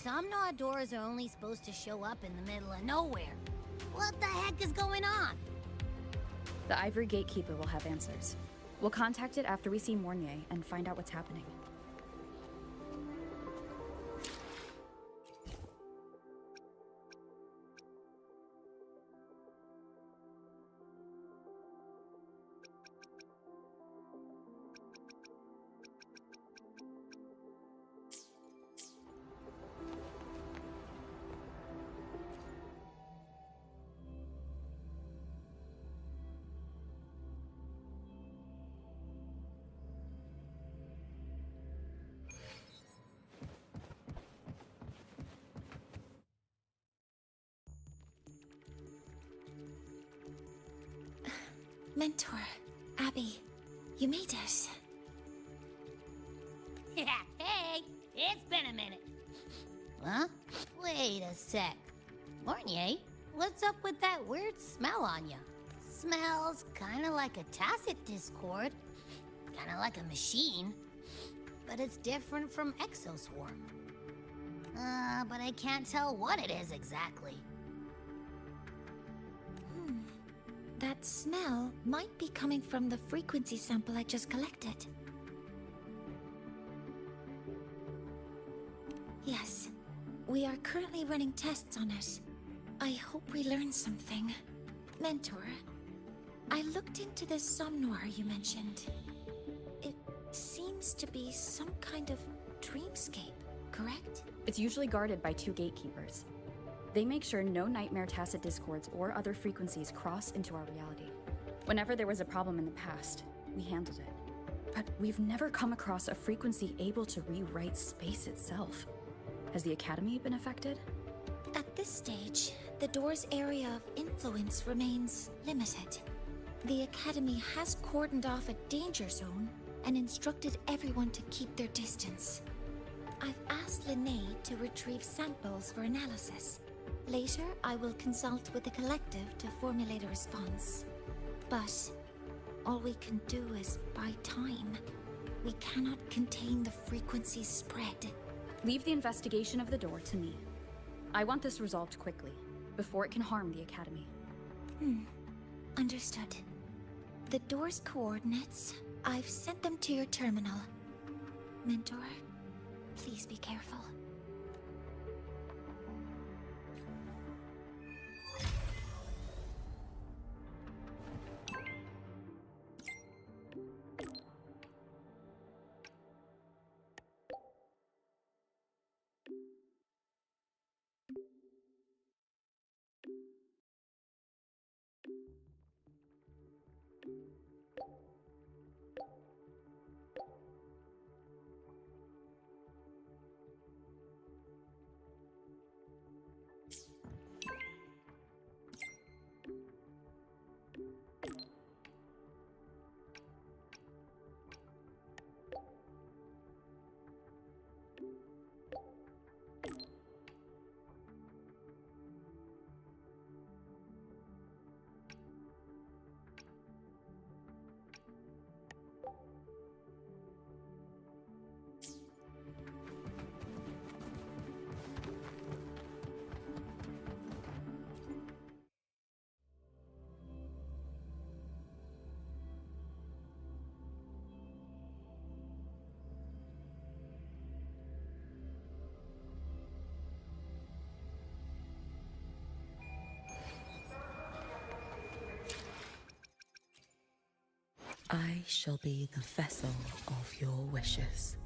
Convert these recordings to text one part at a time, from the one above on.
Some Nod doors are only supposed to show up in the middle of nowhere. What the heck is going on? The Ivory Gatekeeper will have answers. We'll contact it after we see Mornier and find out what's happening. Mentor, Abby, you made it. Yeah, hey, it's been a minute. Huh? Wait a sec. Mornier, what's up with that weird smell on you? Smells kinda like a tacit discord. Kinda like a machine. But it's different from Exoswarm. But I can't tell what it is exactly. That smell might be coming from the frequency sample I just collected. Yes, we are currently running tests on it. I hope we learn something. Mentor, I looked into this somnoir you mentioned. It seems to be some kind of dreamscape, correct? It's usually guarded by 2 gatekeepers. They make sure no nightmare tacit discords or other frequencies cross into our reality. Whenever there was a problem in the past, we handled it. But we've never come across a frequency able to rewrite space itself. Has the Academy been affected? At this stage, the door's area of influence remains limited. The Academy has cordoned off a danger zone and instructed everyone to keep their distance. I've asked Linnae to retrieve samples for analysis. Later, I will consult with the collective to formulate a response. But all we can do is buy time. We cannot contain the frequency spread. Leave the investigation of the door to me. I want this resolved quickly, before it can harm the Academy. Understood. The door's coordinates, I've sent them to your terminal. Mentor, please be careful. I shall be the vessel of your wishes.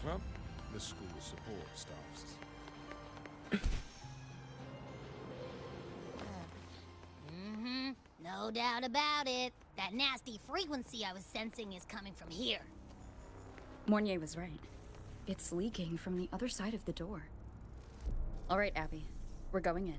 Club, the school support staffs. No doubt about it. That nasty frequency I was sensing is coming from here. Mornier was right. It's leaking from the other side of the door. All right, Abby. We're going in.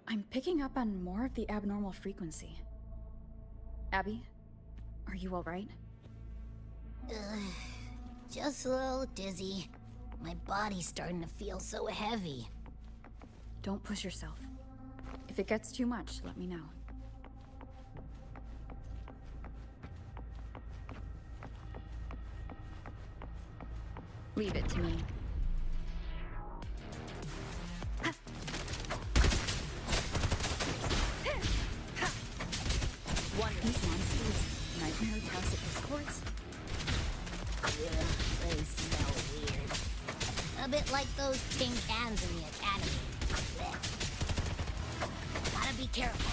I'm picking up on more of the abnormal frequency. Abby, are you all right? Just a little dizzy. My body's starting to feel so heavy. Don't push yourself. If it gets too much, let me know. Leave it to me. These monsters, nightmare tacit discords? Ugh, they smell weird. A bit like those tin cans in the academy. Blech. Gotta be careful.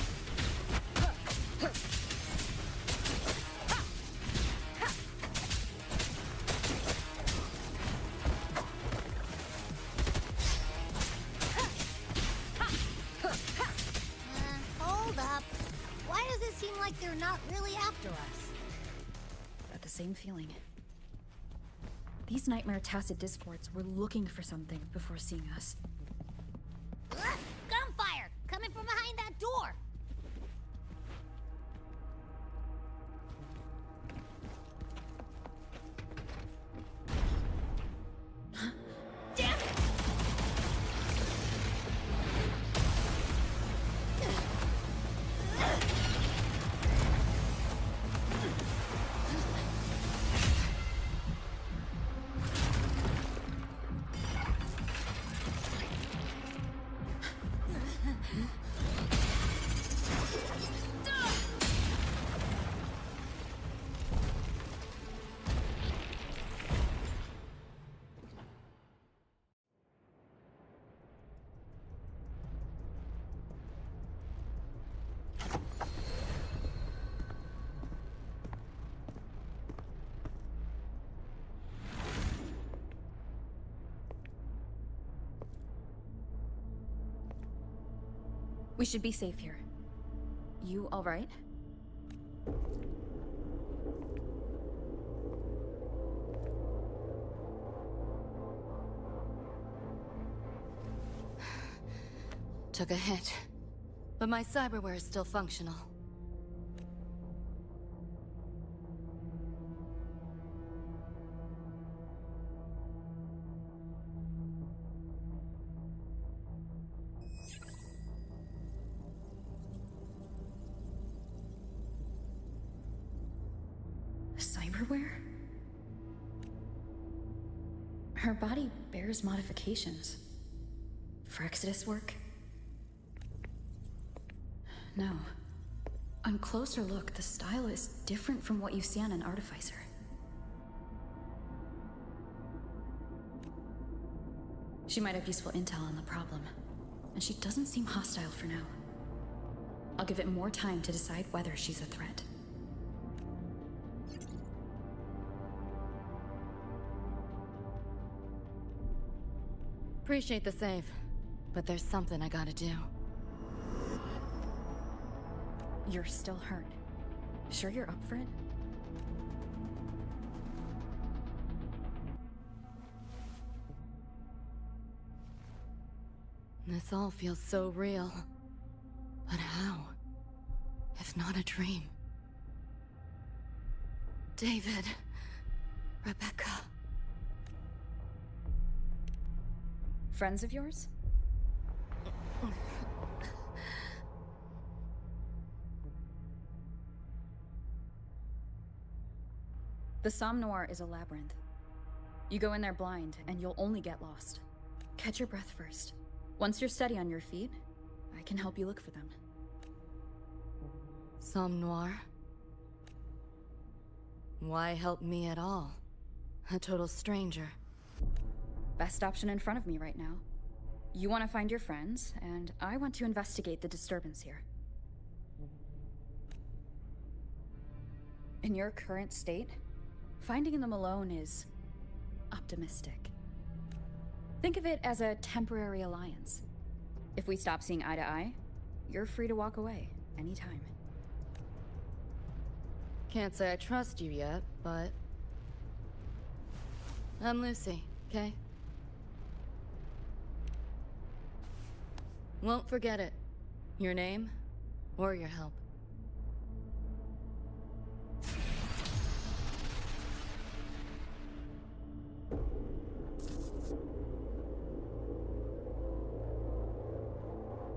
Hold up. Why does it seem like they're not really after us? Got the same feeling. These nightmare tacit discords were looking for something before seeing us. Ugh, gunfire! Coming from behind that door! Damn it! We should be safe here. You all right? Took a hit, but my cyberware is still functional. Cyberware? Her body bears modifications. For Exodus work? No. On closer look, the style is different from what you see on an artificer. She might have useful intel on the problem, and she doesn't seem hostile for now. I'll give it more time to decide whether she's a threat. Appreciate the save, but there's something I gotta do. You're still hurt. Sure you're up for it? This all feels so real. But how? If not a dream? David. Rebecca. Friends of yours? The Somme Noir is a labyrinth. You go in there blind, and you'll only get lost. Catch your breath first. Once you're steady on your feet, I can help you look for them. Somme Noir? Why help me at all? A total stranger. Best option in front of me right now. You want to find your friends, and I want to investigate the disturbance here. In your current state, finding them alone is optimistic. Think of it as a temporary alliance. If we stop seeing eye to eye, you're free to walk away anytime. Can't say I trust you yet, but... I'm Lucy, okay? Won't forget it. Your name, or your help.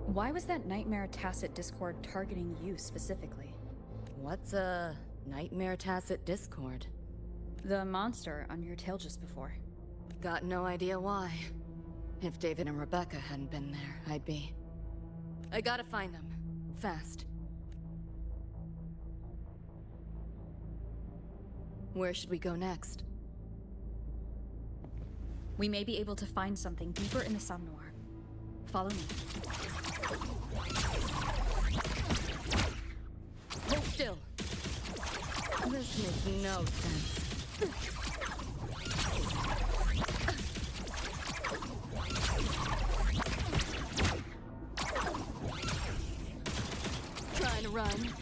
Why was that Nightmare Tacit Discord targeting you specifically? What's a Nightmare Tacit Discord? The monster on your tail just before. Got no idea why. If David and Rebecca hadn't been there, I'd be... I gotta find them. Fast. Where should we go next? We may be able to find something deeper in the Somnoir. Follow me. Hold still. This makes no sense. Trying to run.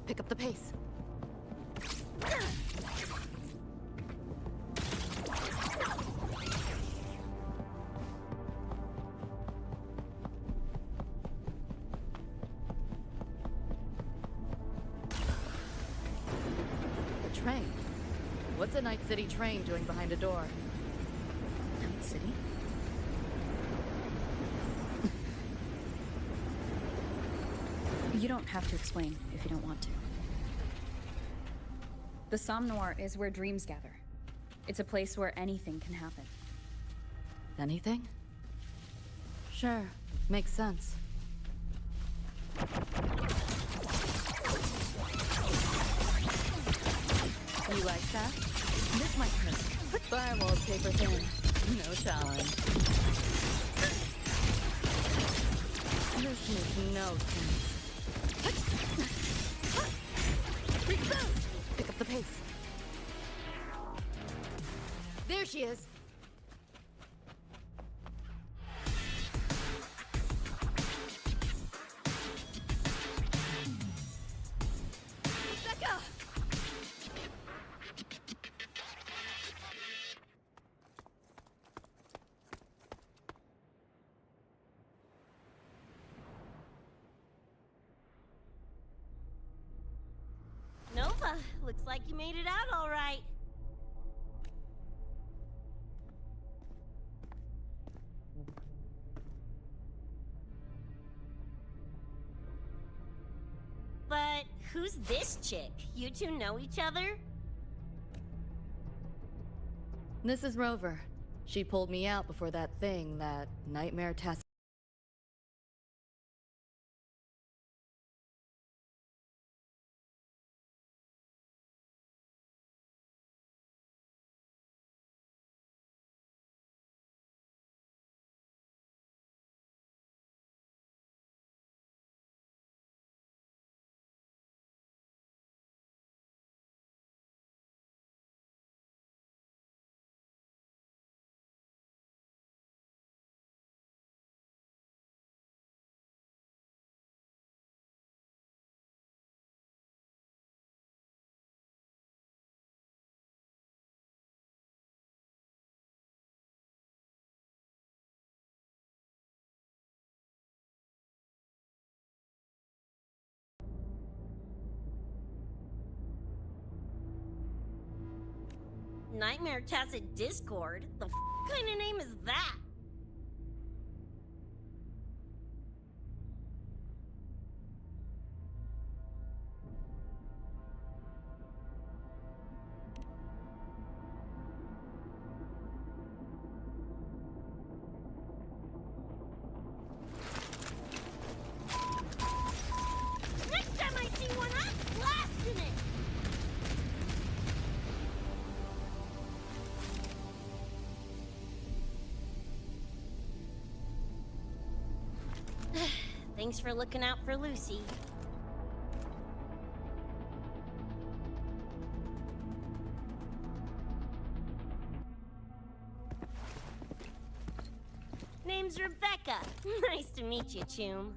Pick up the pace. The train. What's a Night City train doing behind a door? Night City? You don't have to explain if you don't want to. The Somnoir is where dreams gather. It's a place where anything can happen. Anything? Sure, makes sense. You like that? This might hurt. Firewall's paper thin. No challenge. This makes no sense. Pick up the pace. There she is. Becca! Nova, looks like you made it out all right. But who's this chick? You two know each other? This is Rover. She pulled me out before that thing, that Nightmare Tacit. Nightmare Tacit Discord? The kind of name is that? Next time I see one, I'm blasting it! Thanks for looking out for Lucy. to meet you, Choom.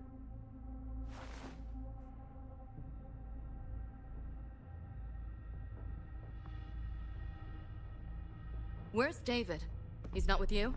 Where's David? He's not with you?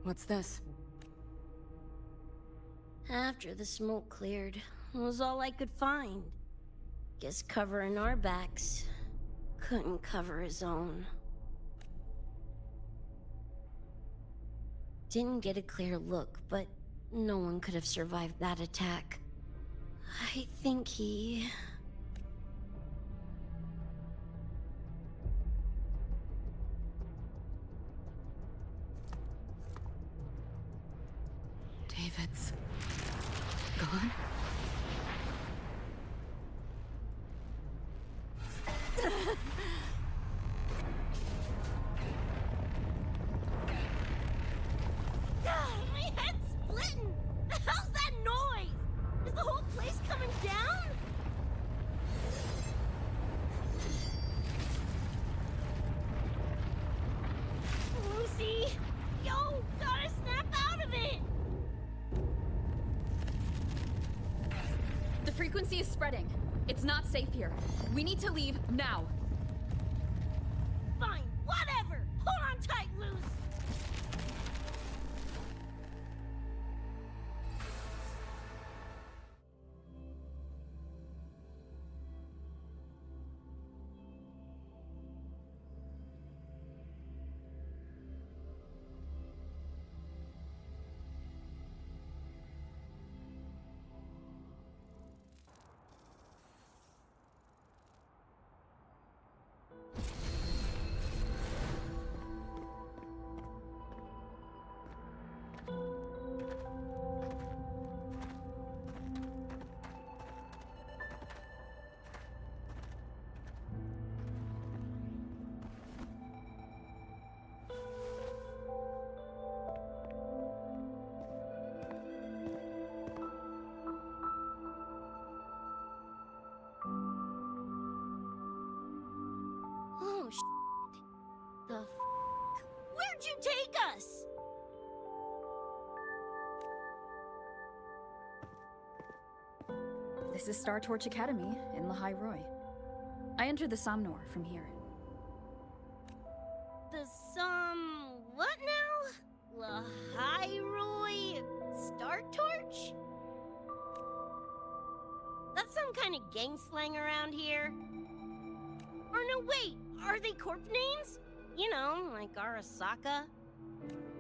What's this? After the smoke cleared, it was all I could find. Guess covering our backs couldn't cover his own. Didn't get a clear look, but no one could have survived that attack. I think he... David's gone? My head's splitting! The hell's that noise? Is the whole place coming down? Lucy! Yo, gotta snap out of it! The frequency is spreading. It's not safe here. We need to leave now. Fine, whatever! Hold on tight, Luce! Oh, The f***? Where'd you take us? This is Star Torch Academy in Lahai Roy. I entered the Somnor from here. The what now? Lahai Star Torch? That's some kind of gang slang around here. Or no, wait, are they corp names? You know, like Arasaka.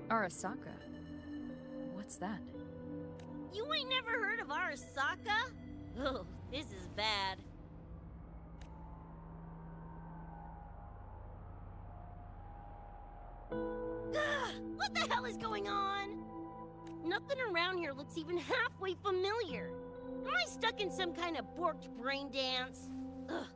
Arasaka? What's that? You ain't never heard of Arasaka? Oh, this is bad. What the hell is going on? Nothing around here looks even halfway familiar. Am I stuck in some kind of borked brain dance? Ugh.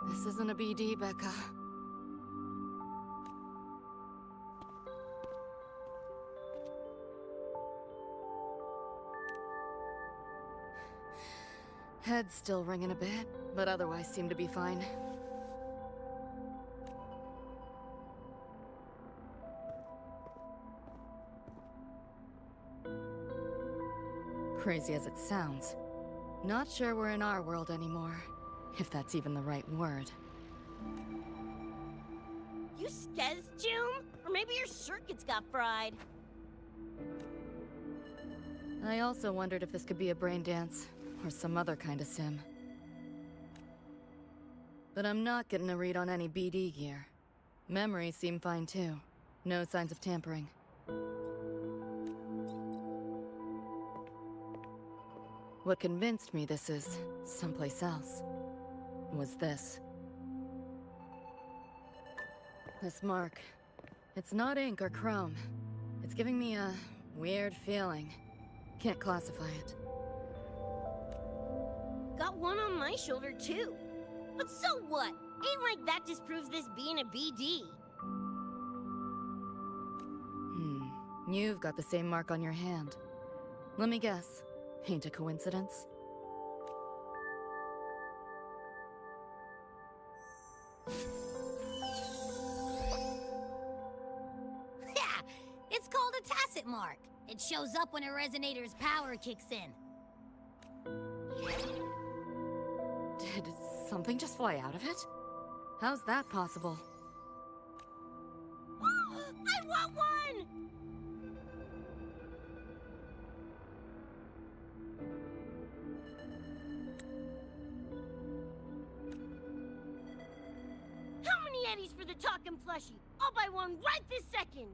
This isn't a BD, Becca. Head's still ringing a bit, but otherwise seem to be fine. Crazy as it sounds, not sure we're in our world anymore, if that's even the right word. You skez, June? Or maybe your circuits got fried. I also wondered if this could be a brain dance, or some other kind of sim. But I'm not getting a read on any BD gear. Memories seem fine too. No signs of tampering. What convinced me this is someplace else was this. This mark. It's not ink or chrome. It's giving me a weird feeling. Can't classify it. Got one on my shoulder, too. But so what? Ain't like that disproves this being a BD. You've got the same mark on your hand. Let me guess. Ain't a coincidence? Yeah, it's called a tacit mark. It shows up when a resonator's power kicks in. Did something just fly out of it? How's that possible? I want one! How many eddies for the talking plushie? I'll buy one right this second!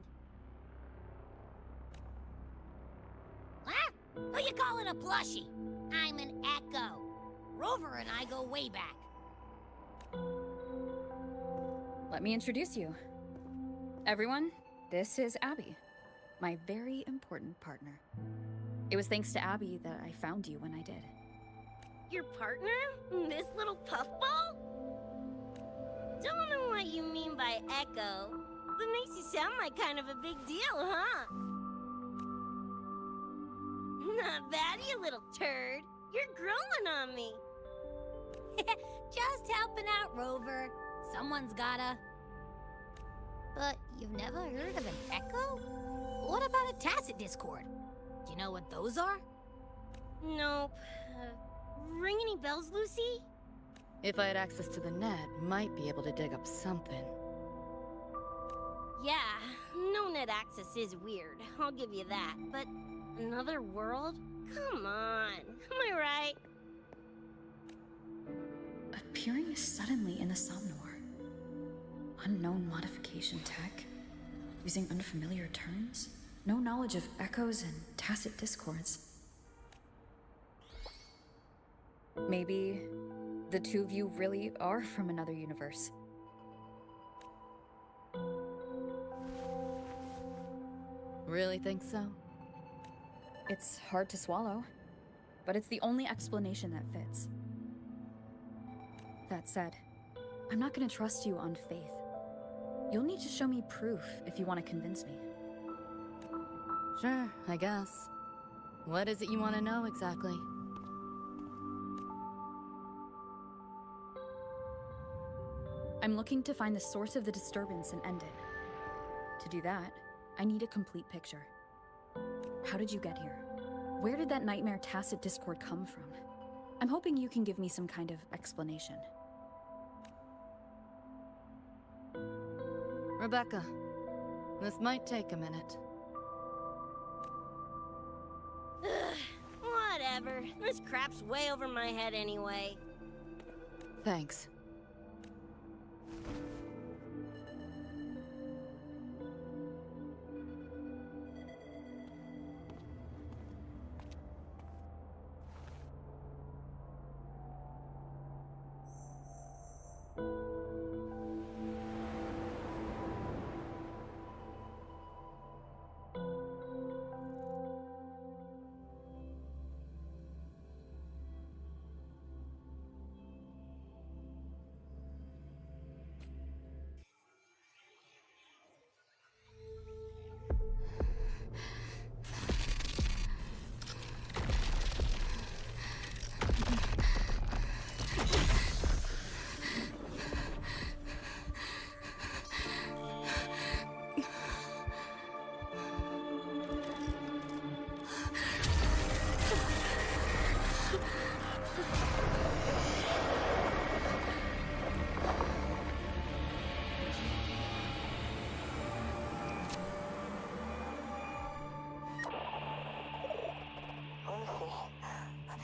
Huh? Who you calling a plushie? I'm an Echo. Rover and I go way back. Let me introduce you. Everyone, this is Abby, my very important partner. It was thanks to Abby that I found you when I did. Your partner? This little puffball? Don't know what you mean by Echo, but makes you sound like kind of a big deal, huh? Not bad, you little turd. You're growing on me. Just helping out Rover. Someone's gotta. But you've never heard of an Echo? What about a tacit discord? Do you know what those are? Nope. Ring any bells, Lucy? If I had access to the net, might be able to dig up something. Yeah, no net access is weird. I'll give you that. But another world? Come on. Am I right? Appearing suddenly in the Somnor. Unknown modification tech. Using unfamiliar terms. No knowledge of echoes and tacit discords. Maybe the two of you really are from another universe. Really think so? It's hard to swallow, but it's the only explanation that fits. That said, I'm not gonna trust you on faith. You'll need to show me proof if you want to convince me. Sure, I guess. What is it you want to know exactly? I'm looking to find the source of the disturbance and end it. To do that, I need a complete picture. How did you get here? Where did that nightmare tacit discord come from? I'm hoping you can give me some kind of explanation. Rebecca, this might take a minute. Whatever. This crap's way over my head anyway. Thanks.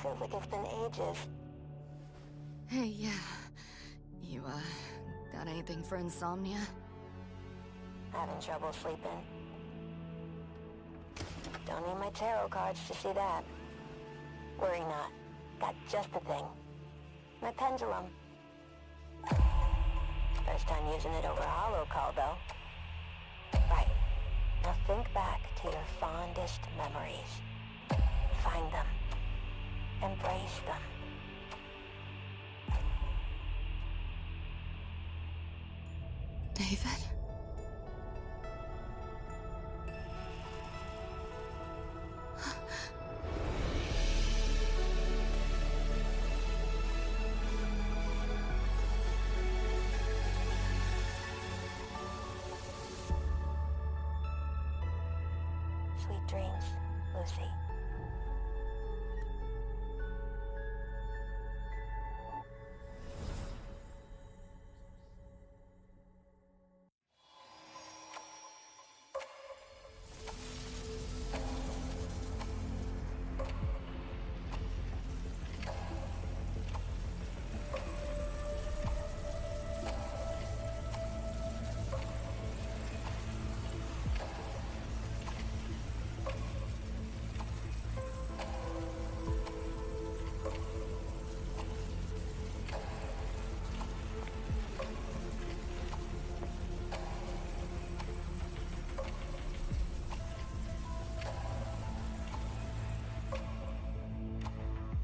Feels like it's been ages. Hey, yeah. You, got anything for insomnia? Having trouble sleeping. Don't need my tarot cards to see that. Worry not. Got just the thing. My pendulum. First time using it over a holo call, though. Right. Now think back to your fondest memories. Find them. Embrace them. David? Sweet dreams, Lucy.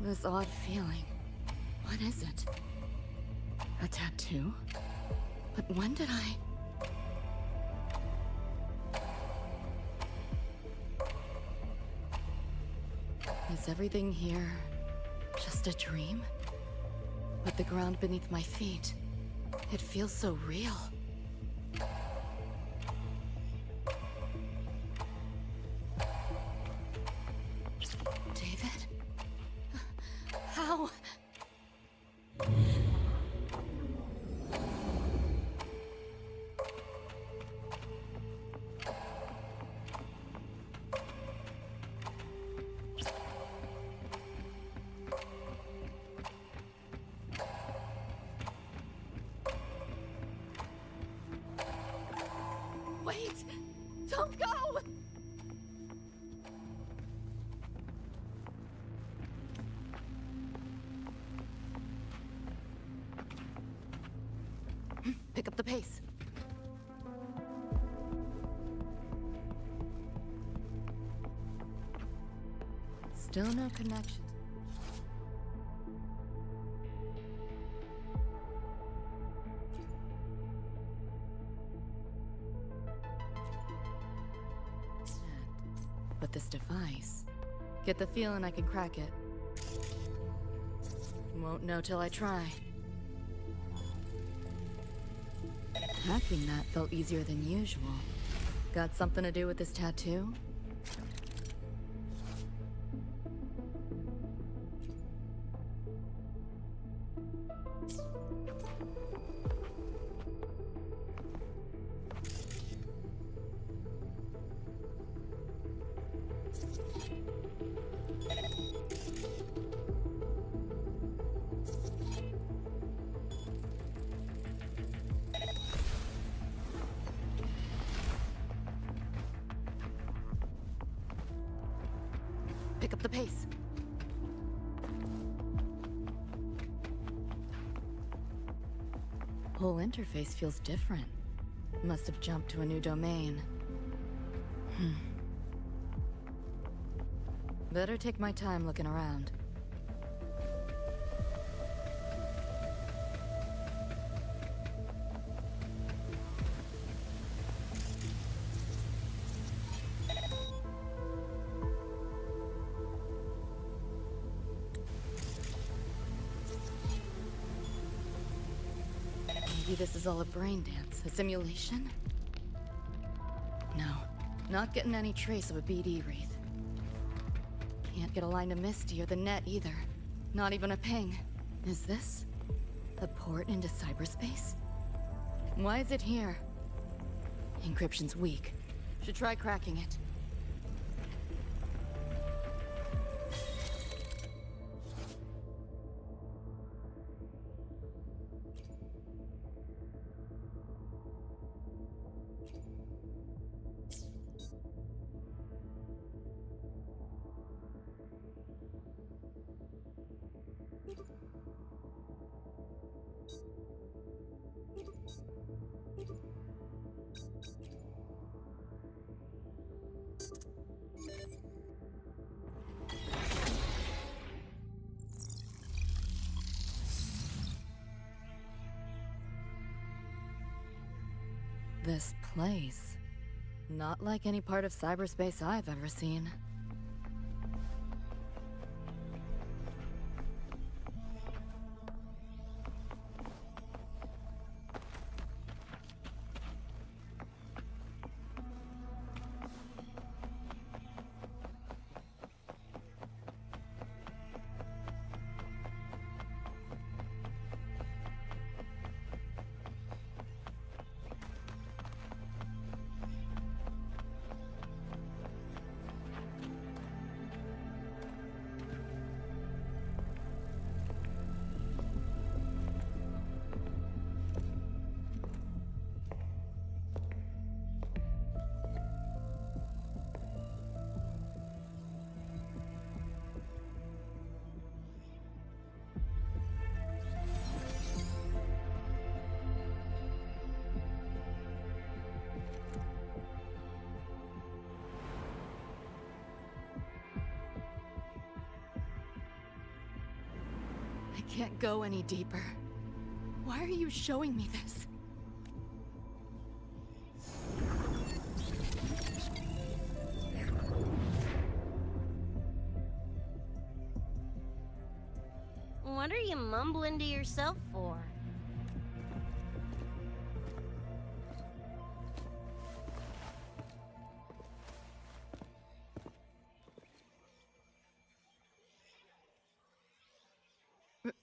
This odd feeling. What is it? A tattoo? But when did I... Is everything here just a dream? But the ground beneath my feet, it feels so real. David? How? Wait! Don't go! Pick up the pace. Still no connection. But this device, get the feeling I could crack it. Won't know till I try. Hacking that felt easier than usual. Got something to do with this tattoo? Pick up the pace. Whole interface feels different. Must have jumped to a new domain. Better take my time looking around. Maybe this is all a brain dance, a simulation? No, not getting any trace of a BD wreath. Can't get a line to Misty or the net either. Not even a ping. Is this the port into cyberspace? Why is it here? Encryption's weak. Should try cracking it. This place. Not like any part of cyberspace I've ever seen. I can't go any deeper. Why are you showing me this? What are you mumbling to yourself for?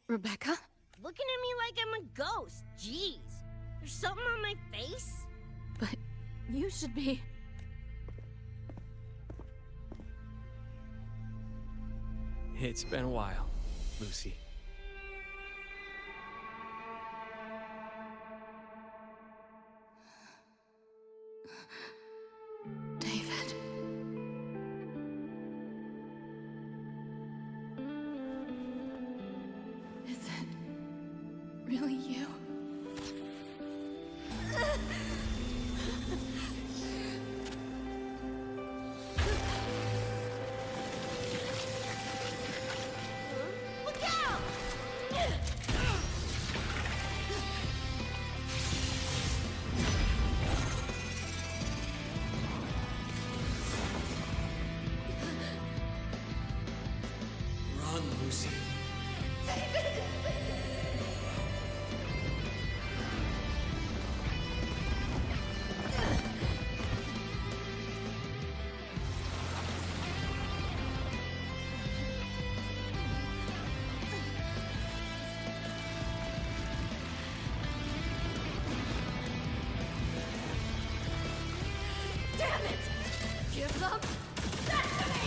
Rebecca? Looking at me like I'm a ghost. Jeez. There's something on my face? But you should be... It's been a while, Lucy. David. Is it really you? Look out! Run, Lucy. Damn it! Give them that to me!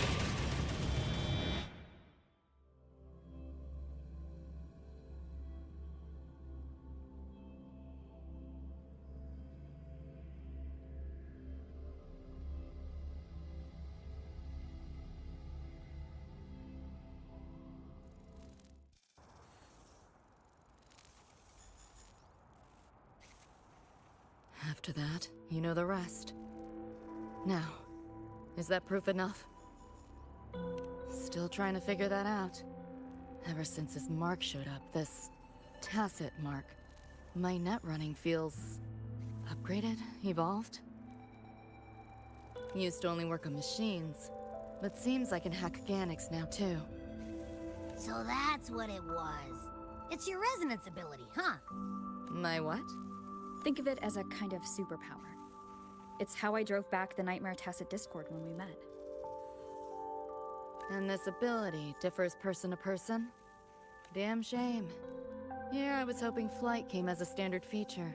After that, you know the rest. Now, is that proof enough? Still trying to figure that out. Ever since this mark showed up, this tacit mark, my net running feels upgraded, evolved. Used to only work on machines, but seems I can hack organics now too. So that's what it was. It's your resonance ability, huh? My what? Think of it as a kind of superpower. It's how I drove back the Nightmare Tacit Discord when we met. And this ability differs person to person? Damn shame. Here I was hoping flight came as a standard feature.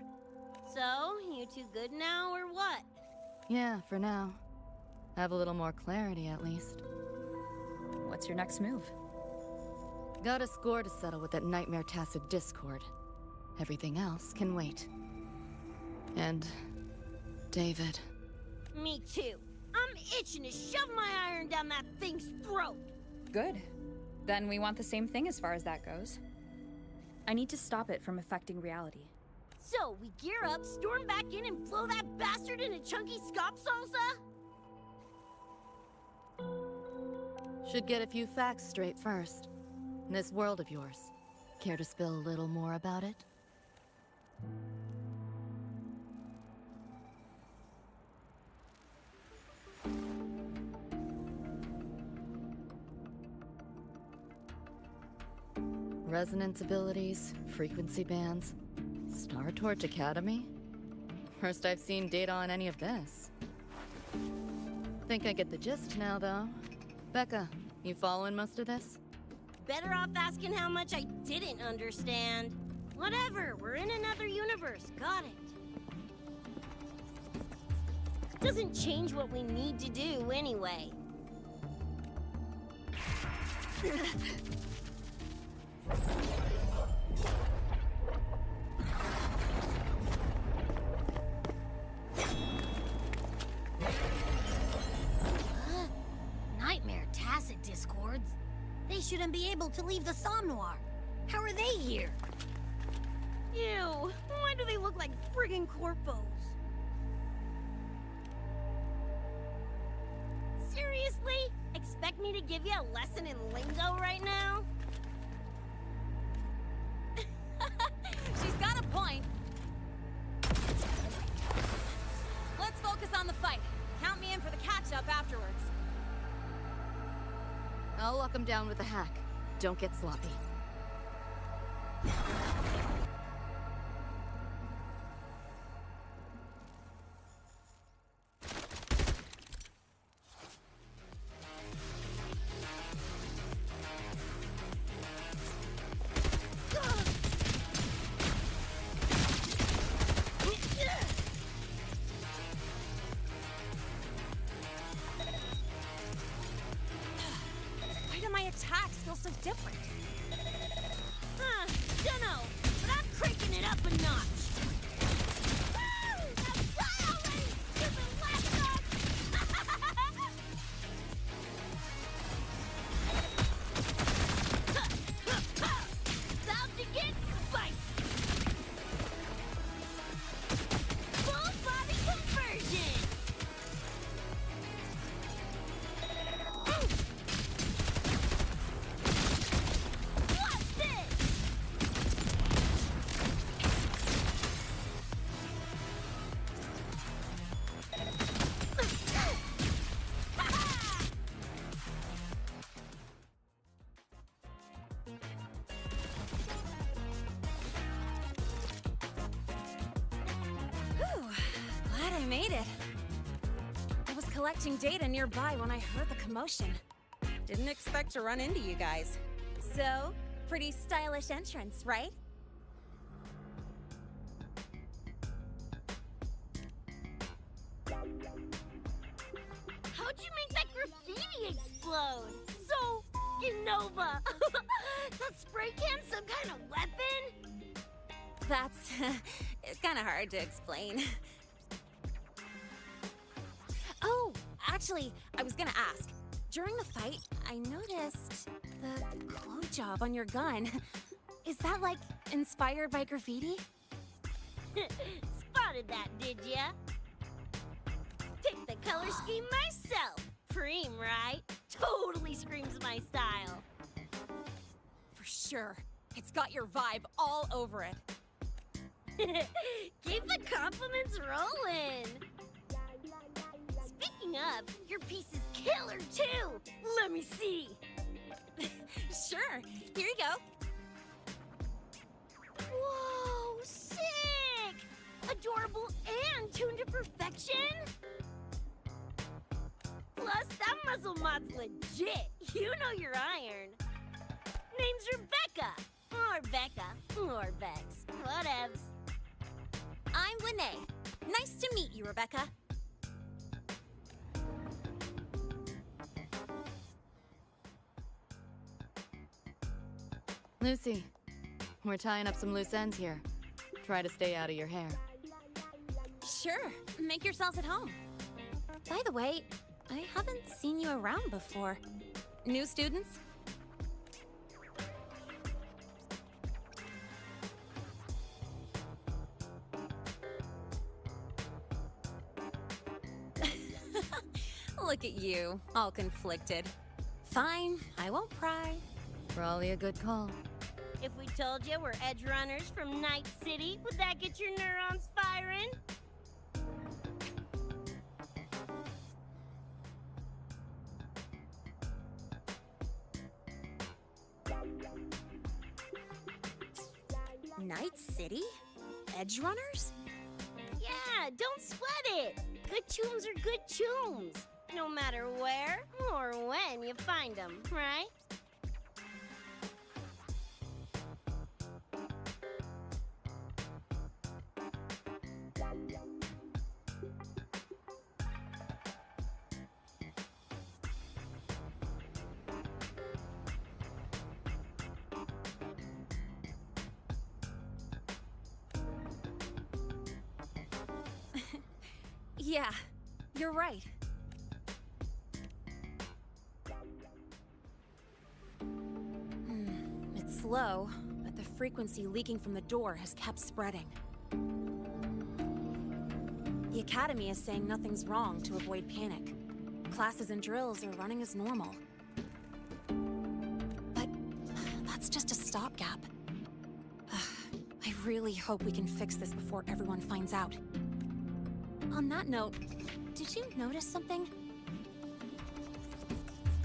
So, you two good now, or what? Yeah, for now. Have a little more clarity, at least. What's your next move? Got a score to settle with that Nightmare Tacit Discord. Everything else can wait. And... David. Me too. I'm itching to shove my iron down that thing's throat. Good. Then we want the same thing as far as that goes. I need to stop it from affecting reality. So, we gear up, storm back in, and blow that bastard into chunky scop salsa? Should get a few facts straight first. This world of yours. Care to spill a little more about it? Resonance abilities, frequency bands, Star Torch Academy? First I've seen data on any of this. Think I get the gist now, though. Becca, you following most of this? Better off asking how much I didn't understand. Whatever, we're in another universe. Got it. Doesn't change what we need to do anyway. Nightmare Tacit Discords? They shouldn't be able to leave the Somnoir. How are they here? Ew, why do they look like friggin' corpos? Seriously? Expect me to give you a lesson in lingo right now? She's got a point. Let's focus on the fight. Count me in for the catch-up afterwards. I'll lock him down with a hack. Don't get sloppy. Why do my attacks feel so different? Huh, dunno, but I'm cranking it up a notch. Woo! Now die already, stupid lapdog! About to get spicy! Full body conversion! What's this? Whew, glad I made it. I was collecting data nearby when I heard the commotion. Didn't expect to run into you guys. So, pretty stylish entrance, right? How'd you make that graffiti explode? So fucking Nova! That spray can some kind of weapon? That's it's kind of hard to explain. Oh, actually, I was gonna ask. During the fight, I noticed the glow job on your gun. Is that like inspired by graffiti? Spotted that, did ya? Picked the color scheme myself. Preem, right? Totally screams my style. For sure. It's got your vibe all over it. Keep the compliments rolling. Speaking of, your piece is killer too. Let me see. Sure. Here you go. Whoa, sick! Adorable and tuned to perfection. Plus, that muzzle mod's legit. You know your iron. Name's Rebecca. Or Becca. Or Bex. Whatevs. I'm Lene. Nice to meet you, Rebecca. Lucy, we're tying up some loose ends here. Try to stay out of your hair. Sure. Make yourselves at home. By the way, I haven't seen you around before. New students? Look at you, all conflicted. Fine, I won't pry. Probably a good call. If we told you we're edge runners from Night City, would that get your neurons firing? Night City? Edge runners? Yeah, don't sweat it. Good tunes are good tunes, no matter where or when you find them, right? Yeah, you're right. It's slow, but the frequency leaking from the door has kept spreading. The Academy is saying nothing's wrong to avoid panic. Classes and drills are running as normal. But that's just a stopgap. I really hope we can fix this before everyone finds out. On that note, did you notice something?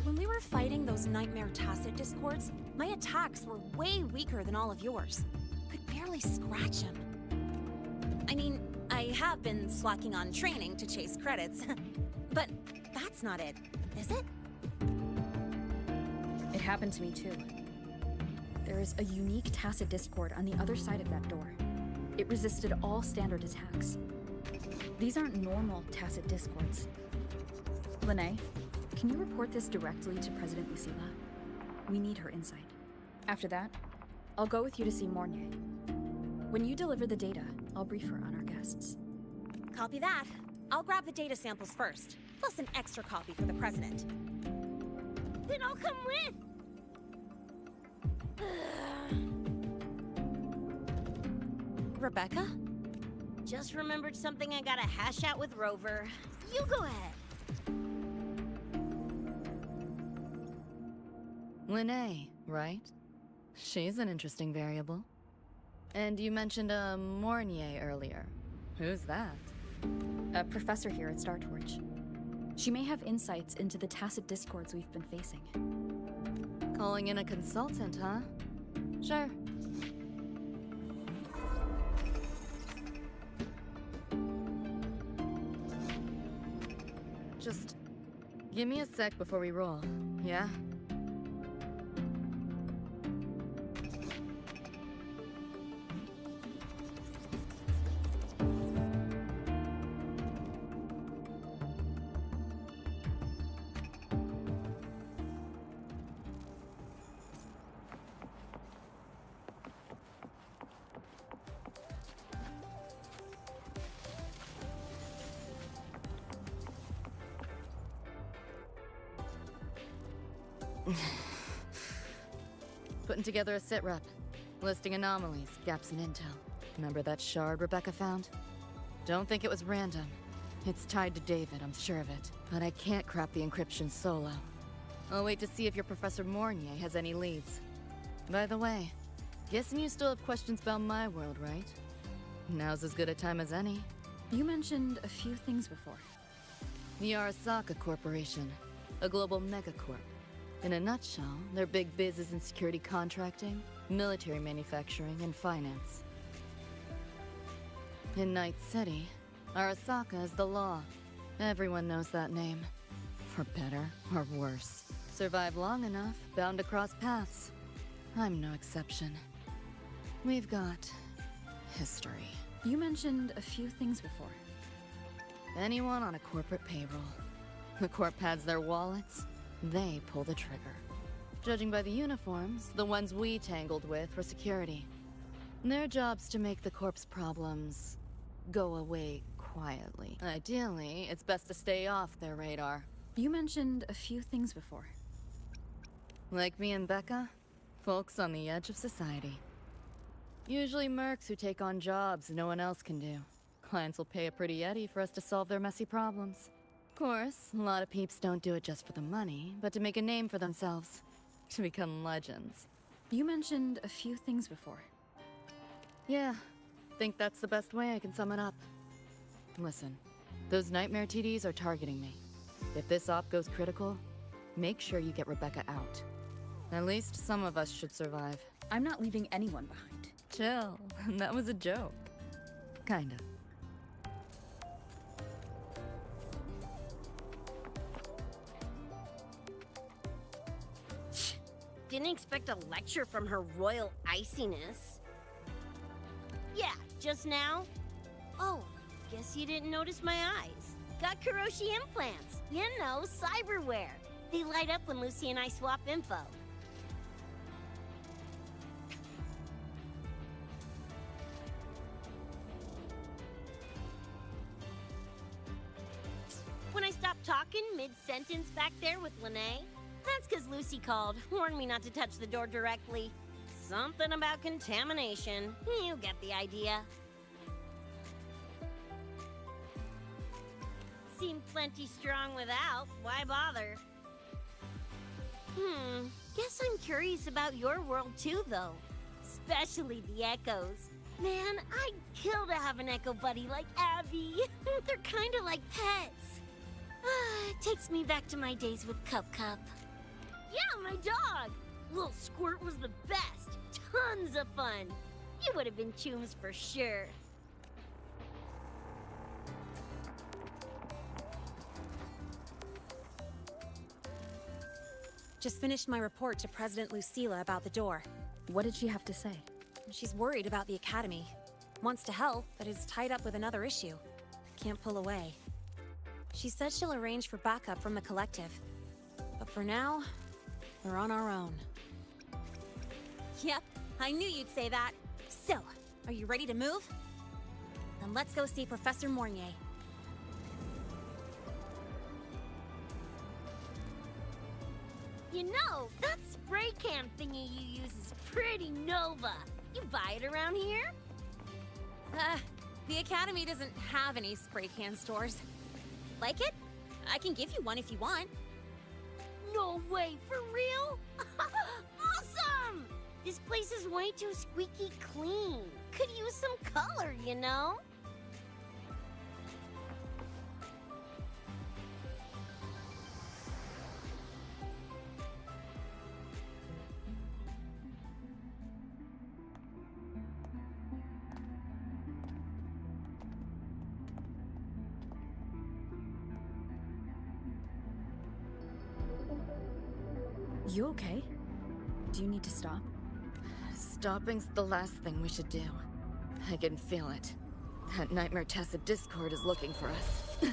When we were fighting those nightmare tacit discords, my attacks were way weaker than all of yours. Could barely scratch him. I mean, I have been slacking on training to chase credits. But that's not it, is it? It happened to me too. There is a unique tacit discord on the other side of that door. It resisted all standard attacks. These aren't normal tacit discords. Lene, can you report this directly to President Lucilla? We need her insight. After that, I'll go with you to see Mornier. When you deliver the data, I'll brief her on our guests. Copy that. I'll grab the data samples first, plus an extra copy for the President. Then I'll come with. Rebecca? Just remembered something I gotta hash out with Rover. You go ahead. Lene, right? She's an interesting variable. And you mentioned a Mornier earlier. Who's that? A professor here at Star Torch. She may have insights into the tacit discords we've been facing. Calling in a consultant, huh? Sure. Just give me a sec before we roll, yeah? Putting together a sit rep, listing anomalies, gaps in intel. Remember that shard Rebecca found? Don't think it was random. It's tied to David, I'm sure of it. But I can't crack the encryption solo. I'll wait to see if your Professor Mornier has any leads. By the way, guessing you still have questions about my world, right? Now's as good a time as any. You mentioned a few things before. The Arasaka Corporation, a global megacorp. In a nutshell, their big biz is in security contracting, military manufacturing, and finance. In Night City, Arasaka is the law. Everyone knows that name. For better or worse. Survive long enough, bound to cross paths. I'm no exception. We've got history. You mentioned a few things before. Anyone on a corporate payroll. The corp pads their wallets, they pull the trigger. Judging by the uniforms, the ones we tangled with were security. Their job's to make the corp's problems go away quietly. Ideally, it's best to stay off their radar. You mentioned a few things before. Like me and Becca, folks on the edge of society. Usually mercs who take on jobs no one else can do. Clients will pay a pretty eddy for us to solve their messy problems. Of course, a lot of peeps don't do it just for the money, but to make a name for themselves. To become legends. You mentioned a few things before. Yeah, think that's the best way I can sum it up. Listen, those nightmare TDs are targeting me. If this op goes critical, make sure you get Rebecca out. At least some of us should survive. I'm not leaving anyone behind. Chill. That was a joke. Kinda. Didn't expect a lecture from her royal iciness. Yeah, just now? Oh, guess you didn't notice my eyes. Got Kuroshi implants. You know, cyberware. They light up when Lucy and I swap info. When I stopped talking mid-sentence back there with Lene, that's because Lucy called, warned me not to touch the door directly. Something about contamination. You get the idea. Seemed plenty strong without. Why bother? Guess I'm curious about your world too, though. Especially the echoes. Man, I'd kill to have an echo buddy like Abby. They're kinda like pets. Takes me back to my days with Cup Cup. Yeah, my dog! Little Squirt was the best. Tons of fun. You would have been chooms for sure. Just finished my report to President Lucilla about the door. What did she have to say? She's worried about the Academy. Wants to help, but is tied up with another issue. Can't pull away. She said she'll arrange for backup from the collective. But for now, we're on our own. Yep, I knew you'd say that. So, are you ready to move? Then let's go see Professor Mornier. You know, that spray can thingy you use is pretty Nova. You buy it around here? The Academy doesn't have any spray can stores. Like it? I can give you one if you want. No way, for real? Awesome! This place is way too squeaky clean. Could use some color, you know? You okay? Do you need to stop? Stopping's the last thing we should do. I can feel it. That Nightmare Tacit Discord is looking for us. Lucy!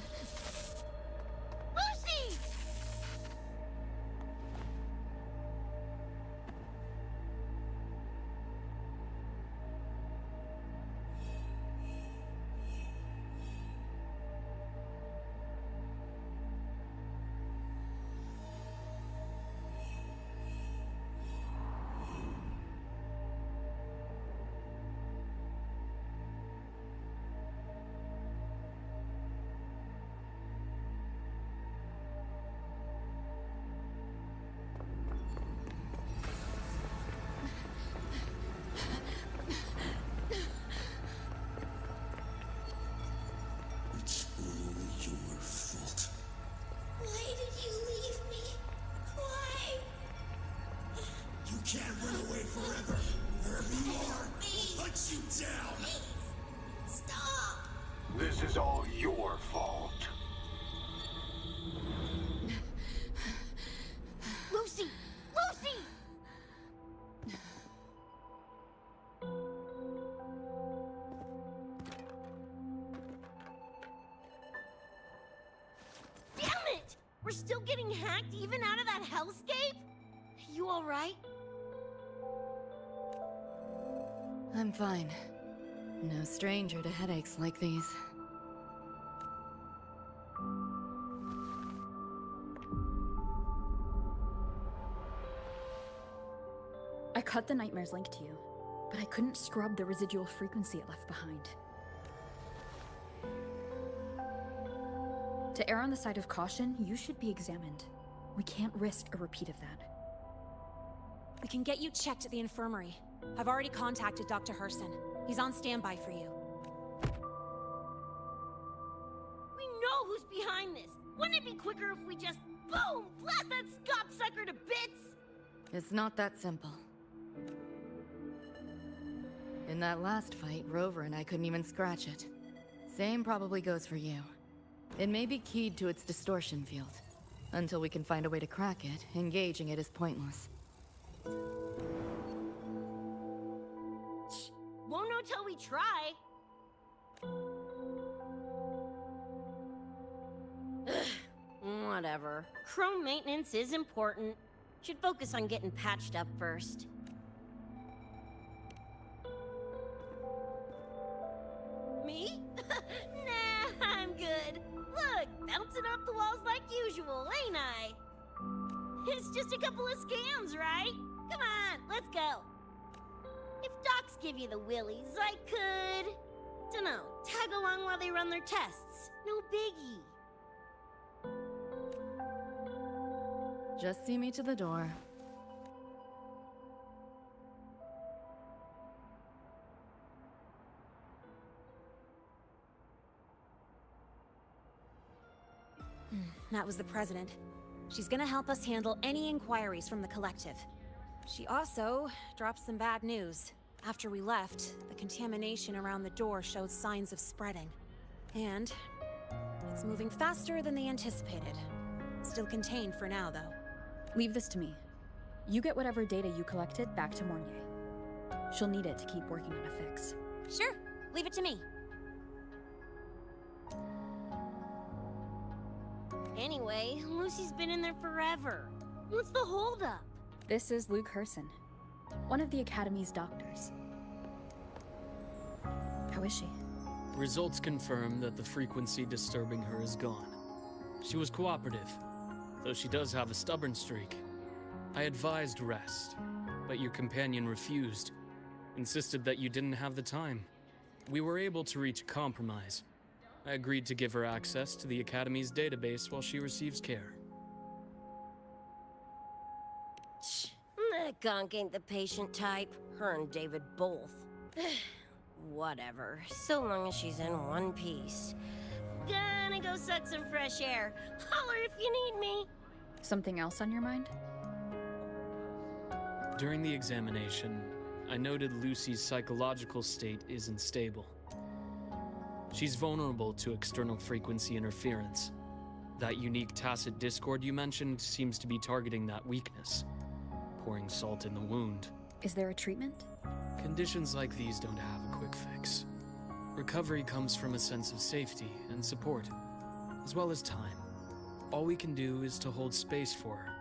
It's all your fault. Why did you leave me? Why? You can't run away forever. Wherever you are, I'll hunt you down. Please, stop! This is all your fault. Lucy! Lucy! Damn it! We're still getting hacked even out of that hellscape? You alright? I'm fine. No stranger to headaches like these. I cut the Nightmare's link to you, but I couldn't scrub the residual frequency it left behind. To err on the side of caution, you should be examined. We can't risk a repeat of that. We can get you checked at the infirmary. I've already contacted Dr. Herson. He's on standby for you. We know who's behind this. Wouldn't it be quicker if we just, boom, blast that Scott sucker to bits? It's not that simple. In that last fight, Rover and I couldn't even scratch it. Same probably goes for you. It may be keyed to its distortion field. Until we can find a way to crack it, engaging it is pointless. Won't know till we try. Whatever. Chrome maintenance is important. Should focus on getting patched up first. Me? Nah, I'm good. Look, bouncing off the walls like usual, ain't I? It's just a couple of scans, right? Come on, let's go. If docs give you the willies, I could... dunno, tag along while they run their tests. No biggie. Just see me to the door. That was the president. She's gonna help us handle any inquiries from the collective. She also dropped some bad news. After we left, the contamination around the door showed signs of spreading. And it's moving faster than they anticipated. Still contained for now, though. Leave this to me. You get whatever data you collected back to Mornier. She'll need it to keep working on a fix. Sure, leave it to me. Anyway, Lucy's been in there forever. What's the holdup? This is Luke Herson, one of the Academy's doctors. How is she? Results confirm that the frequency disturbing her is gone. She was cooperative, though she does have a stubborn streak. I advised rest, but your companion refused, insisted that you didn't have the time. We were able to reach a compromise. I agreed to give her access to the Academy's database while she receives care. That gonk ain't the patient type. Her and David both. Whatever, so long as she's in one piece. Gonna go suck some fresh air. Holler if you need me. Something else on your mind? During the examination, I noted Lucy's psychological state isn't stable. She's vulnerable to external frequency interference. That unique tacit discord you mentioned seems to be targeting that weakness, pouring salt in the wound. Is there a treatment? Conditions like these don't have a quick fix. Recovery comes from a sense of safety and support, as well as time. All we can do is to hold space for her.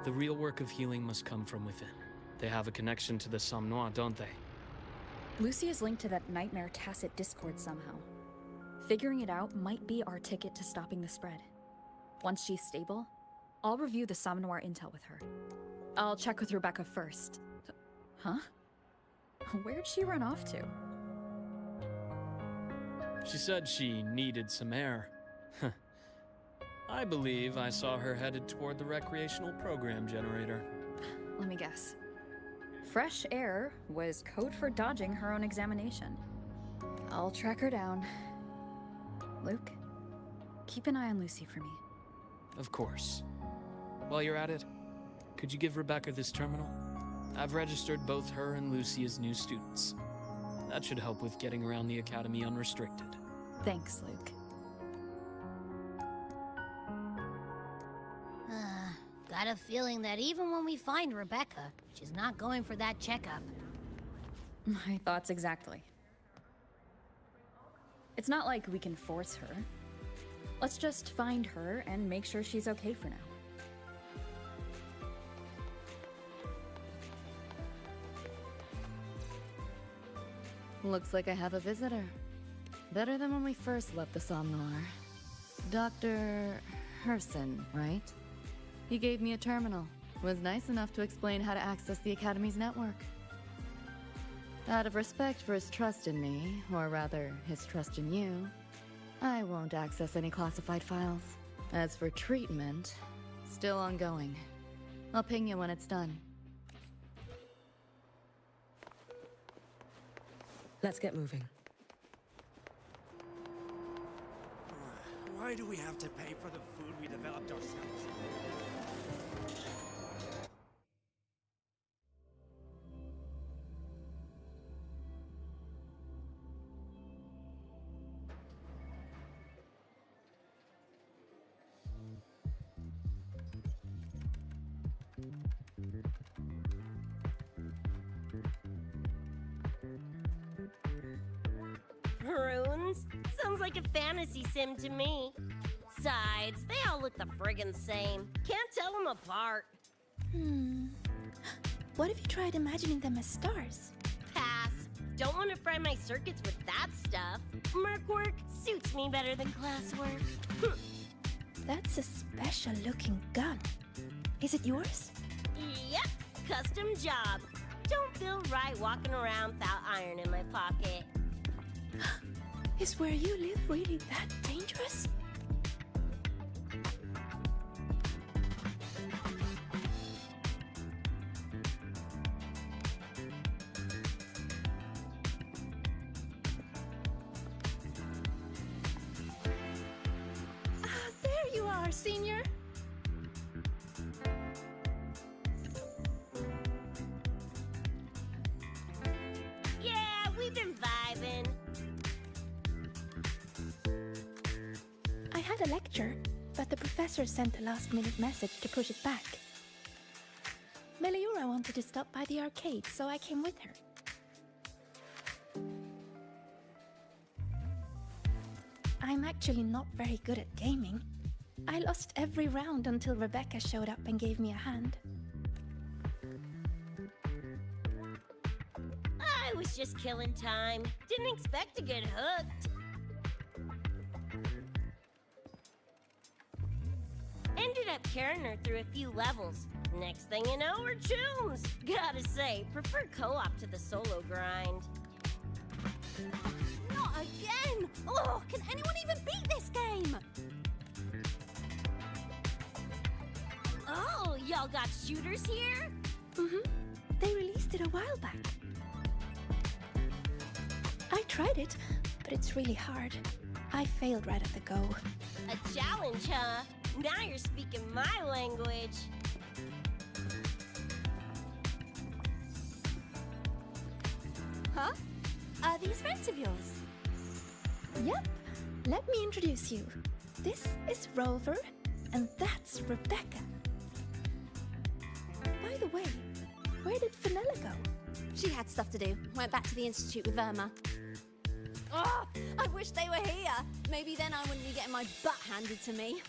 The real work of healing must come from within. They have a connection to the Somme Noire, don't they? Lucy is linked to that nightmare tacit discord somehow. Figuring it out might be our ticket to stopping the spread. Once she's stable, I'll review the Somme Noire intel with her. I'll check with Rebecca first. Huh? Where'd she run off to? She said she needed some air. I believe I saw her headed toward the recreational program generator. Let me guess. Fresh air was code for dodging her own examination. I'll track her down. Luke, keep an eye on Lucy for me. Of course. While you're at it, could you give Rebecca this terminal? I've registered both her and Lucy as new students. That should help with getting around the Academy unrestricted. Thanks, Luke. Got a feeling that even when we find Rebecca, she's not going for that checkup. My thoughts exactly. It's not like we can force her. Let's just find her and make sure she's okay for now. Looks like I have a visitor. Better than when we first left the Somme Noire. Dr. Herson, right? He gave me a terminal. Was nice enough to explain how to access the Academy's network. Out of respect for his trust in me, or rather, his trust in you, I won't access any classified files. As for treatment, still ongoing. I'll ping you when it's done. Let's get moving. Why do we have to pay for the food we developed ourselves? Runes? Sounds like a fantasy sim to me. Besides, they all look the friggin' same. Can't tell them apart. What if you tried imagining them as stars? Pass. Don't want to fry my circuits with that stuff. Merc work suits me better than classwork. That's a special looking gun. Is it yours? Yep, custom job. Don't feel right walking around without iron in my pocket. Is where you live really that dangerous? There you are, Senior. Yeah, we've been vibing. I had a lecture, but the professor sent a last-minute message to push it back. Meliora wanted to stop by the arcade, so I came with her. I'm actually not very good at gaming. I lost every round until Rebecca showed up and gave me a hand. I was just killing time. Didn't expect to get hooked. Ended up carrying her through a few levels. Next thing you know, we're chums. Gotta say, prefer co-op to the solo grind. Not again! Oh, can anyone even beat this game? Oh, y'all got shooters here? They released it a while back. I tried it, but it's really hard. I failed right at the go. A challenge, huh? Now you're speaking my language. Huh? Are these friends of yours? Yep. Let me introduce you. This is Rover, and that's Rebecca. By the way, where did Fenella go? She had stuff to do. Went back to the Institute with Irma. Oh, I wish they were here. Maybe then I wouldn't be getting my butt handed to me.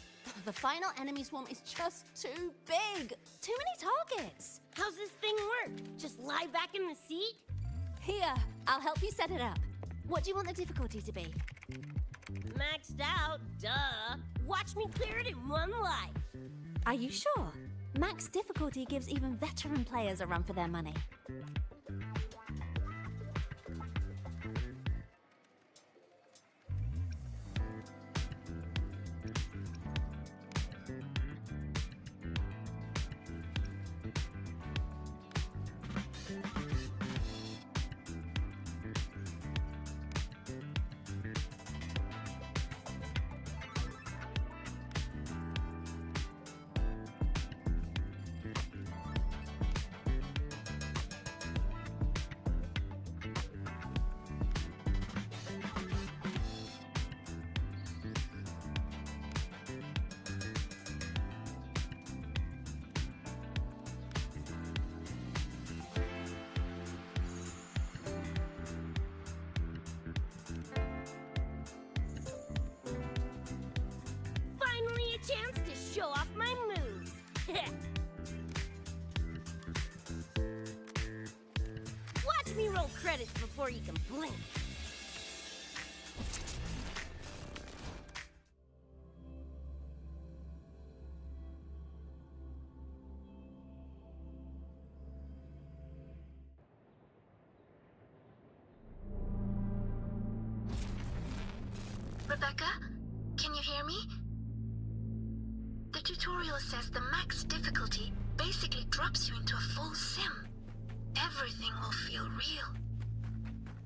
The final enemy swarm is just too big. Too many targets. How's this thing work? Just lie back in the seat? Here, I'll help you set it up. What do you want the difficulty to be? Maxed out, duh. Watch me clear it in one life. Are you sure? Max difficulty gives even veteran players a run for their money. Chance to show off my moves. Watch me roll credits before you can blink. Rebecca, can you hear me? The tutorial says the max difficulty basically drops you into a full sim. Everything will feel real.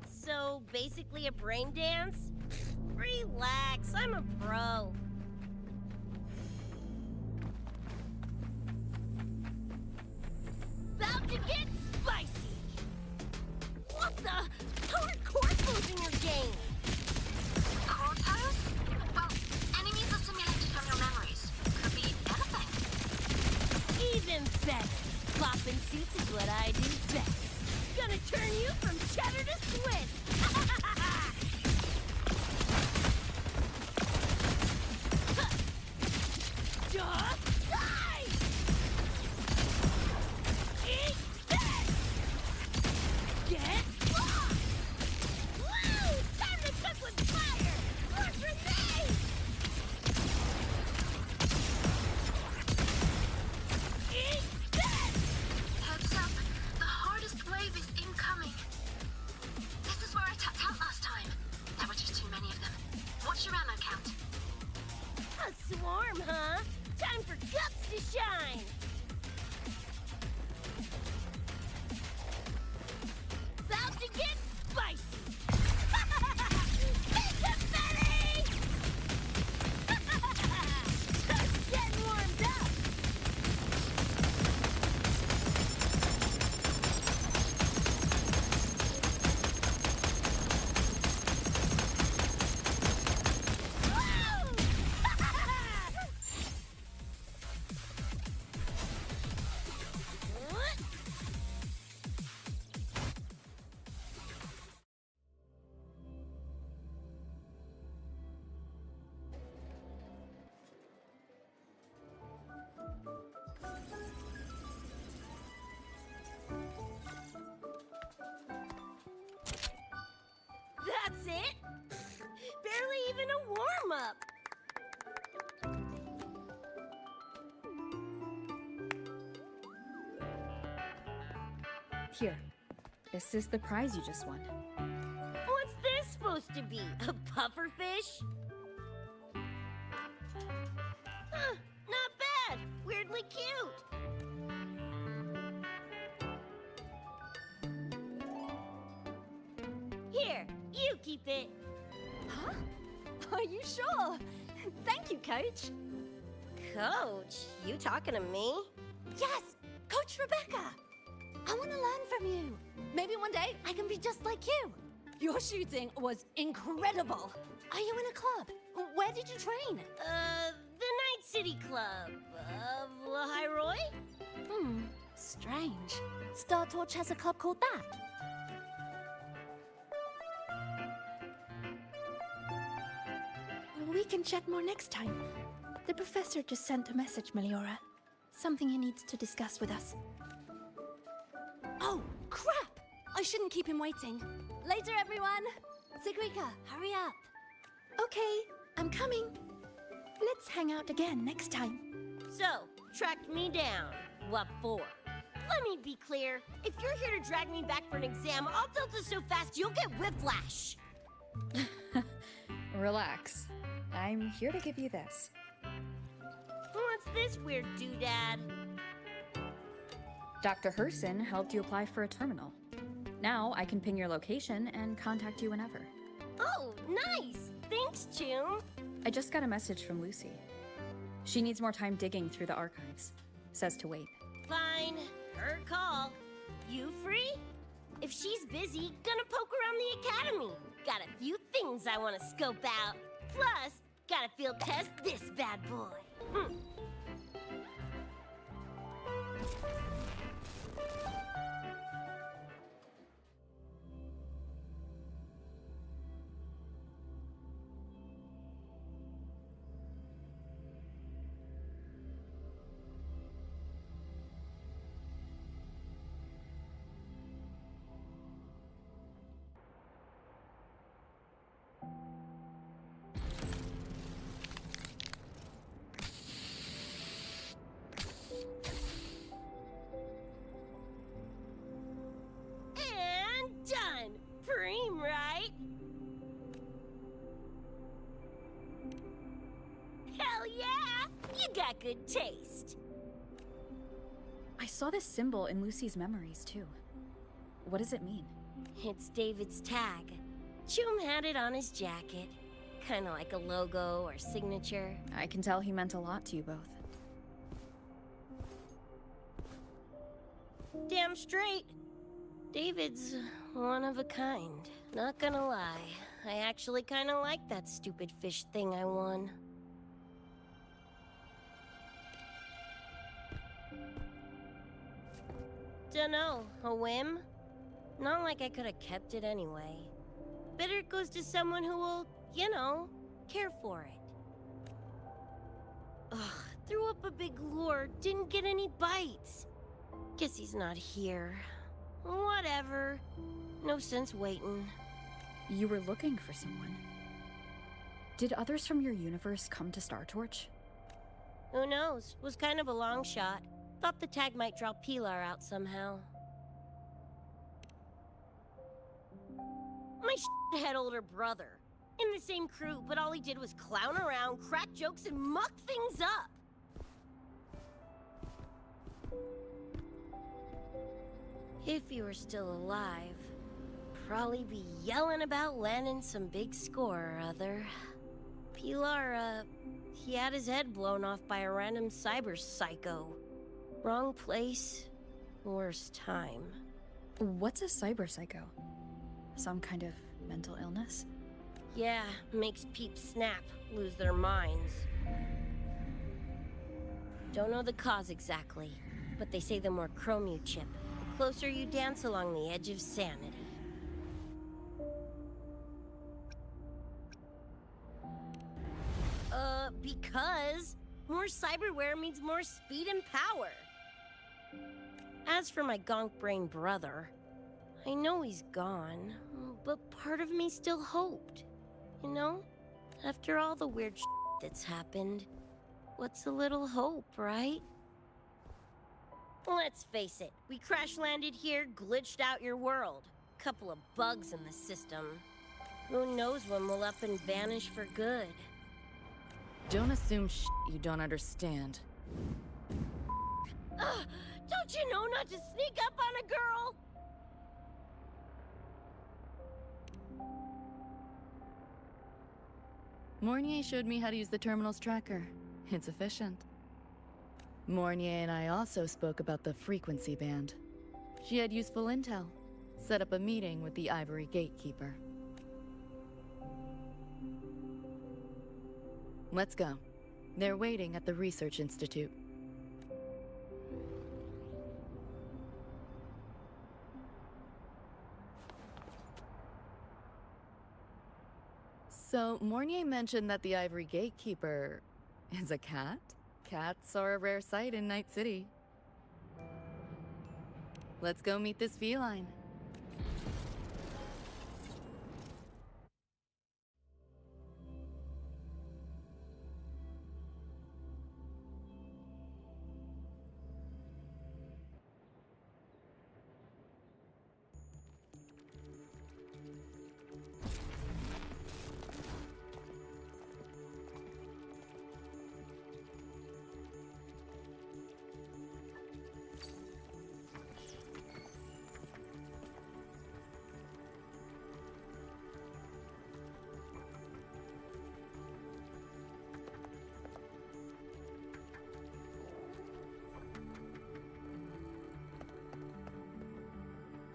So, basically a brain dance? Relax, I'm a pro. About to get spicy! What the? How are chords moves in your game? Chord tiles? Well, enemies are simulated from your memories. Could be anything. Even better. Poppin' suits is what I do best. Gonna turn you from cheddar to Swiss. Die! Eat this! Get lost! Woo! Time to cook with fire! More grenades! Eat this! Heads up. The hardest wave is incoming. This is where I tapped out last time. There were just too many of them. What's your ammo count? A swarm, huh? Time for guts to shine! About to get spicy! Pizza Betty! Just getting warmed up! That's it? Barely even a warm-up. Here. This is the prize you just won. What's this supposed to be? A pufferfish? Huh, not bad. Weirdly cute. Here, you keep it. Huh? Are you sure? Thank you, Coach. Coach, you talking to me? Yes, Coach Rebecca. I want to learn from you. Maybe one day I can be just like you. Your shooting was incredible. Are you in a club? Where did you train? The Night City Club of Lahiroy? Strange. Star Torch has a club called that. We can chat more next time. The professor just sent a message, Meliora. Something he needs to discuss with us. Oh, crap! I shouldn't keep him waiting. Later, everyone. Sigrika, hurry up. Okay, I'm coming. Let's hang out again next time. So, tracked me down. What for? Let me be clear. If you're here to drag me back for an exam, I'll tilt it so fast you'll get whiplash. Relax. I'm here to give you this. What's this weird doodad? Dr. Herson helped you apply for a terminal. Now I can ping your location and contact you whenever. Oh, nice! Thanks, Chum. I just got a message from Lucy. She needs more time digging through the archives. Says to wait. Fine. Her call. You free? If she's busy, gonna poke around the academy. Got a few things I want to scope out. Plus, gotta field test this bad boy. And done! Preem, right? Hell yeah! You got good taste. I saw this symbol in Lucy's memories, too. What does it mean? It's David's tag. Chum had it on his jacket. Kinda like a logo or signature. I can tell he meant a lot to you both. Damn straight. David's one of a kind. Not gonna lie. I actually kinda like that stupid fish thing I won. Dunno, a whim? Not like I could have kept it anyway. Better it goes to someone who will, you know, care for it. Ugh, threw up a big lure, didn't get any bites. Guess he's not here. Whatever. No sense waiting. You were looking for someone. Did others from your universe come to Star Torch? Who knows? Was kind of a long shot. Thought the tag might draw Pilar out somehow. My head older brother. In the same crew, but all he did was clown around, crack jokes, and muck things up. If he were still alive, probably be yelling about landing some big score or other. Pilar, he had his head blown off by a random cyber psycho. Wrong place, worst time. What's a cyber psycho? Some kind of mental illness? Yeah, makes peeps snap, lose their minds. Don't know the cause exactly, but they say the more chrome you chip, the closer you dance along the edge of sanity. Because more cyberware means more speed and power. As for my gonk brain brother, I know he's gone, but part of me still hoped. You know? After all the weird that's happened, what's a little hope, right? Let's face it, we crash-landed here, glitched out your world. Couple of bugs in the system. Who knows when we'll up and vanish for good. Don't assume you don't understand. Don't you know not to sneak up on a girl? Mornier showed me how to use the terminal's tracker. It's efficient. Mornier and I also spoke about the frequency band. She had useful intel. Set up a meeting with the Ivory Gatekeeper. Let's go. They're waiting at the Research Institute. So, Mornier mentioned that the Ivory Gatekeeper is a cat? Cats are a rare sight in Night City. Let's go meet this feline.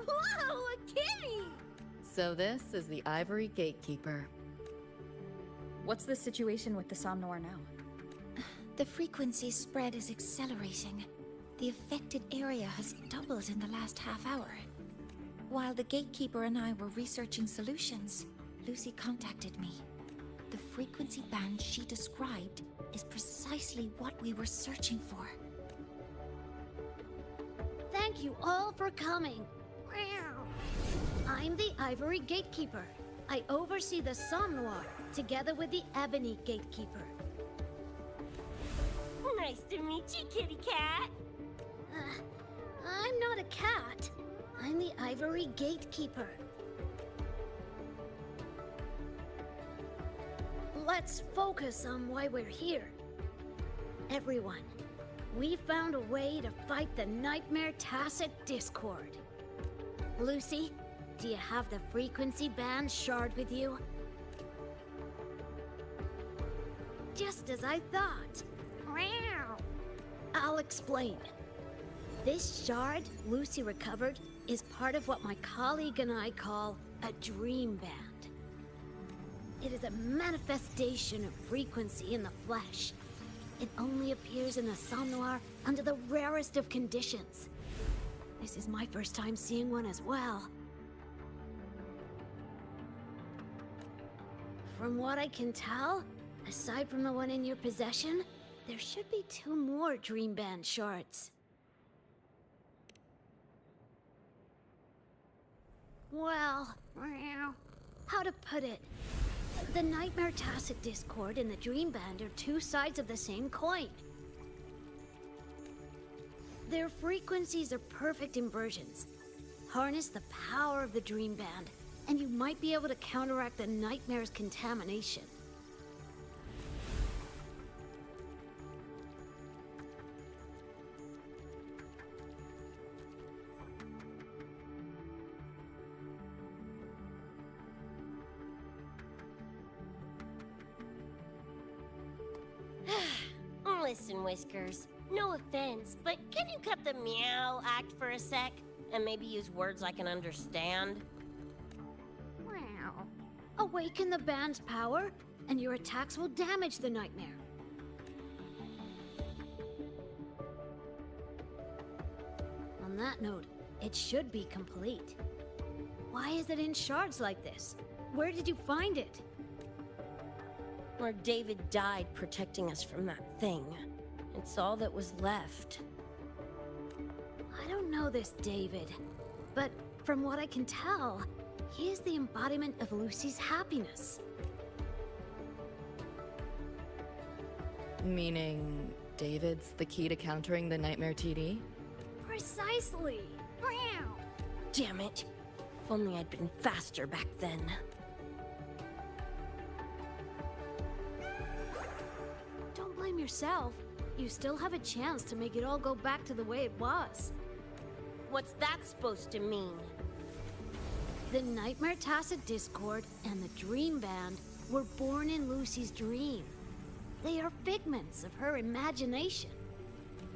Whoa, a kitty! So this is the Ivory Gatekeeper. What's the situation with the Somnoir now? The frequency spread is accelerating. The affected area has doubled in the last half hour. While the Gatekeeper and I were researching solutions, Lucy contacted me. The frequency band she described is precisely what we were searching for. Thank you all for coming. I'm the Ivory Gatekeeper. I oversee the Somnoir, together with the Ebony Gatekeeper. Nice to meet you, kitty cat. I'm not a cat. I'm the Ivory Gatekeeper. Let's focus on why we're here. Everyone, we found a way to fight the Nightmare Tacit Discord. Lucy, do you have the frequency band shard with you? Just as I thought. I'll explain. This shard Lucy recovered is part of what my colleague and I call a dream band. It is a manifestation of frequency in the flesh. It only appears in the Somnoir under the rarest of conditions. This is my first time seeing one as well. From what I can tell, aside from the one in your possession, There should be 2 more Dream Band shards. Well, how to put it? The Nightmare Tacit Discord and the Dream Band are 2 sides of the same coin. Their frequencies are perfect inversions. Harness the power of the Dream Band, and you might be able to counteract the Nightmare's contamination. Listen, Whiskers, no offense, but can you cut the meow act for a sec? And maybe use words I can understand? Wow. Awaken the band's power, and your attacks will damage the Nightmare. On that note, it should be complete. Why is it in shards like this? Where did you find it? Where David died protecting us from that thing. It's all that was left. I don't know this David, but from what I can tell, he is the embodiment of Lucy's happiness. Meaning, David's the key to countering the Nightmare TD? Precisely! Damn it. If only I'd been faster back then. Don't blame yourself. You still have a chance to make it all go back to the way it was. What's that supposed to mean? The Nightmare Tacit Discord and the Dream Band were born in Lucy's dream. They are figments of her imagination.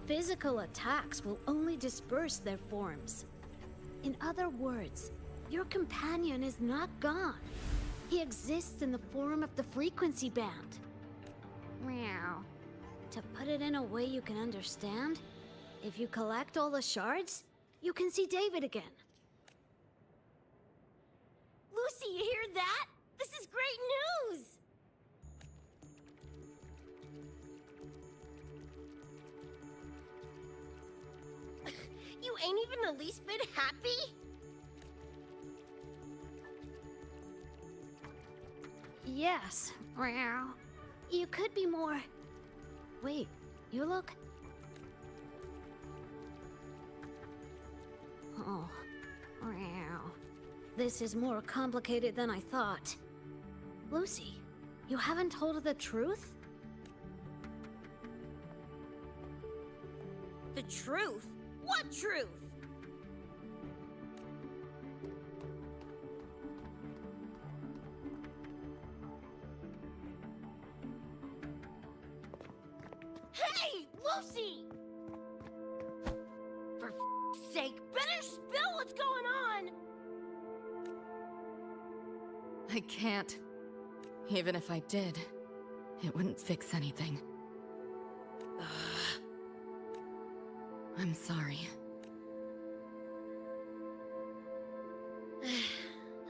Physical attacks will only disperse their forms. In other words, your companion is not gone. He exists in the form of the frequency band. Meow. To put it in a way you can understand, if you collect all the shards, you can see David again. Lucy, you hear that? This is great news! You ain't even the least bit happy? Yes. Meow. You could be more... Wait, you look... Oh. Meow. This is more complicated than I thought. Lucy, you haven't told her the truth? The truth? What truth? Hey, Lucy! For f***'s sake, better spill what's going on! I can't. Even if I did, it wouldn't fix anything. I'm sorry.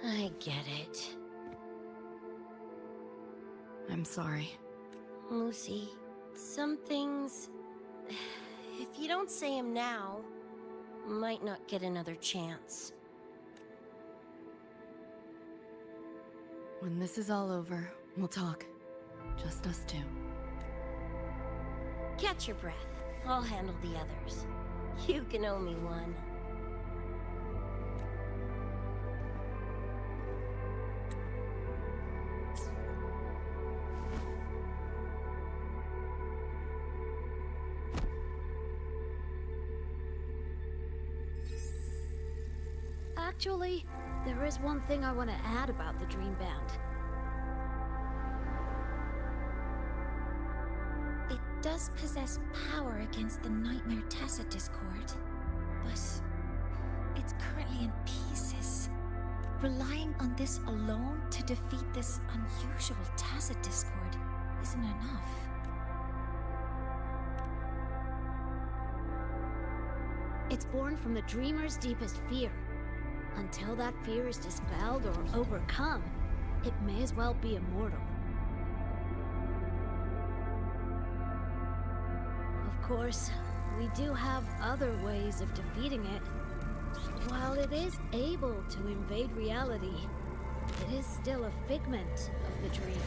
I get it. I'm sorry. Lucy, some things, if you don't say them now, might not get another chance. When this is all over, we'll talk. Just us two. Catch your breath. I'll handle the others. You can owe me one. Actually, there is one thing I want to add about the Dream Band. It does possess power against the Nightmare Tacit Discord, but it's currently in pieces. Relying on this alone to defeat this unusual Tacit Discord isn't enough. It's born from the dreamer's deepest fear. Until that fear is dispelled or overcome, it may as well be immortal. Of course, we do have other ways of defeating it. While it is able to invade reality, it is still a figment of the dream.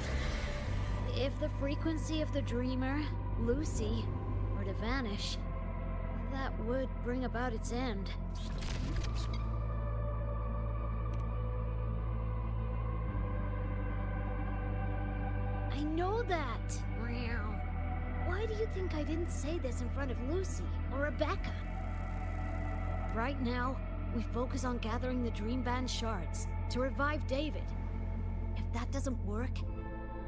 If the frequency of the dreamer, Lucy, were to vanish, that would bring about its end. I know that! Meow. Why do you think I didn't say this in front of Lucy or Rebecca? Right now, we focus on gathering the Dream Band shards to revive David. If that doesn't work,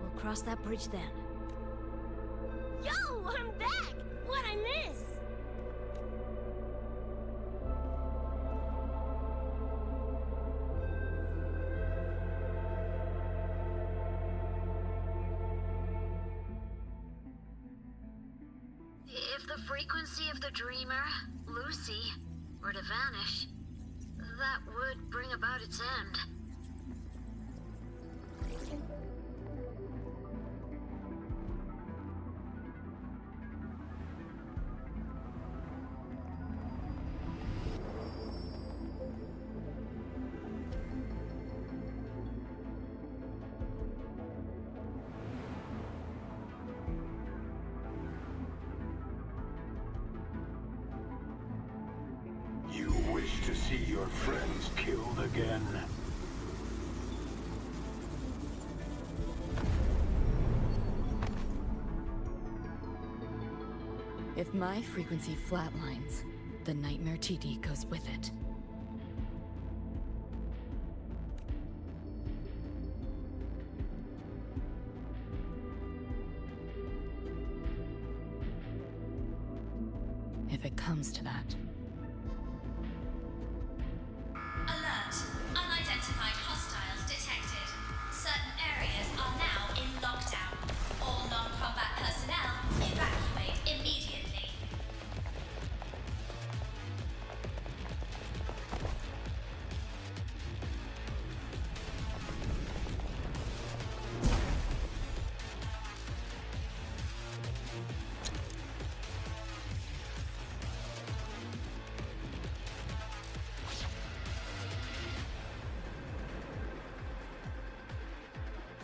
we'll cross that bridge then. Yo, I'm back! What'd I miss? If the frequency of the dreamer, Lucy, were to vanish, that would bring about its end. You wish to see your friends killed again? If my frequency flatlines, the Nightmare TD goes with it. If it comes to that. Alert! Unidentified hostiles detected. Certain areas are now in lockdown. All non-combat personnel evacuate immediately.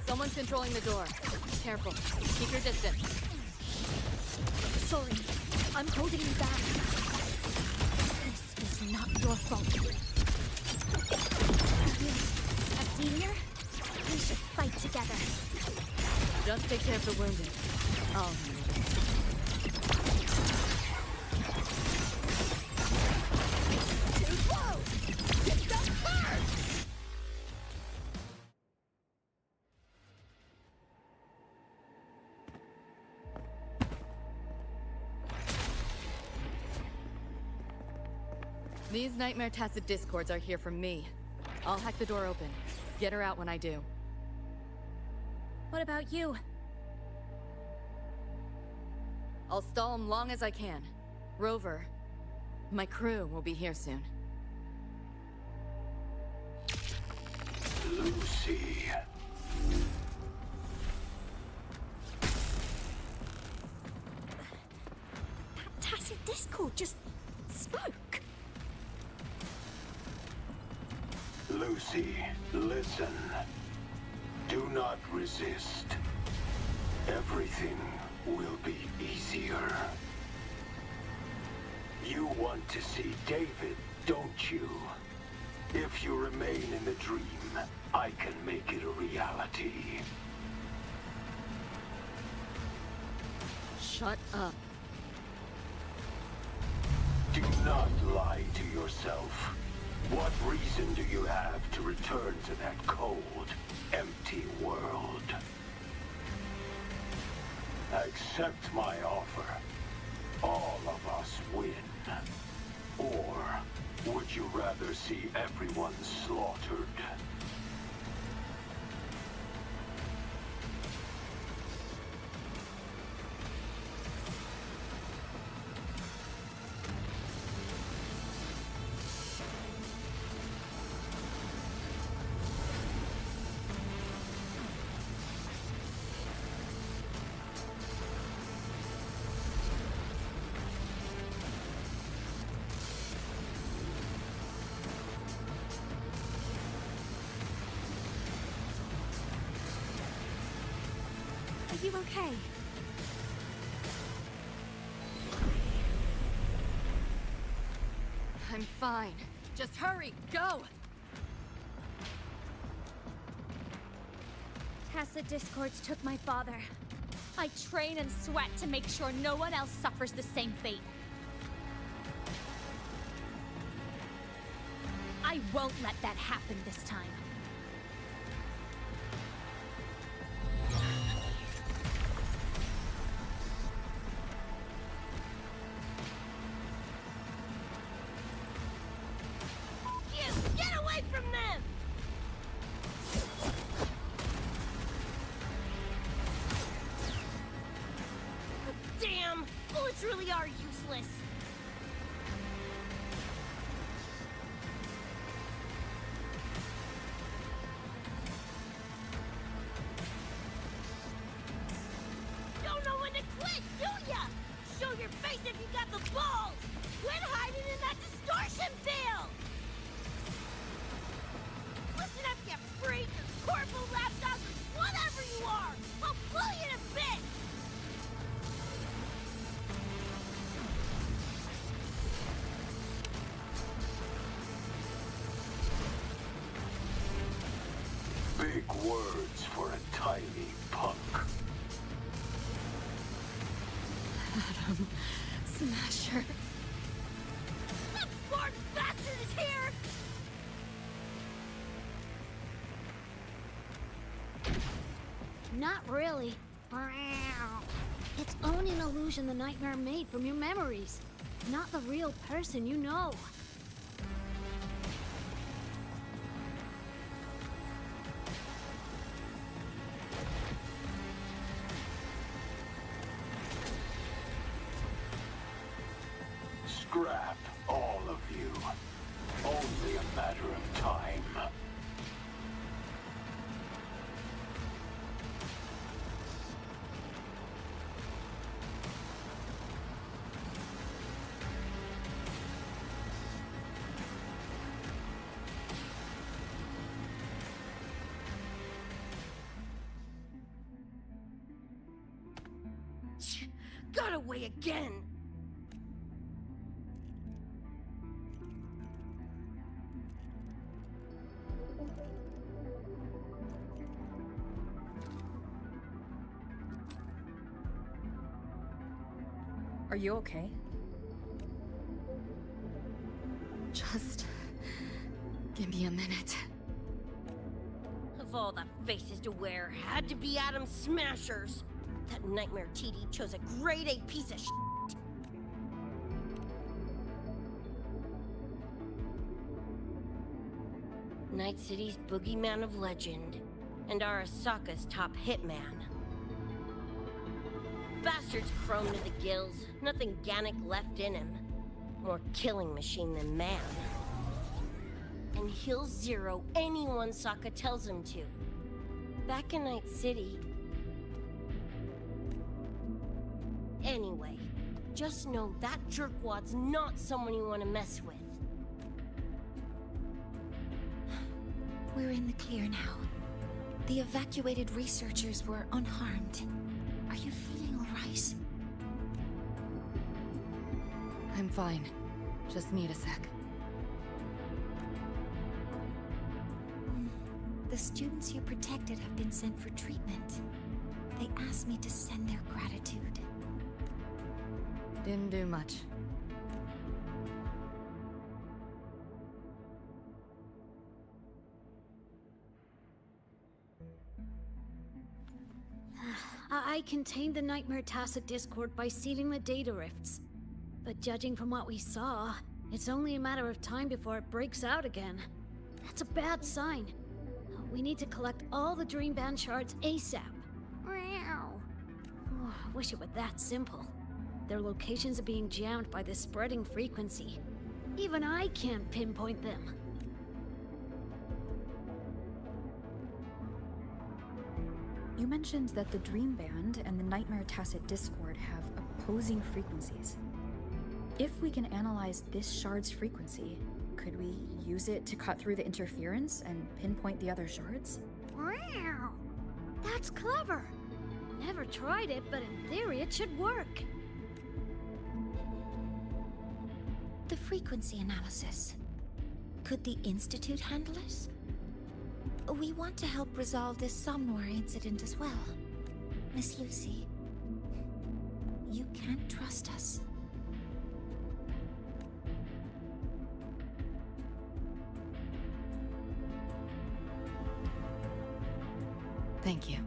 Someone's controlling the door. Careful. Keep your distance. Sorry, I'm holding you back. This is not your fault. A senior? We should fight together. Just take care of the wounded. I'll handle this. Too close! Hit them hard! These Nightmare Tacit Discords are here from me. I'll hack the door open. Get her out when I do. What about you? I'll stall them long as I can. Rover, my crew will be here soon. Lucy. That Tacit Discord just spoke. Lucy, listen. Do not resist. Everything will be easier. You want to see David, don't you? If you remain in the dream, I can make it a reality. Shut up. Do not lie to yourself. What reason do you have to return to that cold, empty world? Accept my offer. All of us win. Or would you rather see everyone slaughtered? you okay? I'm fine. Just hurry, go! Tacit discords took my father. I train and sweat to make sure no one else suffers the same fate. I won't let that happen this time. Get away from them! Damn! Bullets really are useless. Don't know when to quit, do ya? Show your face if you got the balls! Quit hiding in that distortion field! Listen up, you freak! Corporal, lapdog, whatever you are! I'll blow you to bits! Big words for a tiny punk. Adam Smasher. That smart bastard is here! Not really. It's only an illusion the nightmare made from your memories, not the real person you know. Scrap, all of you. Only a matter of time. Got away again! Are you okay? Just give me a minute. Of all the faces to wear, had to be Adam Smashers. That nightmare TD chose a grade A piece of shit. Night City's boogeyman of legend, and Arasaka's top hitman. Bastard's chrome to the gills, nothing Gannic left in him. More killing machine than man. And he'll zero anyone Sokka tells him to. Back in Night City. Anyway, just know that jerkwad's not someone you want to mess with. We're in the clear now. The evacuated researchers were unharmed. Are you feeling all right? I'm fine. Just need a sec. The students you protected have been sent for treatment. They asked me to send their gratitude. Didn't do much. I contained the Nightmare Tacit Discord by sealing the data rifts. But judging from what we saw, it's only a matter of time before it breaks out again. That's a bad sign. We need to collect all the Dream Band shards ASAP. Wish it were that simple. Their locations are being jammed by this spreading frequency. Even I can't pinpoint them. You mentioned that the Dream Band and the Nightmare Tacit Discord have opposing frequencies. If we can analyze this shard's frequency, could we use it to cut through the interference and pinpoint the other shards? That's clever. Never tried it, but in theory it should work. The frequency analysis. Could the Institute handle it? We want to help resolve this Somnoir incident as well. Miss Lucy, you can trust us. Thank you.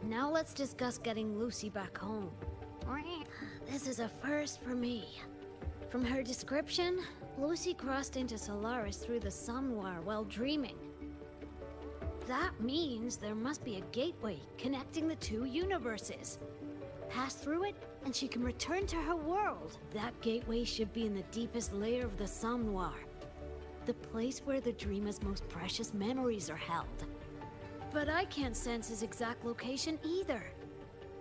Now let's discuss getting Lucy back home. This is a first for me. From her description, Lucy crossed into Solaris through the Somnoir while dreaming. That means there must be a gateway connecting the two universes. Pass through it, and she can return to her world. That gateway should be in the deepest layer of the Somnoir, the place where the dreamer's most precious memories are held. But I can't sense his exact location either.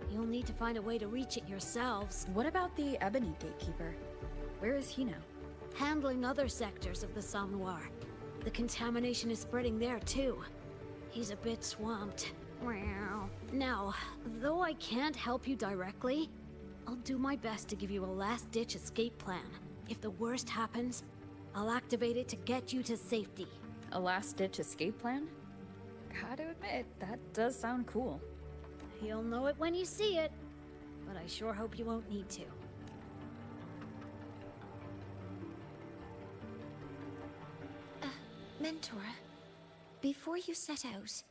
You'll need to find a way to reach it yourselves. What about the Ebony Gatekeeper? Where is he now? Handling other sectors of the Somnoir. The contamination is spreading there too. He's a bit swamped. Now, though I can't help you directly, I'll do my best to give you a last-ditch escape plan. If the worst happens, I'll activate it to get you to safety. A last-ditch escape plan? Gotta admit, that does sound cool. You'll know it when you see it, but I sure hope you won't need to. Mentor, before you set out,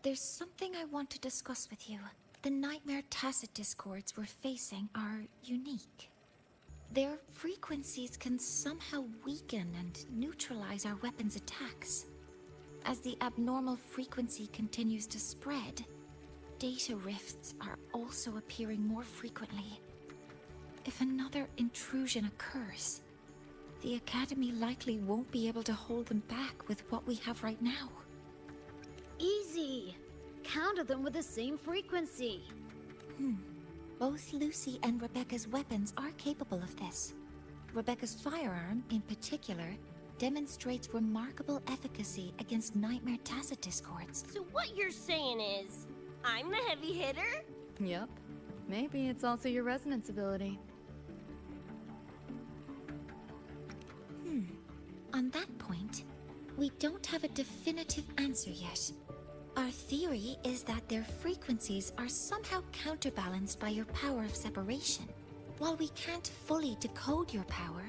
there's something I want to discuss with you. The Nightmare Tacit discords we're facing are unique. Their frequencies can somehow weaken and neutralize our weapons' attacks. As the abnormal frequency continues to spread, data rifts are also appearing more frequently. If another intrusion occurs, the Academy likely won't be able to hold them back with what we have right now. Easy! Counter them with the same frequency. Both Lucy and Rebecca's weapons are capable of this. Rebecca's firearm, in particular, demonstrates remarkable efficacy against Nightmare Tacit discords. So what you're saying is, I'm the heavy hitter? Yep. Maybe it's also your resonance ability. On that point, we don't have a definitive answer yet. Our theory is that their frequencies are somehow counterbalanced by your power of separation. While we can't fully decode your power,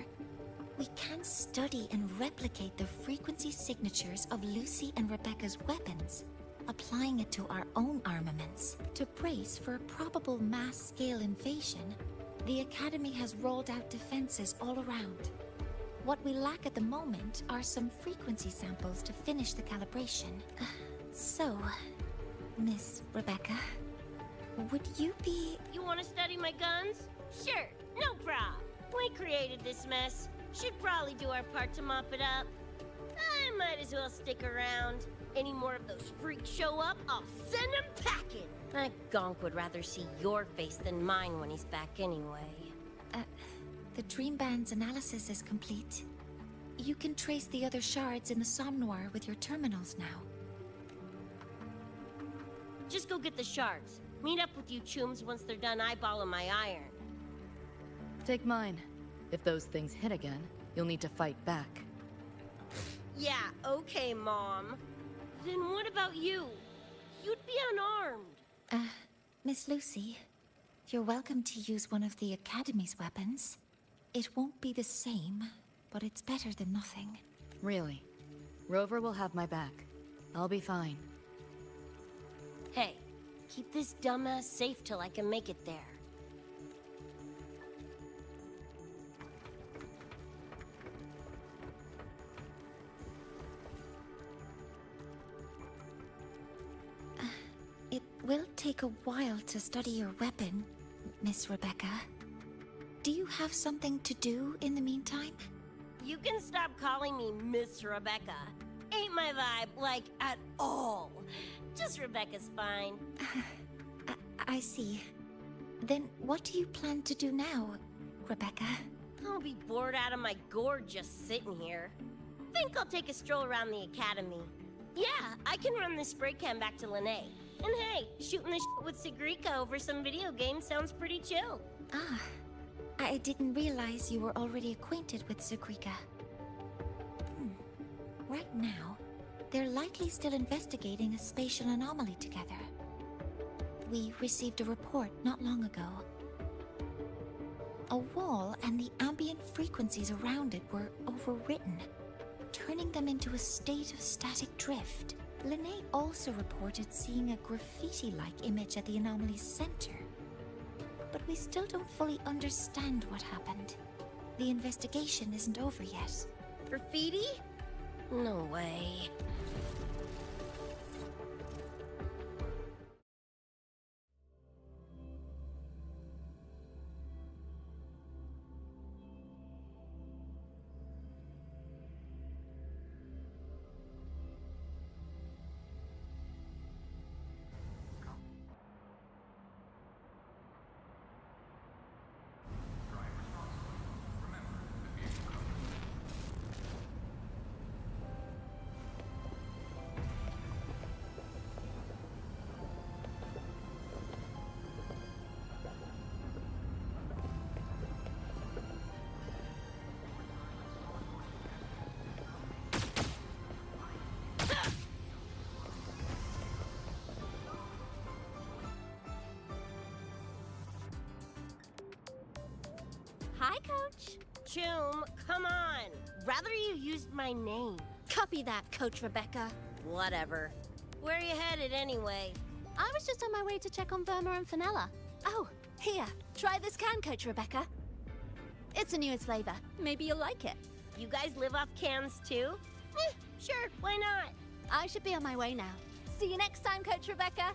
we can study and replicate the frequency signatures of Lucy and Rebecca's weapons, applying it to our own armaments. To brace for a probable mass-scale invasion, the Academy has rolled out defenses all around. What we lack at the moment are some frequency samples to finish the calibration. So, Miss Rebecca, would you be... You want to study my guns? Sure, no prob. We created this mess. Should probably do our part to mop it up. I might as well stick around. Any more of those freaks show up, I'll send them packing. That gonk would rather see your face than mine when he's back anyway. The Dream Band's analysis is complete. You can trace the other shards in the Somnoir with your terminals now. Just go get the shards. Meet up with you chooms once they're done eyeballing my iron. Take mine. If those things hit again, you'll need to fight back. Yeah, okay, Mom. Then what about you? You'd be unarmed. Miss Lucy, you're welcome to use one of the Academy's weapons. It won't be the same, but it's better than nothing. Really? Rover will have my back. I'll be fine. Hey, keep this dumbass safe till I can make it there. It will take a while to study your weapon, Miss Rebecca. Do you have something to do in the meantime? You can stop calling me Miss Rebecca. Ain't my vibe, like, at all. Just Rebecca's fine. I see. Then what do you plan to do now, Rebecca? I'll be bored out of my gourd just sitting here. Think I'll take a stroll around the academy. Yeah, I can run this spray can back to Lene. And hey, shooting the shit with Sigrika over some video games sounds pretty chill. Ah, I didn't realize you were already acquainted with Sigrika. Right now, they're likely still investigating a spatial anomaly together. We received a report not long ago. A wall and the ambient frequencies around it were overwritten, turning them into a state of static drift. Lene also reported seeing a graffiti-like image at the anomaly's center. But we still don't fully understand what happened. The investigation isn't over yet. Graffiti? No way. Hi, Coach. Choom, come on. Rather you used my name. Copy that, Coach Rebecca. Whatever. Where are you headed anyway? I was just on my way to check on Verma and Fenella. Oh, here. Try this can, Coach Rebecca. It's a newest flavor. Maybe you'll like it. You guys live off cans too? Sure, why not? I should be on my way now. See you next time, Coach Rebecca.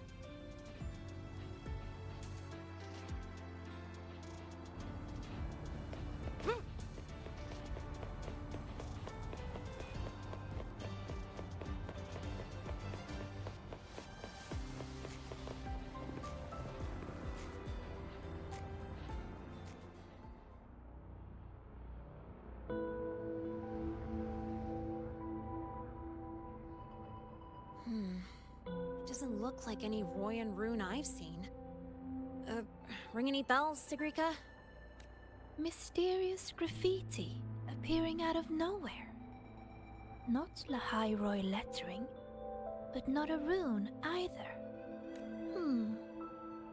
Doesn't look like any Royan rune I've seen. Ring any bells, Sigrika? Mysterious graffiti appearing out of nowhere. Not Lahairoi lettering, but not a rune either.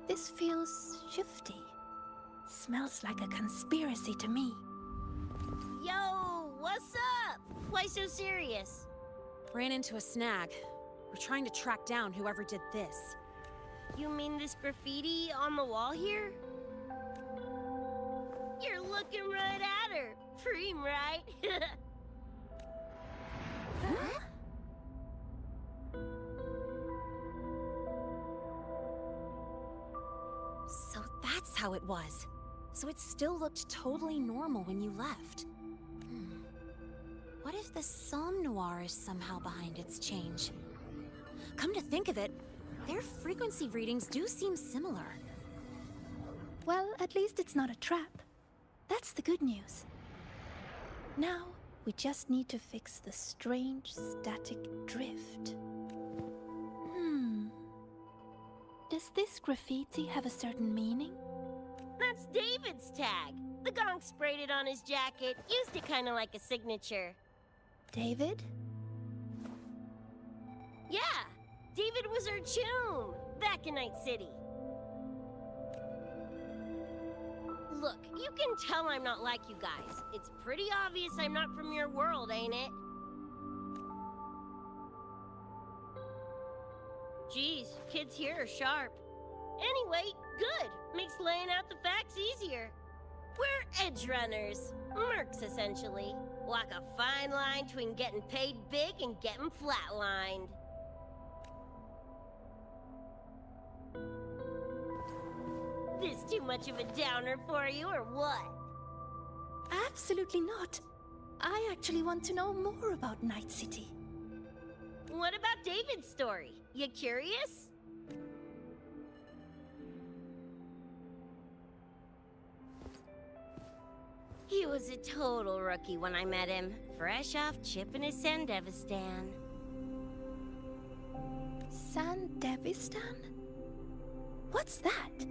This feels shifty. Smells like a conspiracy to me. Yo, what's up? Why so serious? Ran into a snag. We're trying to track down whoever did this. You mean this graffiti on the wall here? You're looking right at her. Preem, right? Huh? So that's how it was. So it still looked totally normal when you left. What if the Somme Noir is somehow behind its change? Come to think of it, their frequency readings do seem similar. Well, at least it's not a trap. That's the good news. Now, we just need to fix the strange static drift. Does this graffiti have a certain meaning? That's David's tag. The gonk sprayed it on his jacket, used it kind of like a signature. David? Yeah, David was our choom back in Night City. Look, you can tell I'm not like you guys. It's pretty obvious I'm not from your world, ain't it? Geez, kids here are sharp. Anyway, good. Makes laying out the facts easier. We're edge runners. Mercs, essentially. Walk a fine line between getting paid big and getting flatlined. This too much of a downer for you, or what? Absolutely not. I actually want to know more about Night City. What about David's story? You curious? He was a total rookie when I met him, fresh off chipping his Sandevistan. Sandevistan? What's that?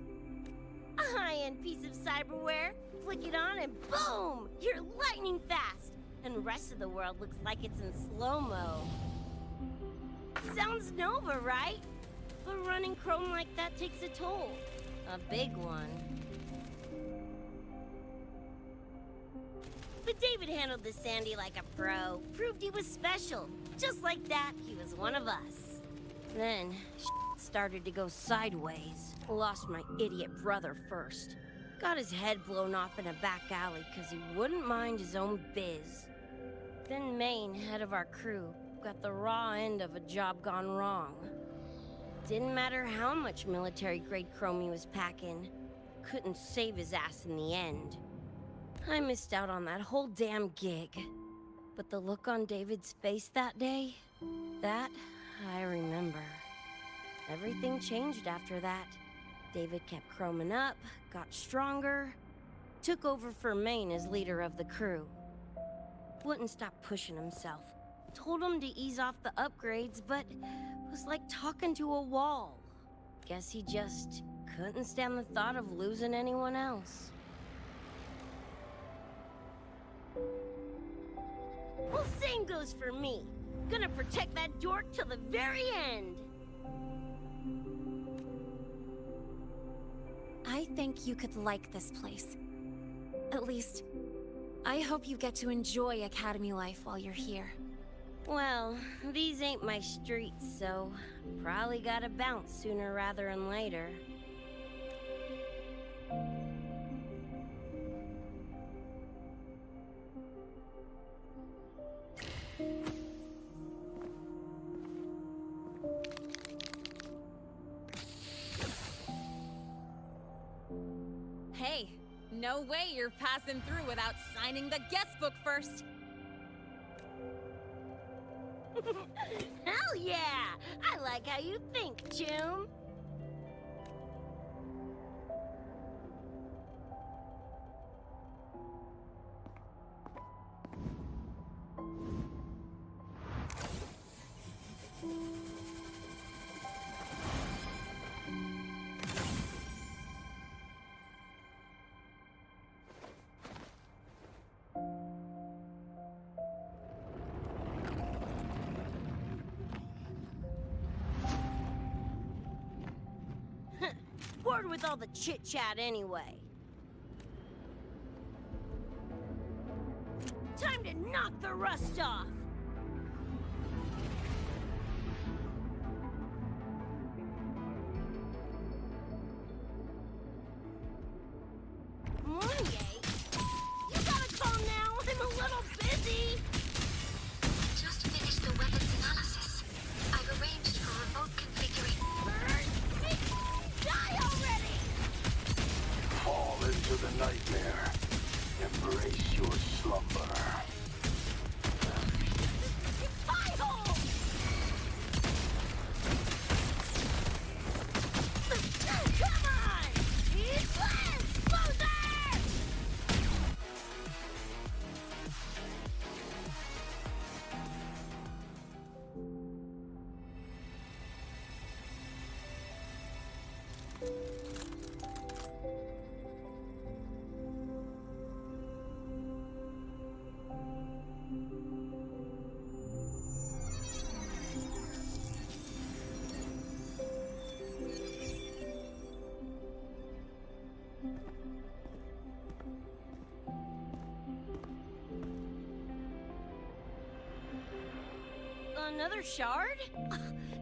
A high-end piece of cyberware. Flick it on and boom! You're lightning fast! And the rest of the world looks like it's in slow-mo. Sounds Nova, right? But running chrome like that takes a toll. A big one. But David handled the Sandy like a pro. Proved he was special. Just like that, he was one of us. Then, started to go sideways. Lost my idiot brother first. Got his head blown off in a back alley because he wouldn't mind his own biz. Then Maine, head of our crew, got the raw end of a job gone wrong. Didn't matter how much military-grade chrome he was packing. Couldn't save his ass in the end. I missed out on that whole damn gig. But the look on David's face that day, that I remember. Everything changed after that. David kept chroming up, got stronger, took over for Maine as leader of the crew. Wouldn't stop pushing himself. Told him to ease off the upgrades, but was like talking to a wall. Guess he just couldn't stand the thought of losing anyone else. Well, same goes for me. Gonna protect that dork till the very end. I think you could like this place. At least, I hope you get to enjoy Academy life while you're here. Well, these ain't my streets, so probably gotta bounce sooner rather than later. Hey, no way you're passing through without signing the guest book first. Hell yeah! I like how you think, June. Bored with all the chit-chat anyway. Time to knock the rust off! Mounier? You gotta calm now, I'm a little busy! Just finished the weapons analysis. I've arranged for remote configuration. Die already! Fall into the nightmare. Embrace your slumber. Pie-hole! Come on! He's less! Loser! Another shard?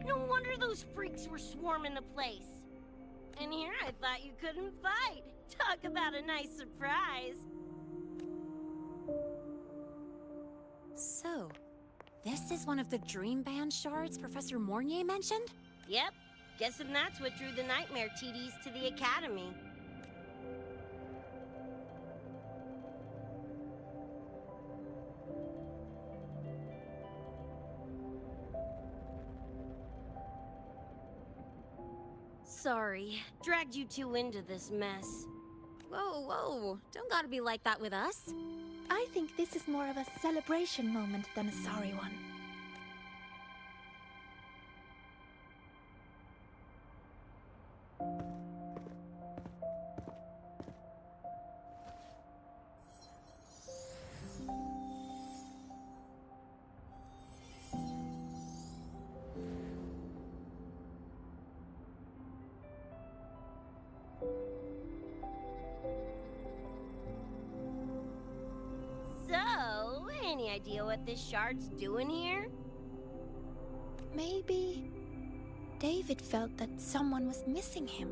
No wonder those freaks were swarming the place. And here I thought you couldn't fight. Talk about a nice surprise. So, this is one of the Dream Band shards Professor Mornier mentioned? Yep. Guessing that's what drew the Nightmare TDs to the Academy. sorry. Dragged you two into this mess. Whoa, whoa. Don't gotta be like that with us. I think this is more of a celebration moment than a sorry one. So, any idea what this shard's doing here? Maybe David felt that someone was missing him,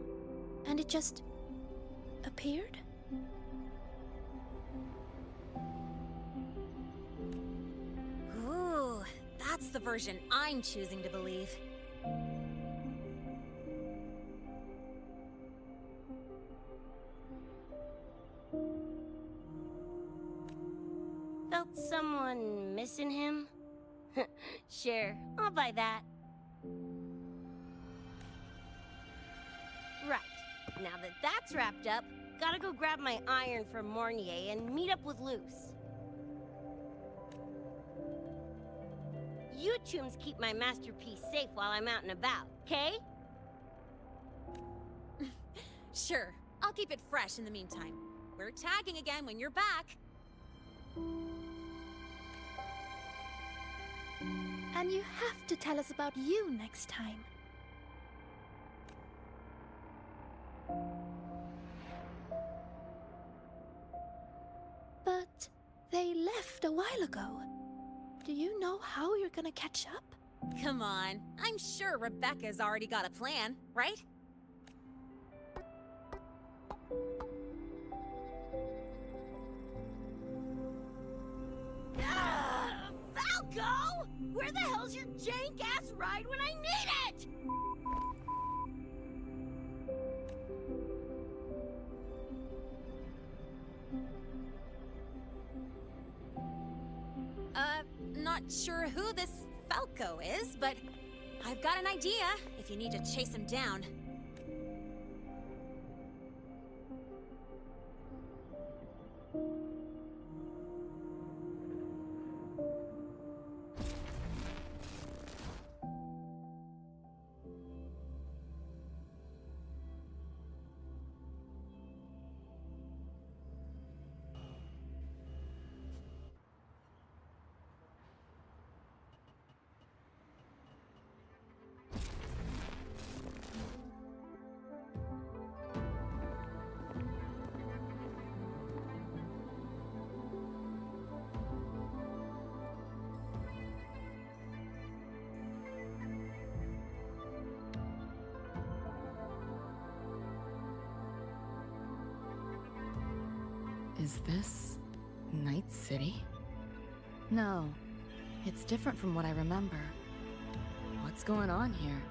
and it just appeared? Ooh, that's the version I'm choosing to believe. Felt someone missing him? Sure, I'll buy that. Right, now that that's wrapped up, gotta go grab my iron from Mornier and meet up with Luce. You chums keep my masterpiece safe while I'm out and about, okay? Sure, I'll keep it fresh in the meantime. We're tagging again when you're back. And you have to tell us about you next time. But they left a while ago. Do you know how you're gonna catch up? Come on, I'm sure Rebecca's already got a plan, right? Falco! Where the hell's your jank-ass ride when I need it? Not sure who this Falco is, but I've got an idea if you need to chase him down. Is this Night City? No, it's different from what I remember. What's going on here?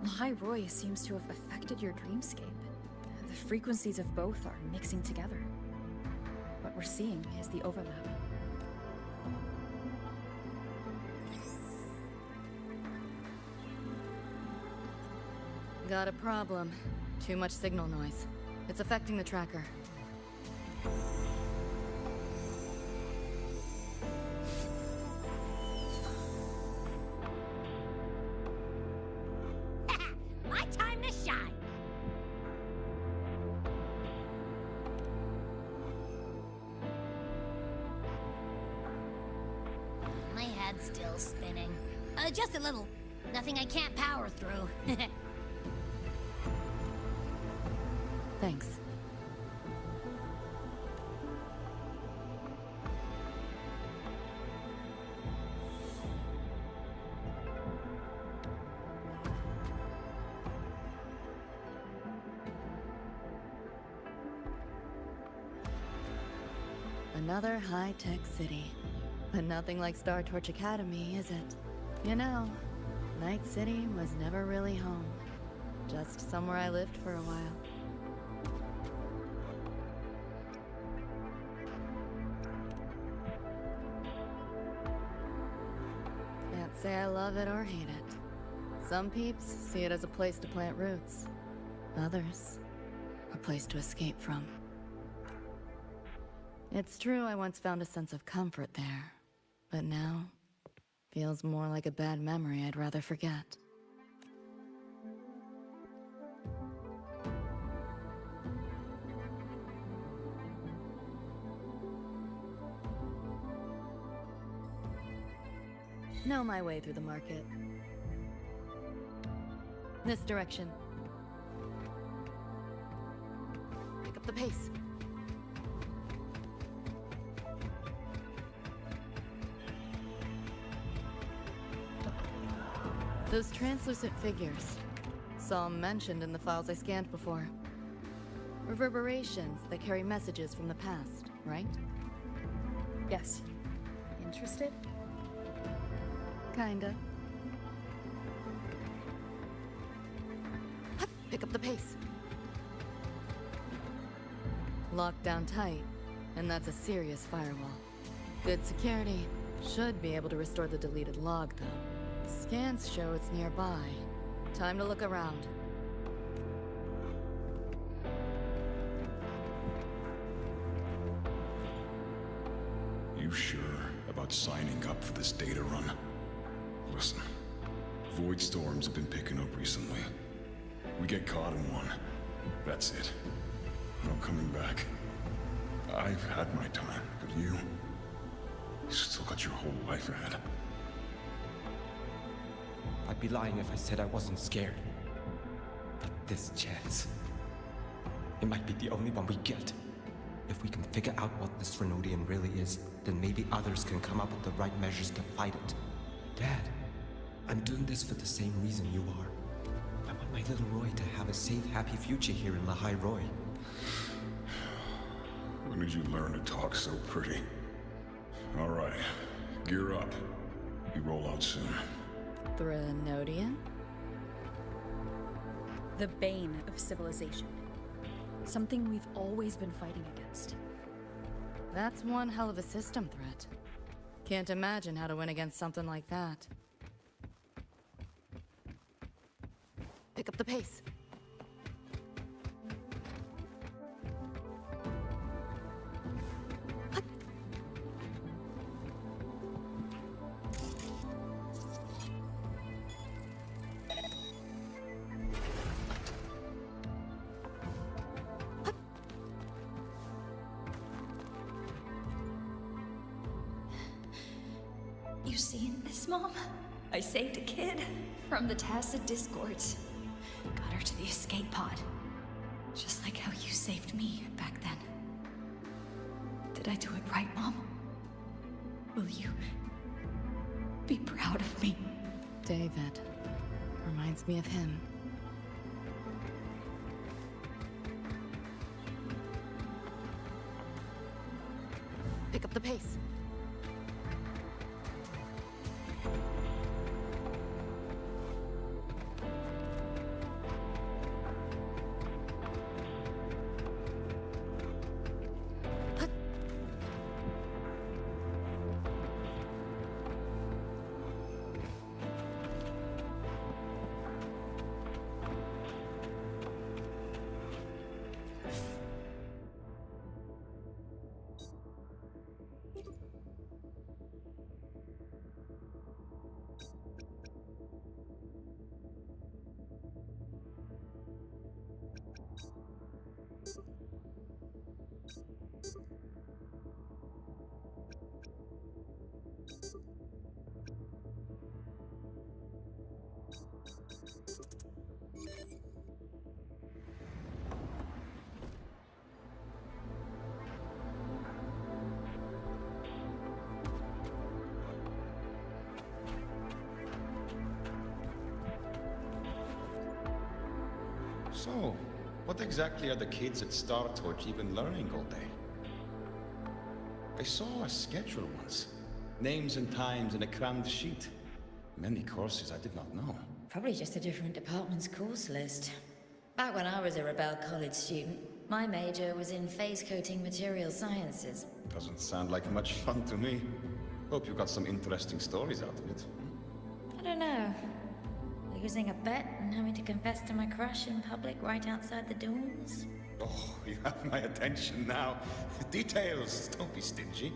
The High Roy seems to have affected your dreamscape. The frequencies of both are mixing together. What we're seeing is the overlap. Got a problem. Too much signal noise. It's affecting the tracker. My time to shine! My head's still spinning. Just a little. Nothing I can't power through. Thanks. Another high-tech city. But nothing like Star Torch Academy, is it? You know, Night City was never really home. Just somewhere I lived for a while. Can't say I love it or hate it. Some peeps see it as a place to plant roots. Others, a place to escape from. It's true I once found a sense of comfort there, but now feels more like a bad memory I'd rather forget. Know my way through the market. This direction. Pick up the pace. Those translucent figures. Saw 'em mentioned in the files I scanned before. Reverberations that carry messages from the past, right? Yes. Interested? Kinda. Hup, pick up the pace. Locked down tight, and that's a serious firewall. Good security. Should be able to restore the deleted log, though. Scans show it's nearby. Time to look around. You sure about signing up for this data run? Listen, void storms have been picking up recently. We get caught in one. That's it. No coming back. I've had my time, but you still got your whole life ahead. I'd be lying if I said I wasn't scared. But this chance, it might be the only one we get. If we can figure out what this Renodian really is, then maybe others can come up with the right measures to fight it. Dad, I'm doing this for the same reason you are. I want my little Roy to have a safe, happy future here in Lahai Roy. When did you learn to talk so pretty? All right, gear up. We roll out soon. Renodian? The bane of civilization. Something we've always been fighting against. That's one hell of a system threat. Can't imagine how to win against something like that. Pick up the pace. You seen this, Mom? I saved a kid from the Tacit Discords. Got her to the escape pod. Just like how you saved me back then. Did I do it right, Mom? Will you be proud of me? David. Reminds me of him. Pick up the pace. So, what exactly are the kids at Star Torch even learning all day? I saw a schedule once. Names and times in a crammed sheet. Many courses I did not know. Probably just a different department's course list. Back when I was a Rebel College student, my major was in phase coating material sciences. Doesn't sound like much fun to me. Hope you got some interesting stories out of it. I don't know. Losing a bet and having to confess to my crush in public right outside the dorms? Oh, you have my attention now. Details, don't be stingy.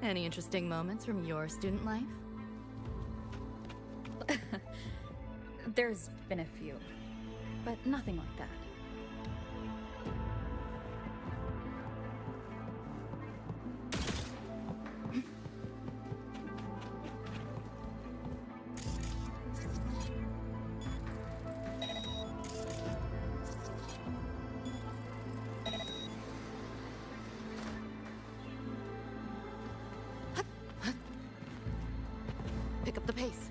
Any interesting moments from your student life? There's been a few, but nothing like that. Pick up the pace.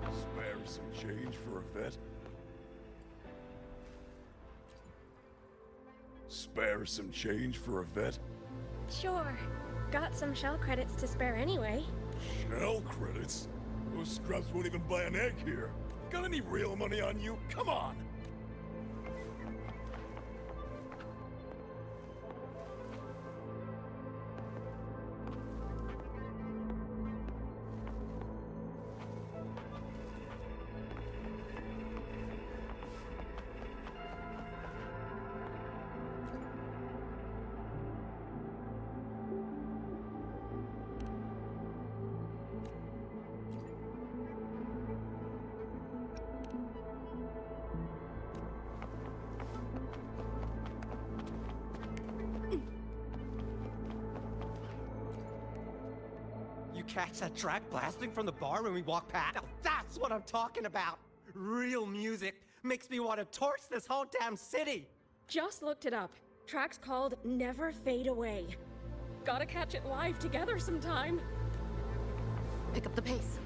Spare some change for a vet? Spare some change for a vet? Sure. Got some shell credits to spare anyway. Shell credits? Those scrubs won't even buy an egg here. Got any real money on you? Come on! Catch that track blasting from the bar when we walk past? Now that's what I'm talking about! Real music makes me want to torch this whole damn city! Just looked it up. Track's called Never Fade Away. Gotta catch it live together sometime. Pick up the pace.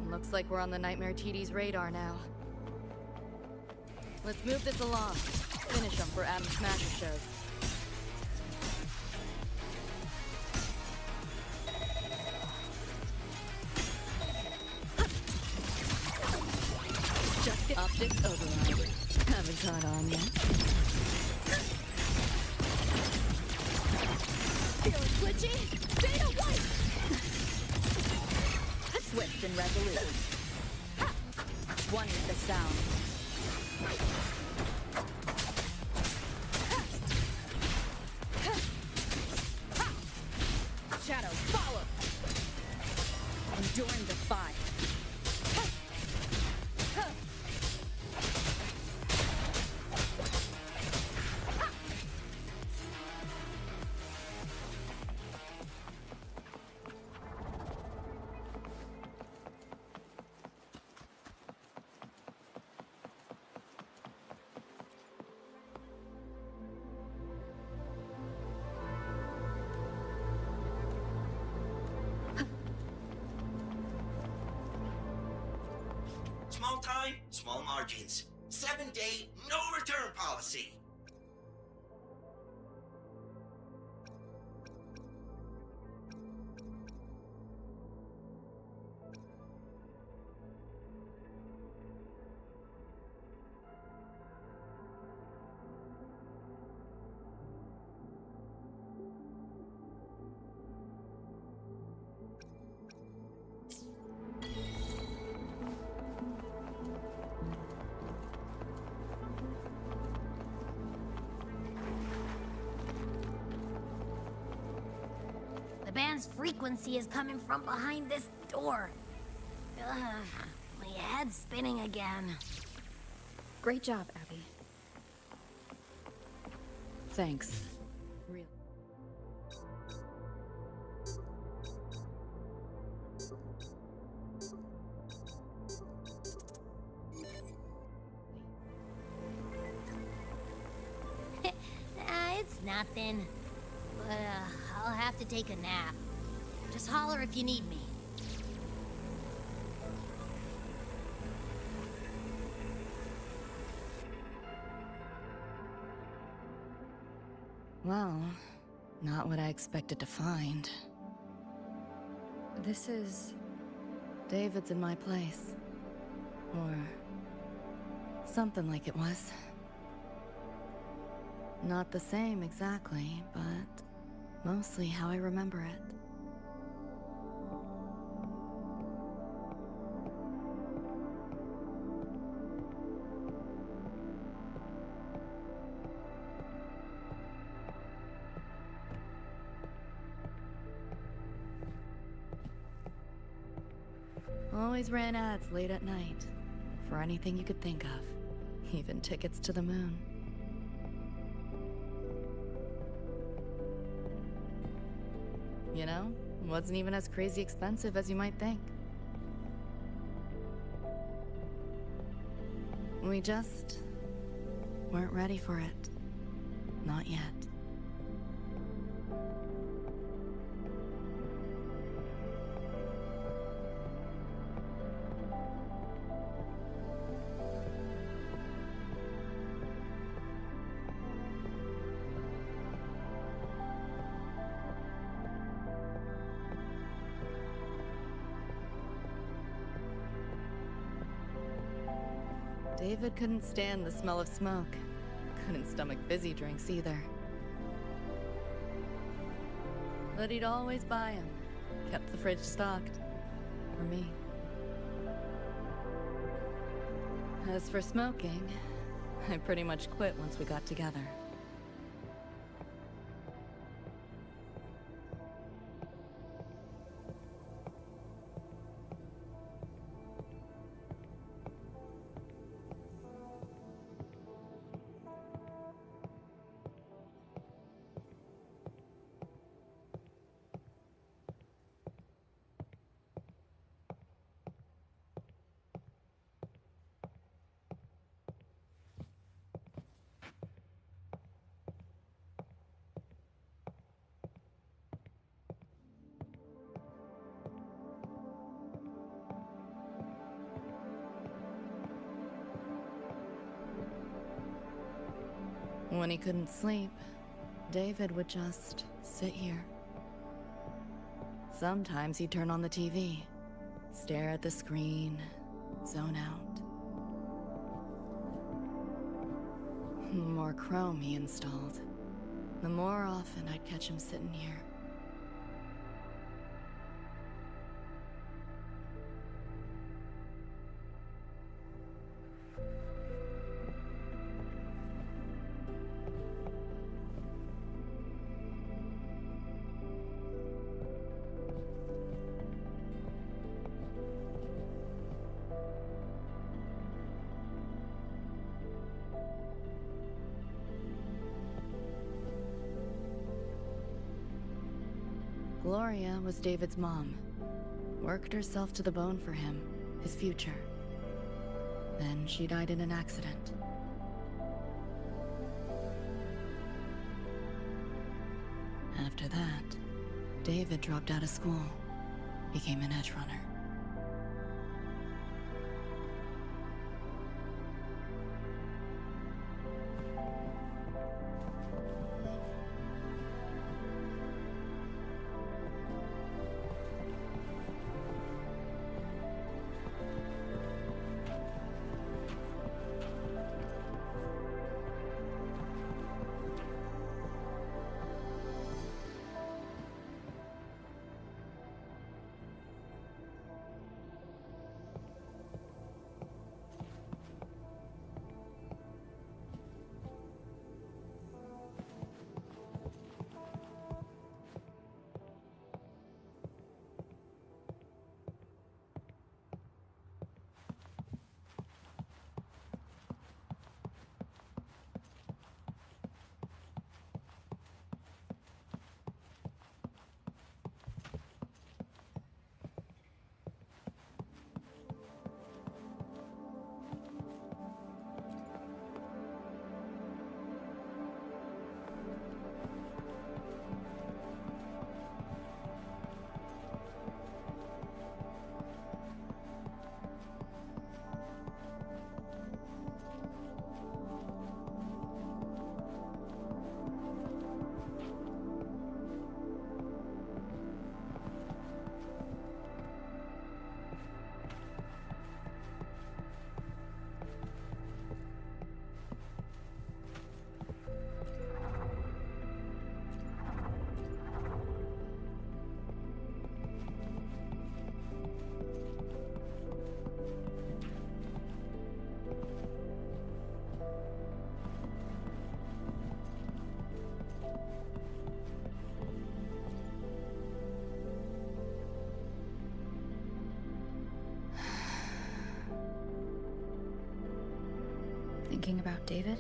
Looks like we're on the Nightmare TD's radar now. Let's move this along. Finish them for Adam Smasher shows. Just get optics override. Haven't caught on yet. Feeling glitchy? Data white! Swift and resolute. Ha! One with the sound. Ha! Ha! Ha! Shadow, follow! Endure and defy. Ha! Ha! Ha! time, small margins. 7-day, no return policy. The band's frequency is coming from behind this door. Ugh, my head's spinning again. Great job, Abby. Thanks. Real. It's nothing. But, I'll have to take a nap. Just holler if you need me. Well, not what I expected to find. This is... David's in my place. Or... something like it was. Not the same exactly, but mostly how I remember it. Always ran ads late at night, for anything you could think of, even tickets to the moon. You know, wasn't even as crazy expensive as you might think. We just weren't ready for it. Not yet. David couldn't stand the smell of smoke. Couldn't stomach fizzy drinks either. But he'd always buy 'em. Kept the fridge stocked. For me. As for smoking, I pretty much quit once we got together. When he couldn't sleep, David would just sit here. Sometimes he'd turn on the TV, stare at the screen, zone out. The more Chrome he installed, the more often I'd catch him sitting here. Gloria was David's mom. Worked herself to the bone for him, his future. Then she died in an accident. After that, David dropped out of school, became an edge runner. Thinking about David?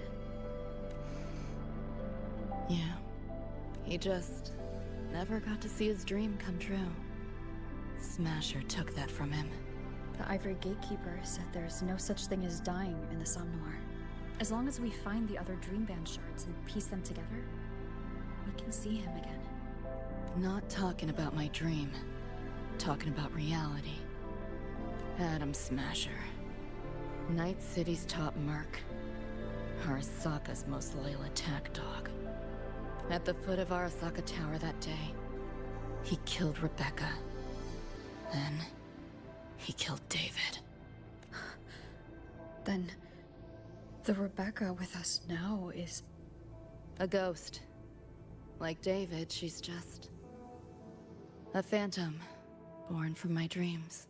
Yeah. He just never got to see his dream come true. Smasher took that from him. The Ivory Gatekeeper said there's no such thing as dying in the Somnoir. As long as we find the other Dreamband shards and piece them together, we can see him again. Not talking about my dream. Talking about reality. Adam Smasher. Night City's top merc. Arasaka's most loyal attack dog. At the foot of Arasaka Tower that day, he killed Rebecca. Then, he killed David. Then, the Rebecca with us now is... a ghost. Like David, she's just... a phantom, born from my dreams.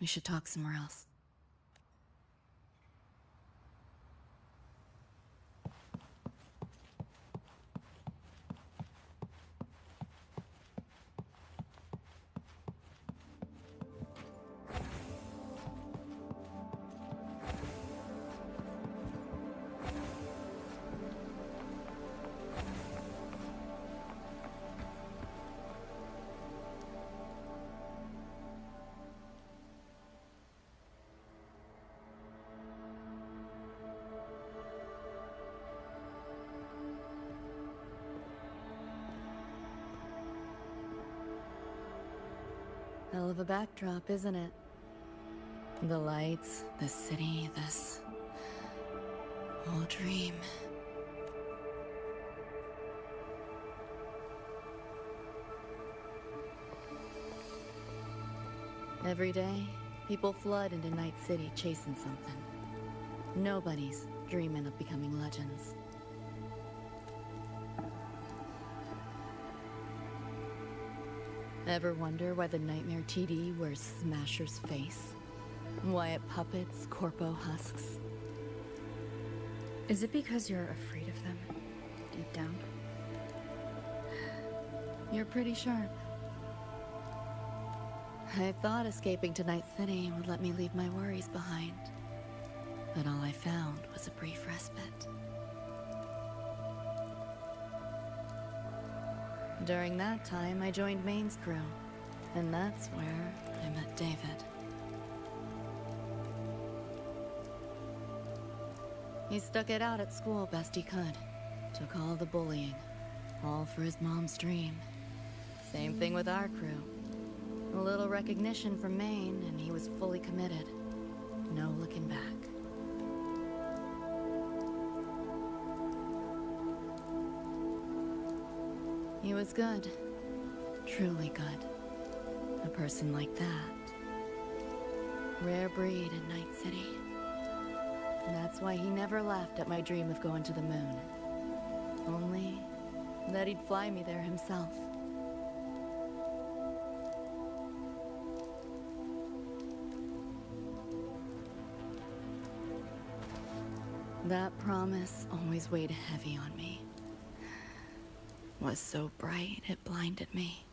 We should talk somewhere else. Hell of a backdrop, isn't it? The lights, the city, this whole dream. Every day, people flood into Night City chasing something. Nobody's dreaming of becoming legends. Ever wonder why the Nightmare TD wears Smasher's face? Why it puppets Corpo husks? Is it because you're afraid of them, deep down? You're pretty sharp. I thought escaping to Night City would let me leave my worries behind. But all I found was a brief respite. During that time, I joined Maine's crew, and that's where I met David. He stuck it out at school best he could. Took all the bullying, all for his mom's dream. Same thing with our crew. A little recognition from Maine, and he was fully committed. No looking back. He was good. Truly good. A person like that. Rare breed in Night City. And that's why he never laughed at my dream of going to the moon. Only that he'd fly me there himself. That promise always weighed heavy on me. Was so bright it blinded me.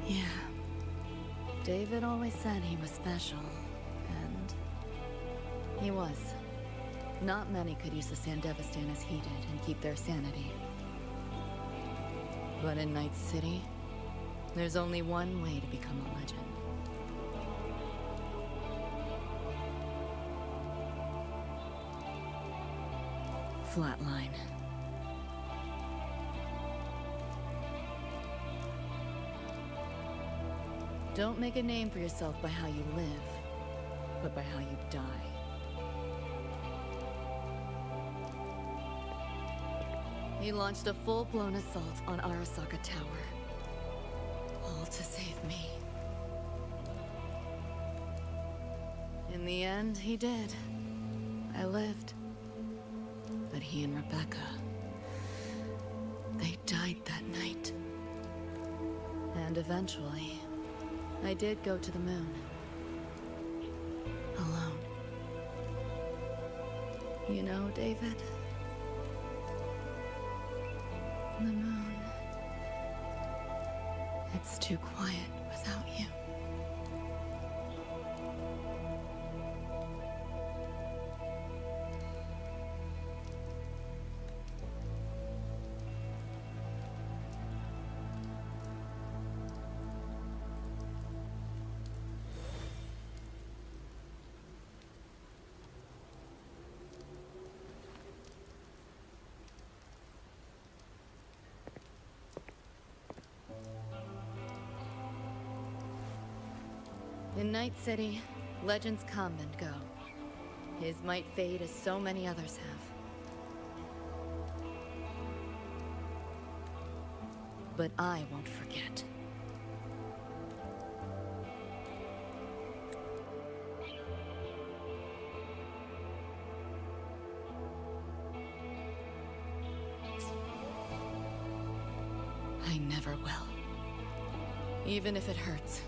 Yeah. David always said he was special, and he was. Not many could use the Sandevistan as he did and keep their sanity. But in Night City, there's only one way to become a legend. Flatline. Don't make a name for yourself by how you live, but by how you die. He launched a full-blown assault on Arasaka Tower. All to save me. In the end, he did. I lived. But he and Rebecca... they died that night. And eventually, I did go to the moon. Alone. You know, David? The moon. It's too quiet without you. In Night City, legends come and go. His might fade as so many others have. But I won't forget. I never will. Even if it hurts.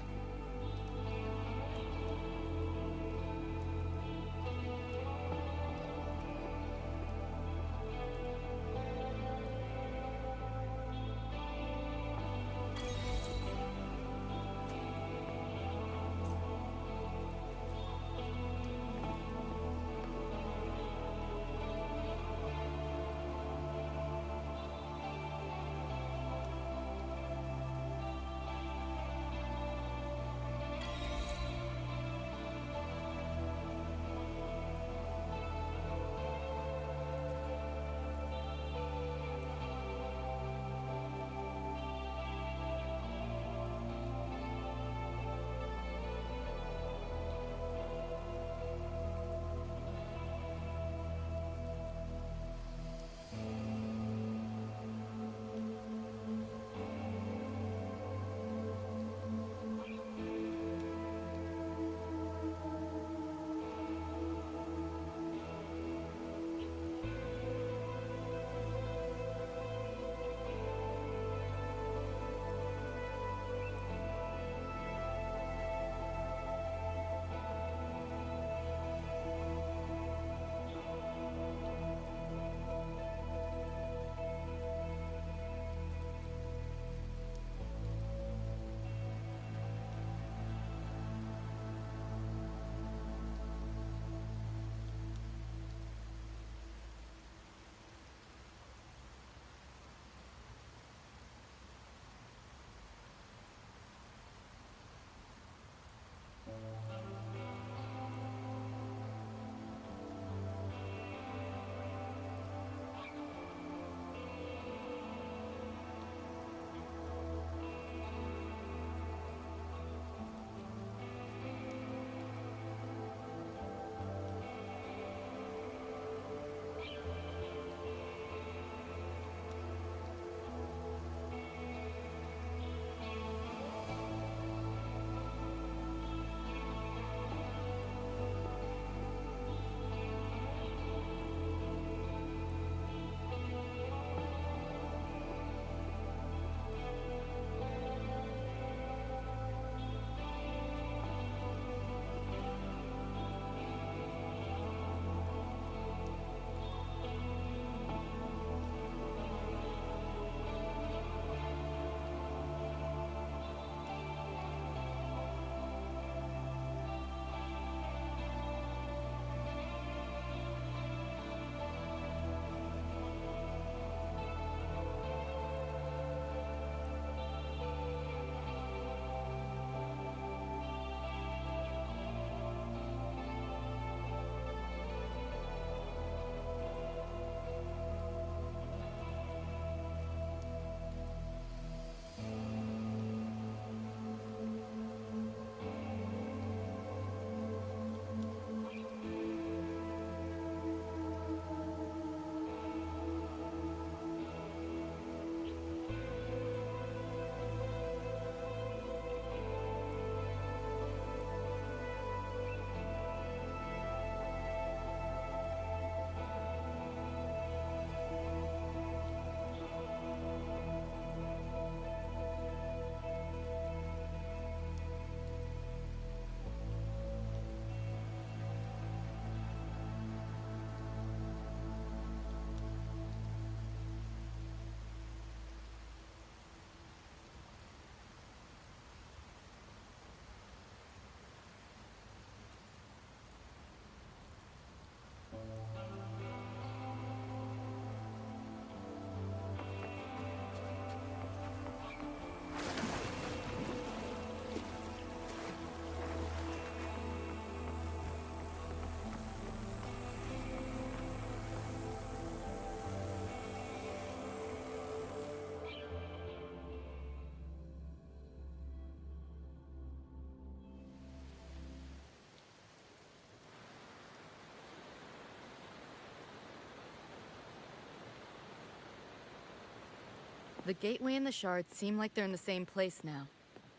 The gateway and the shards seem like they're in the same place now.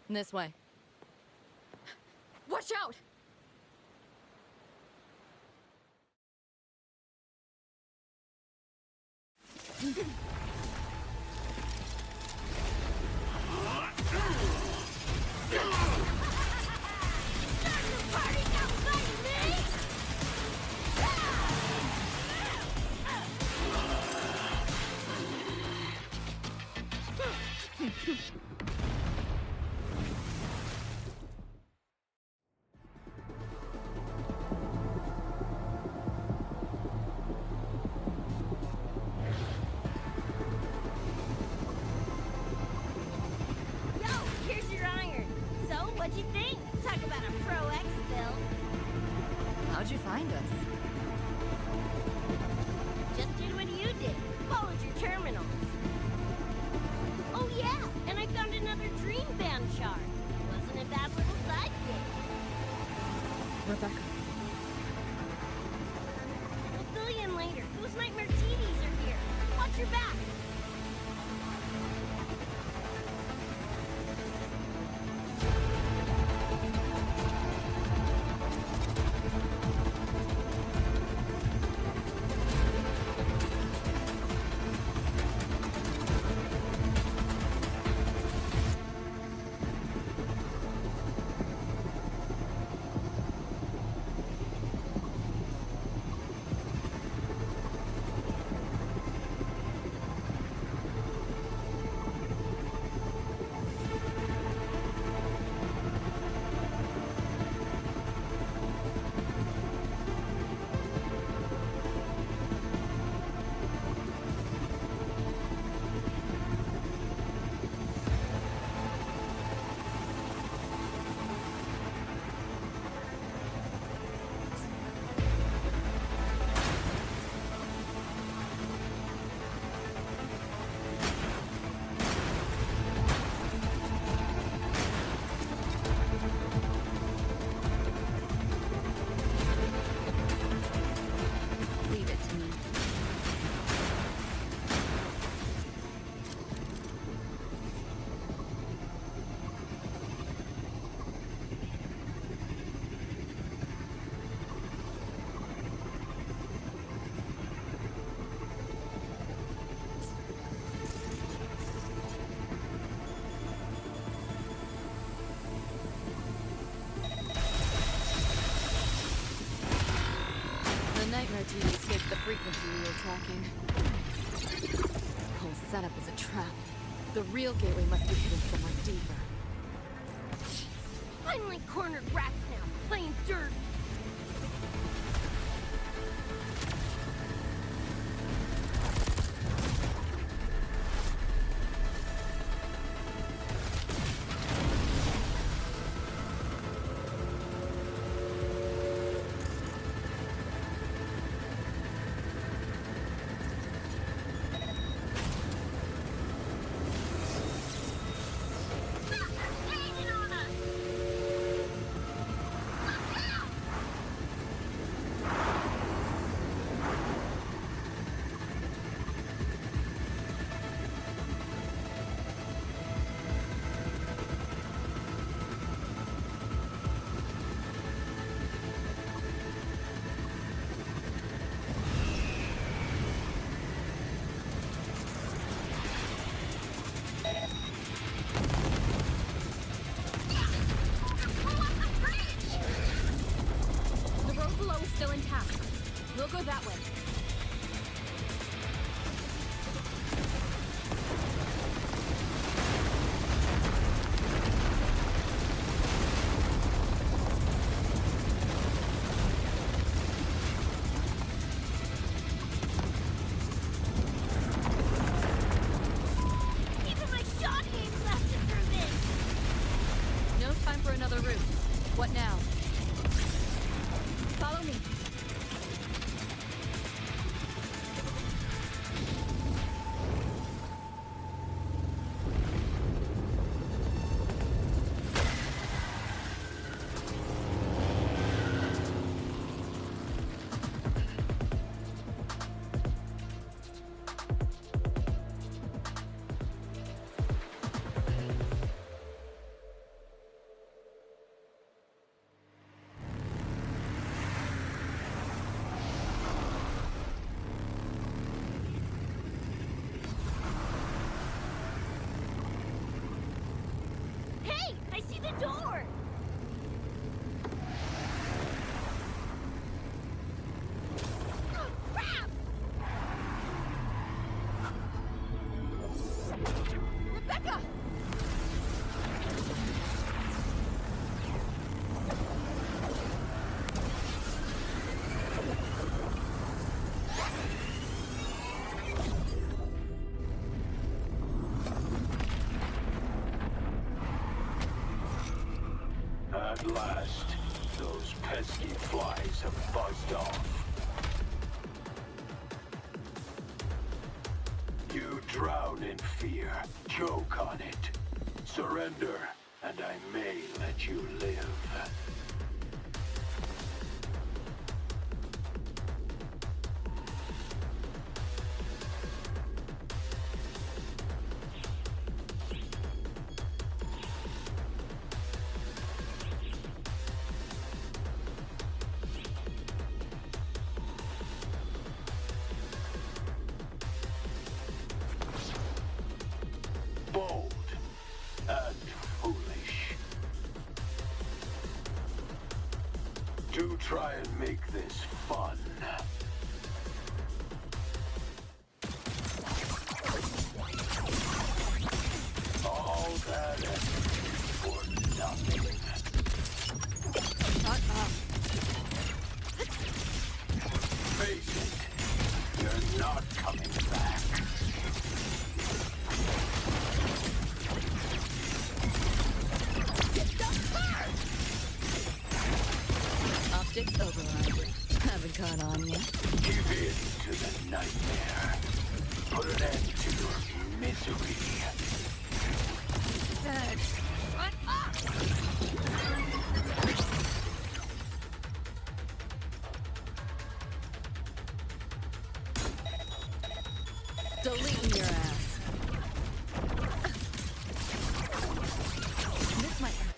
This way. Watch out! Here's your iron. So, what'd you think? Talk about a pro X-Bill. How'd you find us? Just did what you did. Followed your terminals. Oh yeah, and I found another dream band shard. Wasn't a bad little sidekick. Rebecca. We'll fill you in later. Those nightmare TVs are here. Watch your back. Leave it to me. The nightmare TV escaped the frequency we were tracking. The whole setup is a trap. The real gateway must be hidden somewhere deeper. Finally cornered rats now, playing dirt. last, those pesky flies have buzzed off. You drown in fear, choke on it. Surrender, and I may let you live. Bold and foolish. Do try and make this fun. All that for nothing. Shut up. Face it, you're not coming back. Optics override. Haven't caught on yet. Give in to the nightmare. Put an end to your misery. Said, shut up! Deleting your ass. This might hurt.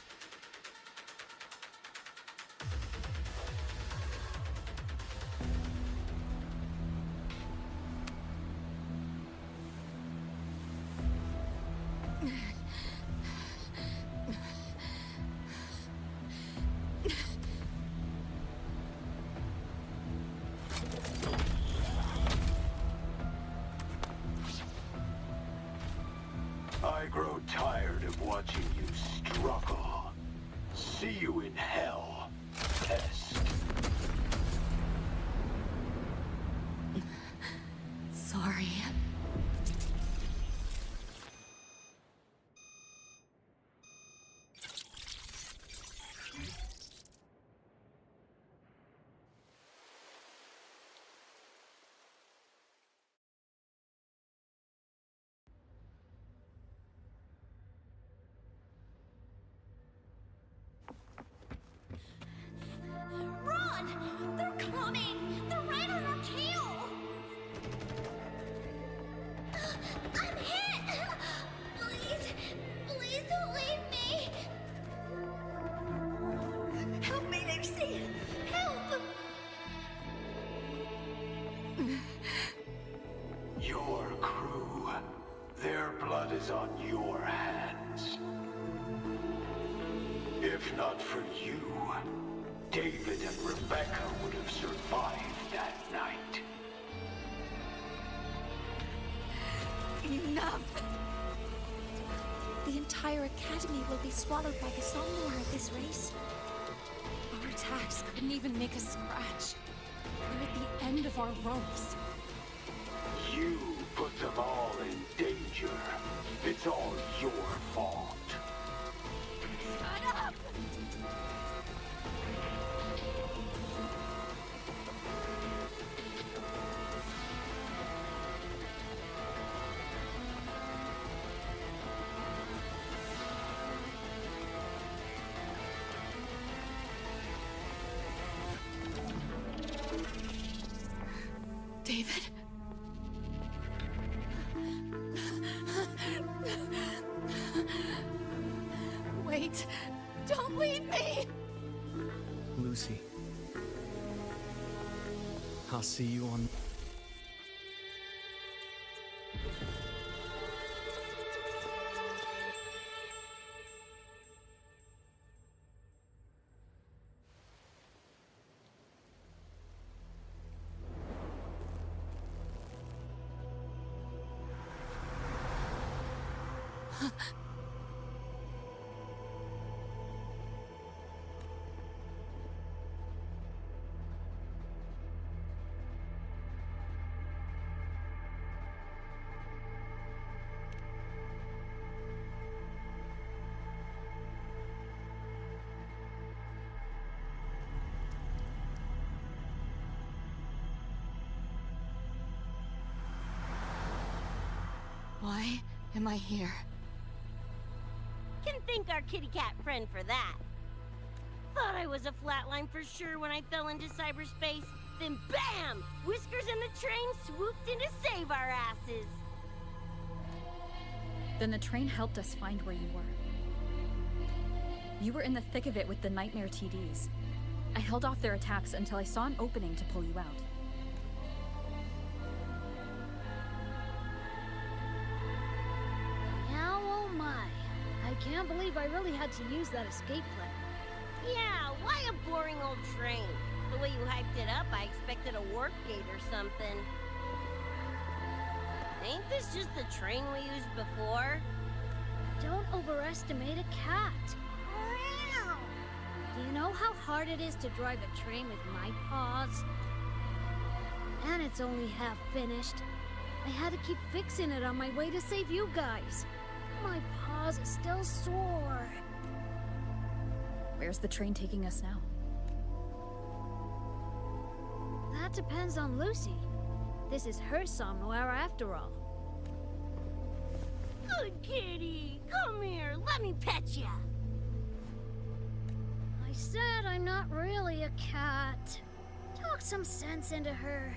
I grow tired of watching you struggle. See you in hell, pest. Sorry. Run! They're coming! They're right on our tail! I'm hit! Please, please don't leave me! Help me, Nixie! Help! Your crew, their blood is on your hands. If not for you, David and Rebecca would have survived that night. Enough! The entire academy will be swallowed by the Somnor at this race. Our attacks couldn't even make a scratch. We're at the end of our ropes. You put them all in danger. It's all your fault. Shut up! David? Wait! Don't leave me! Lucy. I'll see you on... Why am I here? Can thank our kitty cat friend for that. Thought I was a flatline for sure when I fell into cyberspace. Then BAM! Whiskers and the train swooped in to save our asses. Then the train helped us find where you were. You were in the thick of it with the Nightmare TDs. I held off their attacks until I saw an opening to pull you out. Now, oh my. I can't believe I really had to use that escape plan. Yeah, why a boring old train? The way you hyped it up, I expected a warp gate or something. Ain't this just the train we used before? Don't overestimate a cat. Do you know how hard it is to drive a train with my paws? And it's only half finished. I had to keep fixing it on my way to save you guys. My paws are still sore. Where's the train taking us now? That depends on Lucy. This is her somewhere after all. Good kitty, come here, let me pet ya. I said I'm not really a cat. Talk some sense into her.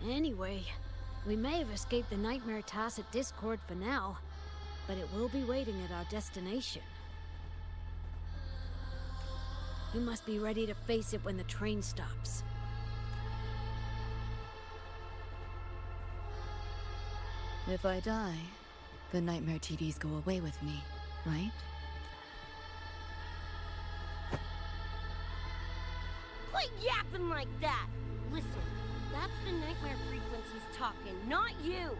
Anyway, we may have escaped the Nightmare Tacit Discord for now, but it will be waiting at our destination. You must be ready to face it when the train stops. If I die, the Nightmare TDs go away with me, right? Quit yapping like that! Listen, that's the nightmare frequencies talking, not you!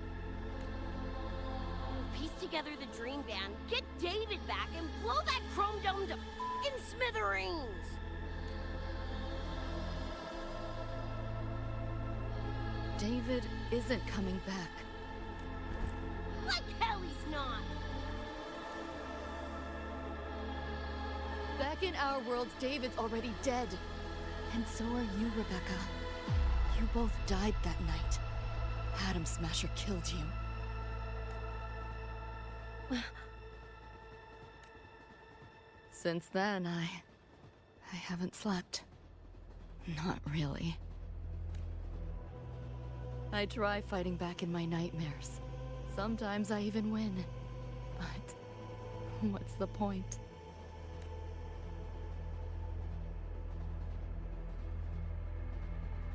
Piece together the dream band, get David back, and blow that chrome dome to f***ing smithereens! David isn't coming back. Like hell he's not! Back in our world, David's already dead. And so are you, Rebecca. You both died that night. Atom Smasher killed you. Since then, I haven't slept. Not really. I try fighting back in my nightmares. Sometimes I even win. But what's the point?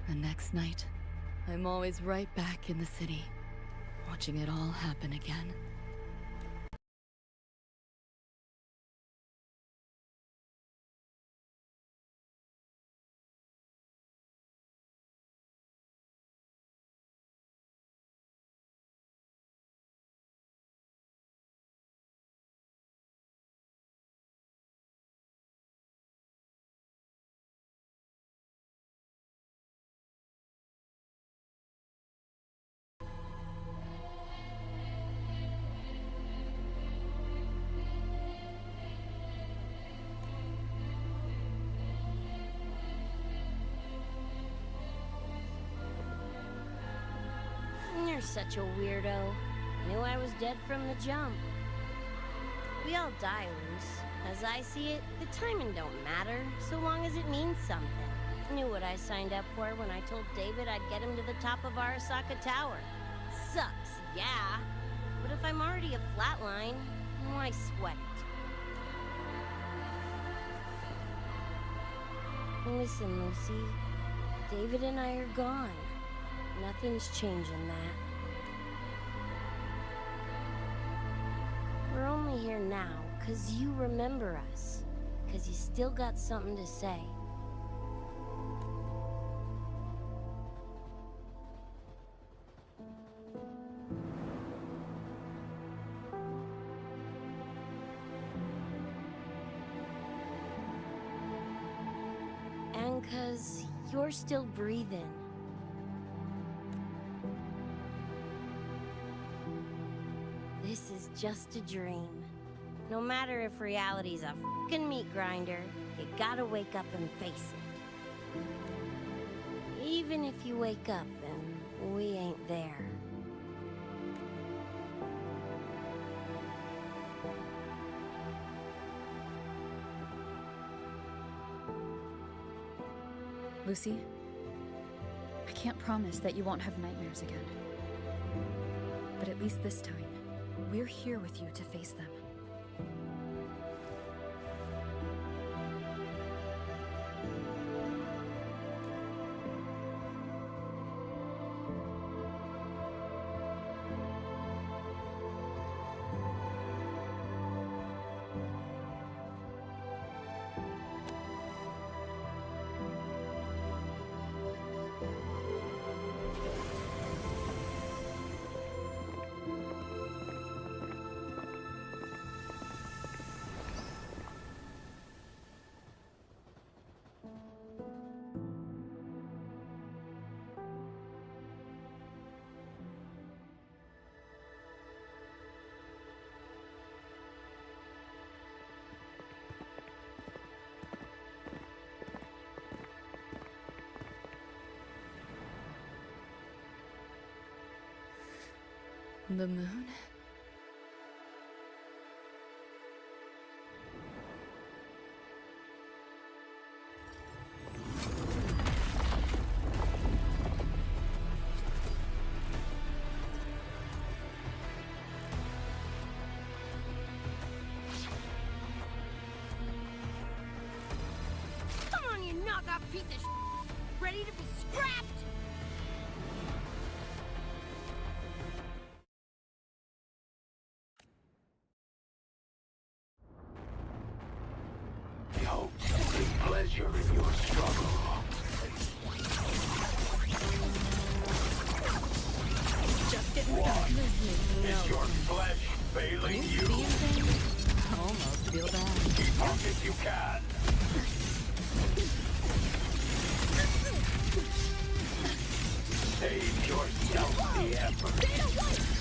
The next night, I'm always right back in the city, watching it all happen again. You're such a weirdo. Knew I was dead from the jump. We all die, Luce. As I see it, the timing don't matter, so long as it means something. Knew what I signed up for when I told David I'd get him to the top of Arasaka Tower. Sucks, yeah. But if I'm already a flatline, why sweat it? Listen, Lucy. David and I are gone. Nothing's changing that. We're only here now, 'cause you remember us. 'Cause you still got something to say. And 'cause you're still breathing. This is just a dream. No matter if reality's a fucking meat grinder, you gotta wake up and face it. Even if you wake up and we ain't there. Lucy, I can't promise that you won't have nightmares again. But at least this time, we're here with you to face them. The moon? Come on, you knockoff piece of shit! Ready to be scrapped? I hope something pleasure in your struggle. Just getting What? started. Is your flesh failing you? Almost feel bad. Keep up if you can. Save yourself the effort.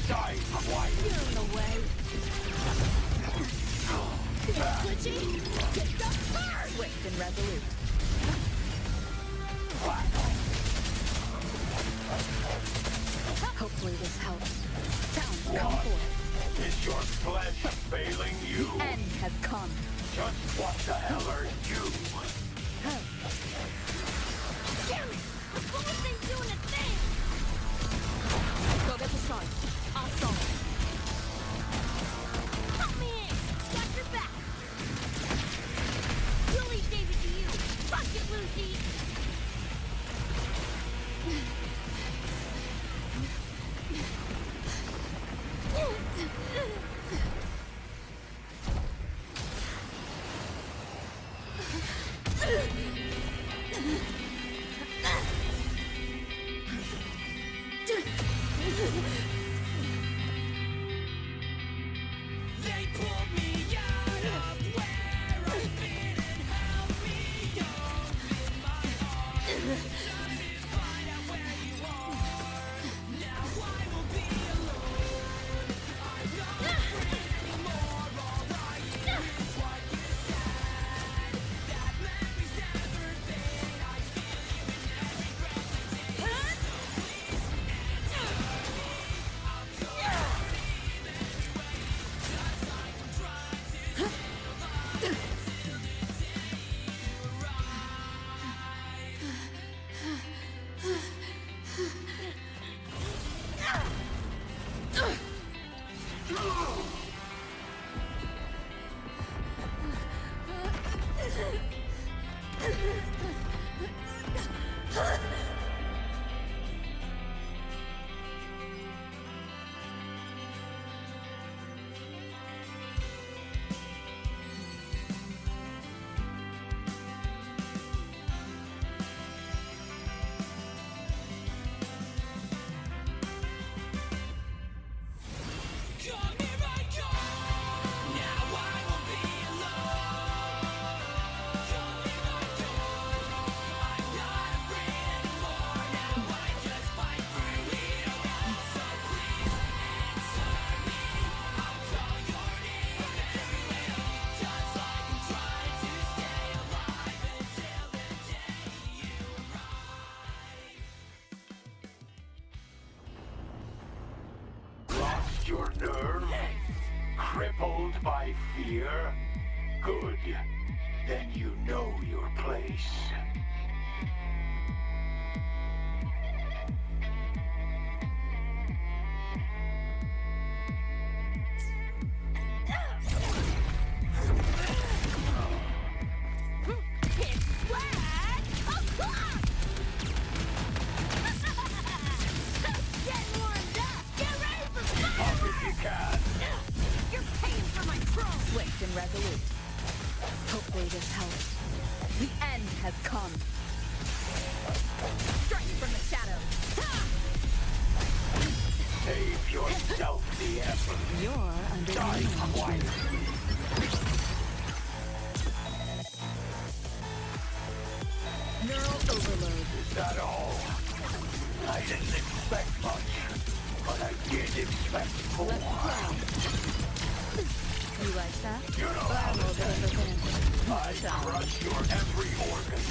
Die quiet. You're in the way. Glitchy? Take the first! Swift and resolute. Hopefully this helps. Sound, come forth. Is your flesh failing you? The end has come. Just what the hell are you? Damn it! The bullet thing's doing a thing! Go get the charge. I'll solve it. Help me in! Got your back! Willie gave it to you! Fuck it, Lucy! lost your nerve? Crippled by fear? Good. Then you know your place. Swift and resolute. Hopefully this helps. The end has come. Strike from the shadows. Save yourself the effort. You're under Die quietly. Neural overload. Is that all? I didn't expect much, but I did expect more. You like that? You know how this ends. I crush your every organ,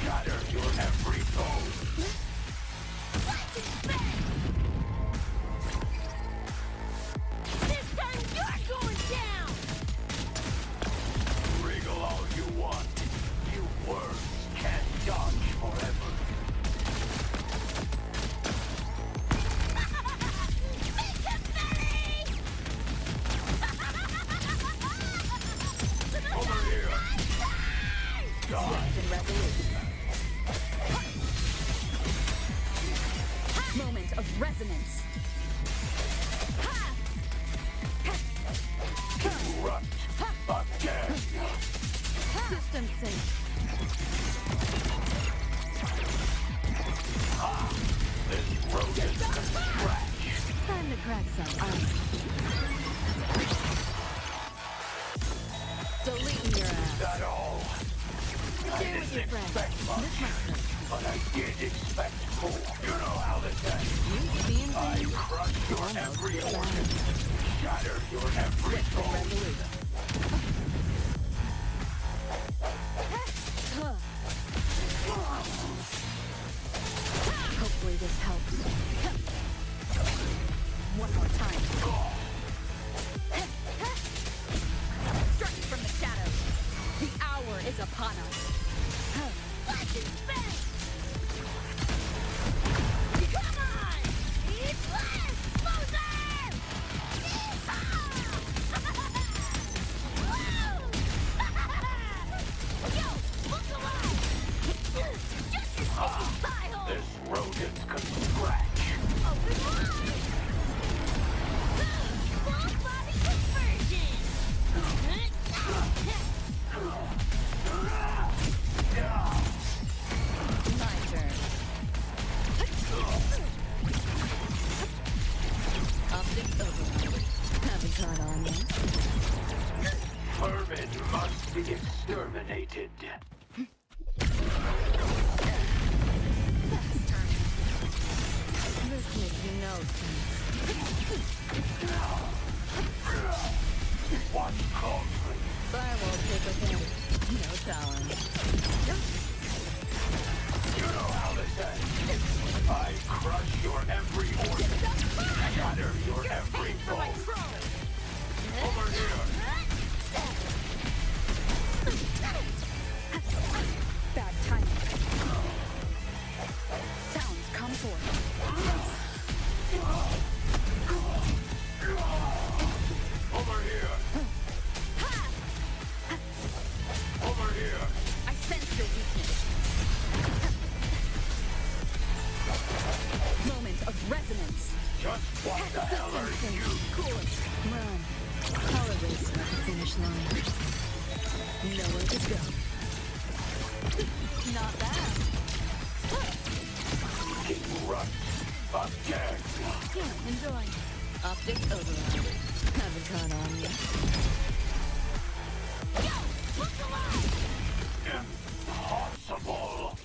shatter your every bone. This time you're going down! Wriggle all you want. You worms can't dodge forever. Over here. Swift and resolute. Moment of resonance. Erupt again. System sync. This rodent can scratch. Time to crack some ice. Deleting your ass. Is that all? I Share with didn't your friends. expect much, This might hurt. but I did expect more. You know how this ends. You seeing I things? crush your every organ, shatter your every Swift and bone. resolute. Hopefully this helps. One more time. Strike from the shadows. The hour is upon us. Come on! Eat less, loser! Yo, look alive! Just your stinking thigh hole! This rodent can scratch. Open wide! Full body conversion! My turn. Optic overload. Haven't caught on yet. Vermin must be exterminated. This makes no sense. Watch closely. Firewall take offended. No challenge. You know how this ends. I crush your every organ, shatter your every bone. Over here. Bad timing. Sounds come forth. Over here. Over here. I sense your weakness. Moment of resonance. Just what the hell are you? Cool it. Run. Call a race at the finish line. Nowhere to go. Not bad. Erupt again. Yeah, enjoy. Optic overload. Haven't caught on yet. Yo, look alive! Impossible.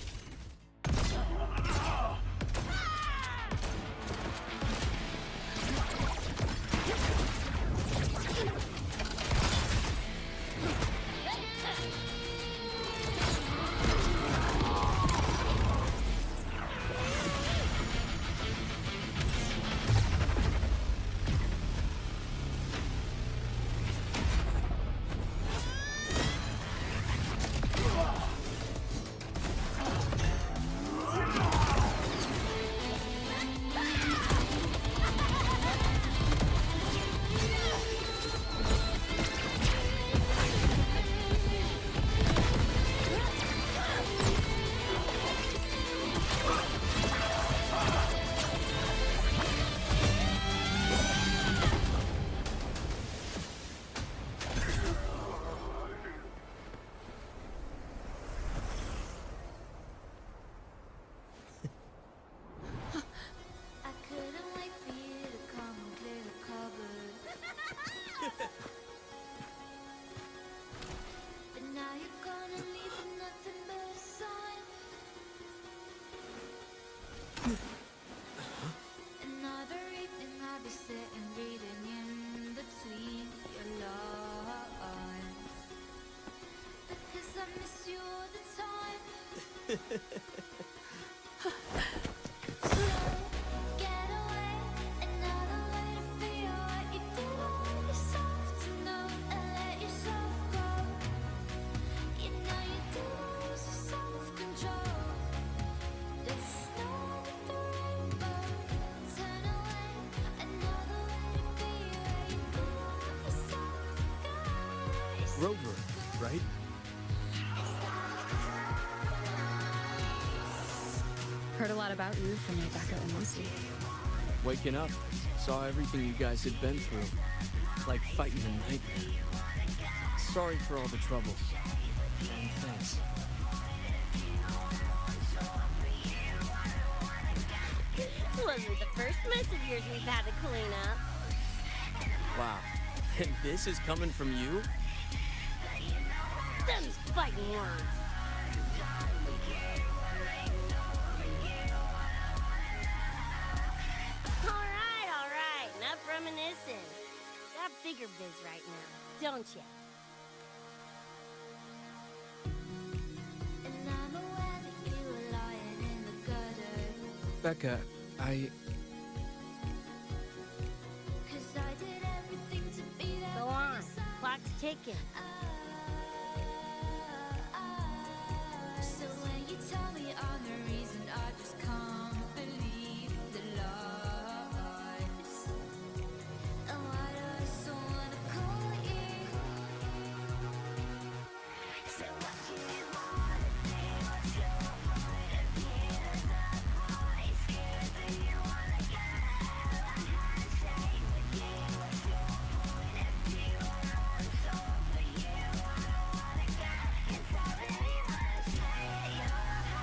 Rover, right? Heard a lot about you from Rebecca and Lucy. Waking up, saw everything you guys had been through. Like fighting a nightmare. Sorry for all the trouble. And thanks. Wasn't the first mess of yours we've had to clean up. Wow. And this is coming from you? Them's fighting words. All right. Enough reminiscing. Got bigger biz right now, don't ya? Becca, Go on. Clock's ticking. So when you tell me I'm the reason, I just can't believe the lies. And why do I so wanna call you? So what do you wanna do? What's your point of view? That boy scared that you wanna go. I can't stay with you. What's your point of view? I know it's all for you. I don't wanna go. It's all that you wanna say. Your house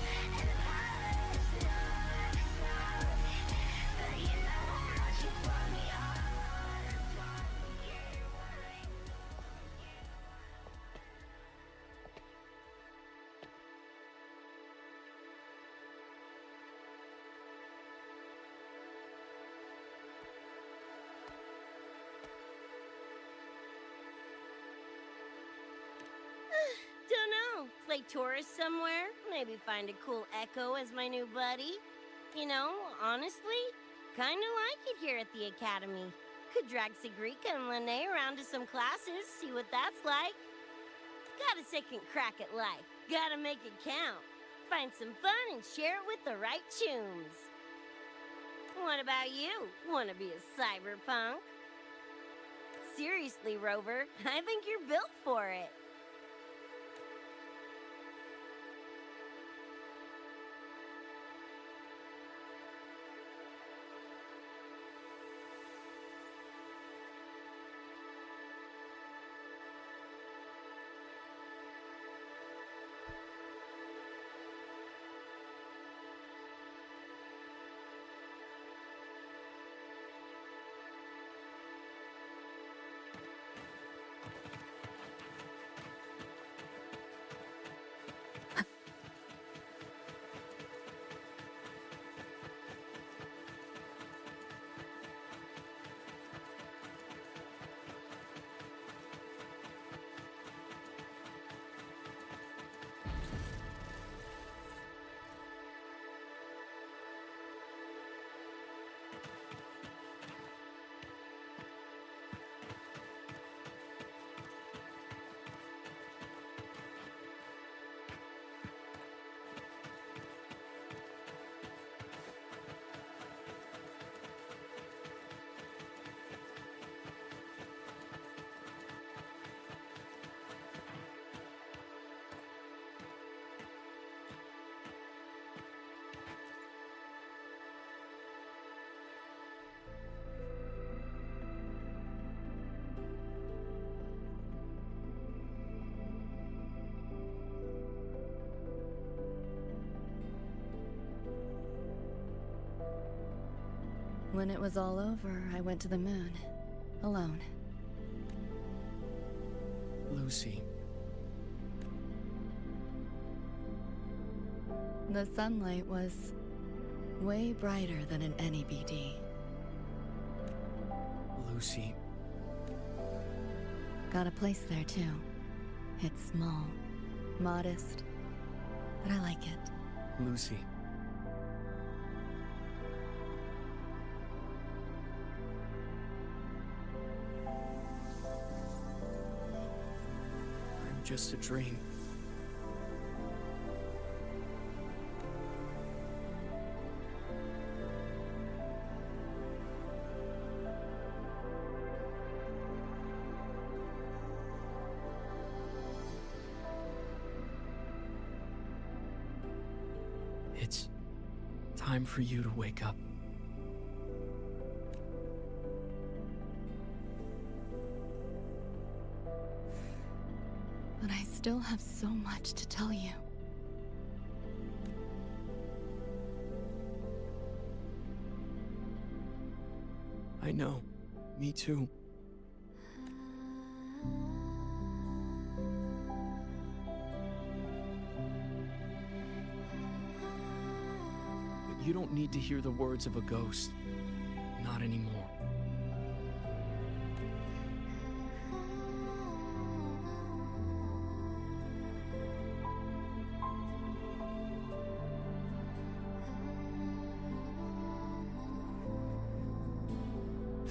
and the palace, not stop. But you know how much you want me all. Don't know. Play tourist somewhere? Maybe find a cool Echo as my new buddy? You know, honestly, kinda like it here at the Academy. Could drag Sigrika and Lene around to some classes, see what that's like. Got a second crack at life. Gotta make it count. Find some fun and share it with the right tunes. What about you? Wanna be a cyberpunk? Seriously, Rover, I think you're built for it. When it was all over, I went to the moon. Alone. Lucy. The sunlight was way brighter than in any BD. Lucy. Got a place there too. It's small, modest, but I like it. Lucy. I'm just a dream. It's time for you to wake up. But I still have so much to tell you. I know. Me too. But you don't need to hear the words of a ghost. Not anymore.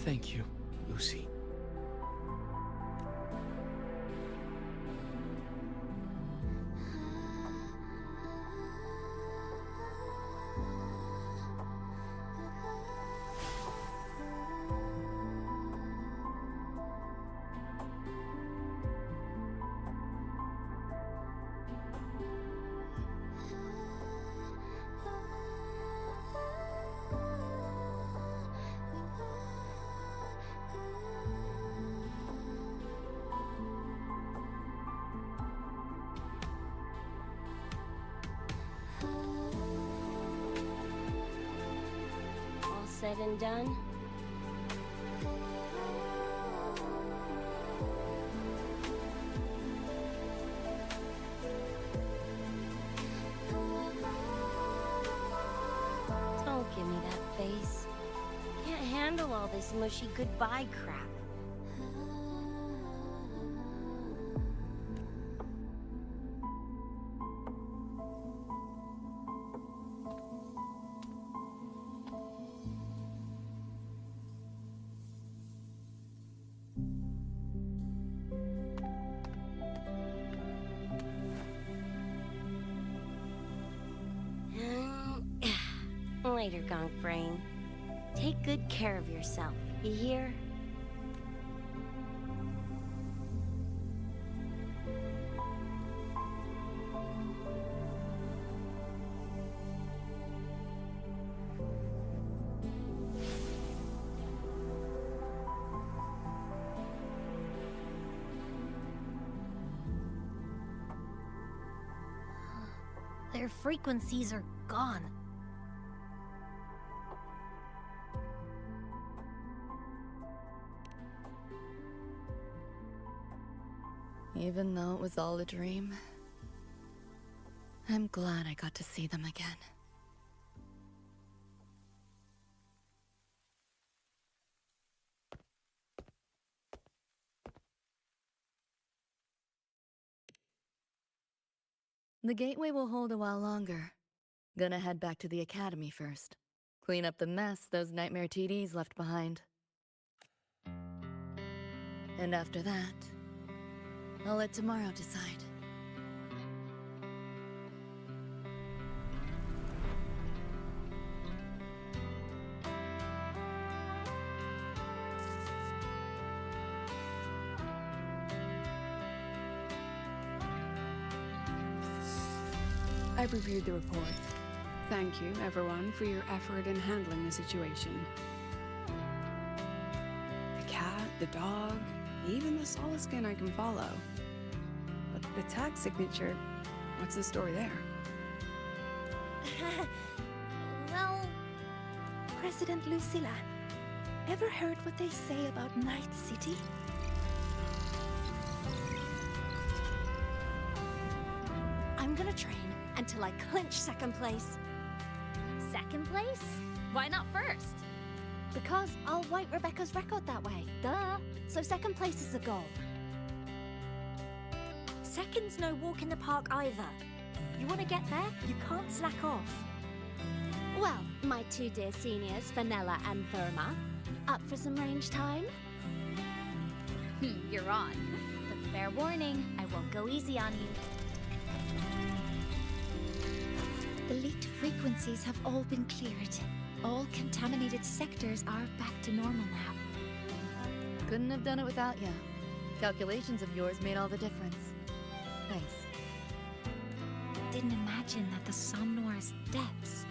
Thank you, Lucy. All said and done? Don't give me that face. Can't handle all this mushy goodbye crap. Later, Gonk Brain. Take good care of yourself, you hear? Their frequencies are gone. Even though it was all a dream, I'm glad I got to see them again. The gateway will hold a while longer. Gonna head back to the academy first. Clean up the mess those nightmare TDs left behind. And after that, I'll let tomorrow decide. I've reviewed the report. Thank you, everyone, for your effort in handling the situation. The cat, the dog, even the solid skin I can follow. But the tag signature, what's the story there? Well, President Lucilla, ever heard what they say about Night City? I'm gonna train until I clinch second place. Second place? Why not first? Because I'll wipe Rebecca's record that way. Duh. So second place is the goal. Second's no walk in the park either. You want to get there? You can't slack off. Well, my two dear seniors, Fenella and Therma, up for some range time? You're on. But fair warning, I won't go easy on you. The leaked frequencies have all been cleared. All contaminated sectors are back to normal now. Couldn't have done it without you. Calculations of yours made all the difference. Thanks. Didn't imagine that the Somnoir's depths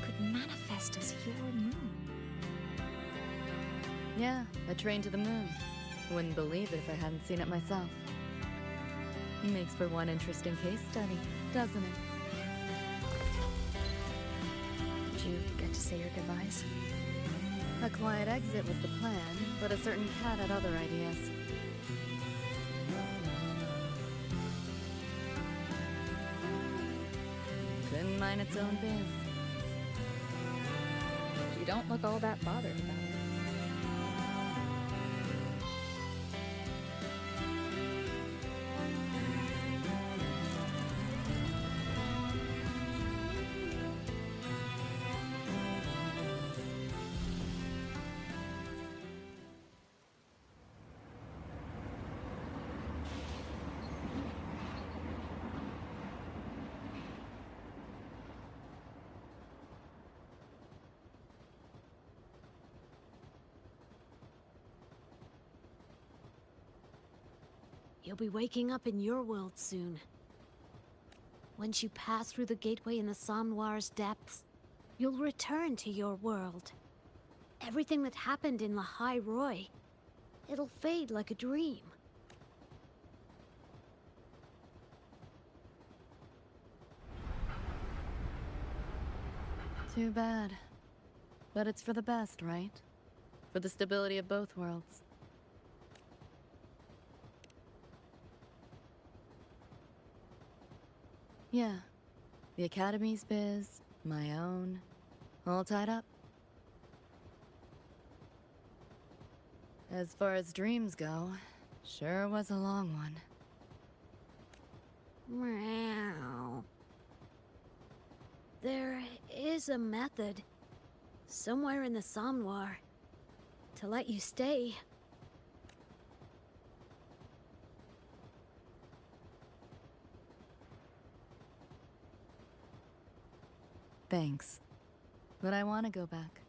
could manifest as your moon. Yeah, a train to the moon. Wouldn't believe it if I hadn't seen it myself. Makes for one interesting case study, doesn't it? Did you get to say your goodbyes? A quiet exit was the plan, but a certain cat had other ideas. Couldn't mind its own biz. You don't look all that bothered about it. You'll be waking up in your world soon. Once you pass through the gateway in the Somnoir's depths, you'll return to your world. Everything that happened in La High Roy, it'll fade like a dream. Too bad. But it's for the best, right? For the stability of both worlds. Yeah. The Academy's biz, my own, all tied up. As far as dreams go, sure was a long one. Meow. There is a method, somewhere in the Somnoir, to let you stay. Thanks. But I want to go back.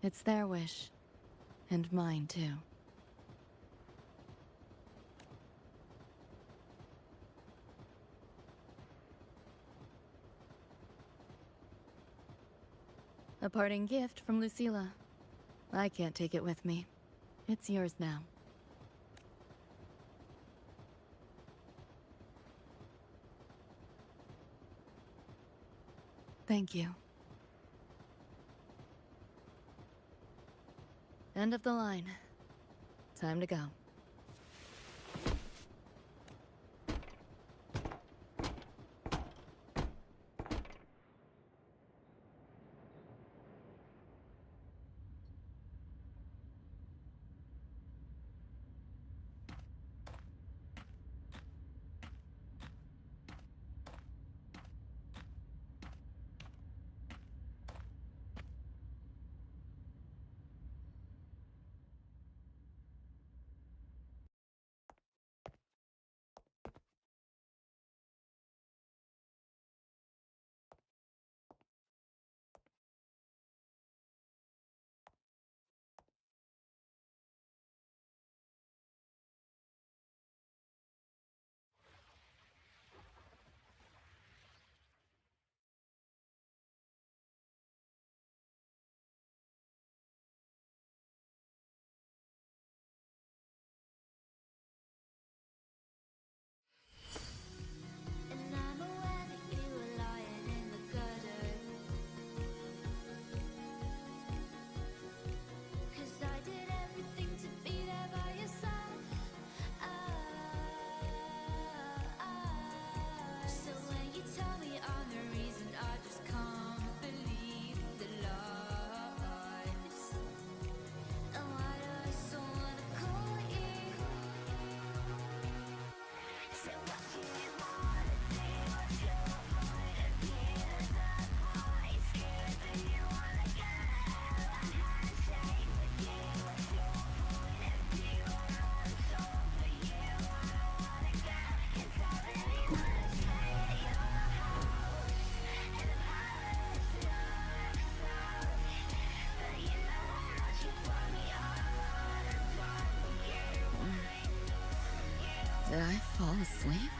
It's their wish. And mine, too. A parting gift from Lucilla. I can't take it with me. It's yours now. Thank you. End of the line. Time to go. asleep?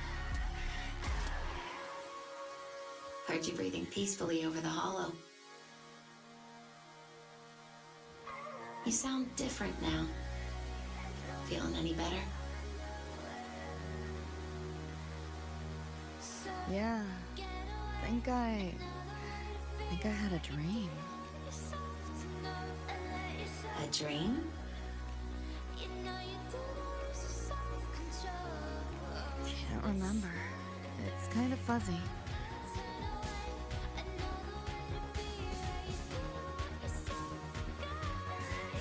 Heard you breathing peacefully over the hollow. You sound different now. Feeling any better? Yeah. Think I had a dream. A dream? Can't remember. It's kind of fuzzy.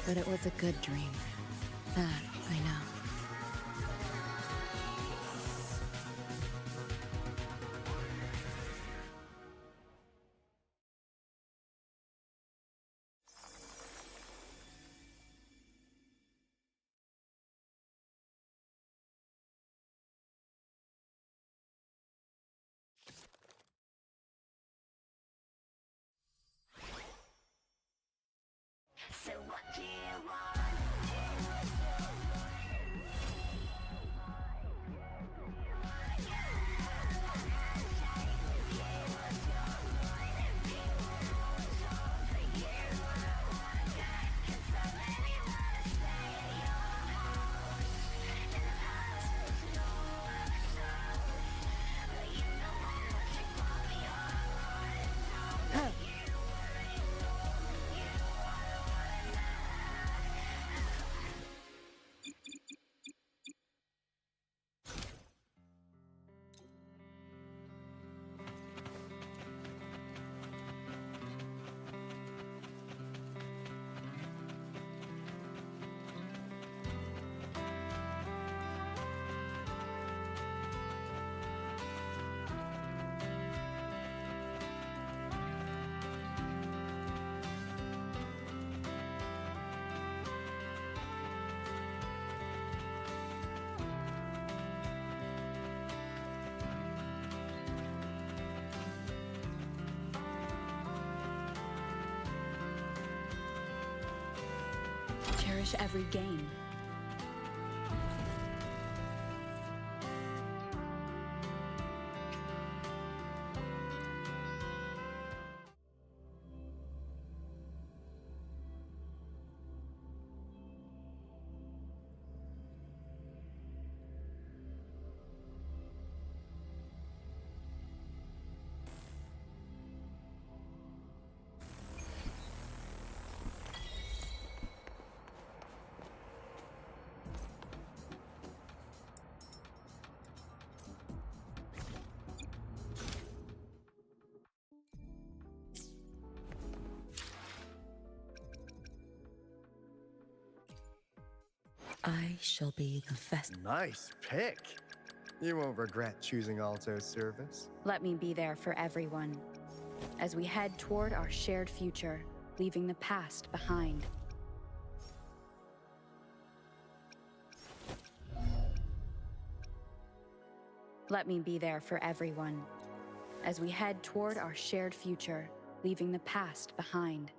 But it was a good dream. That I know. So what do you want? Cherish every gain. I shall be the fest. Nice pick. You won't regret choosing Alto's service. Let me be there for everyone as we head toward our shared future, leaving the past behind. Let me be there for everyone as we head toward our shared future, leaving the past behind.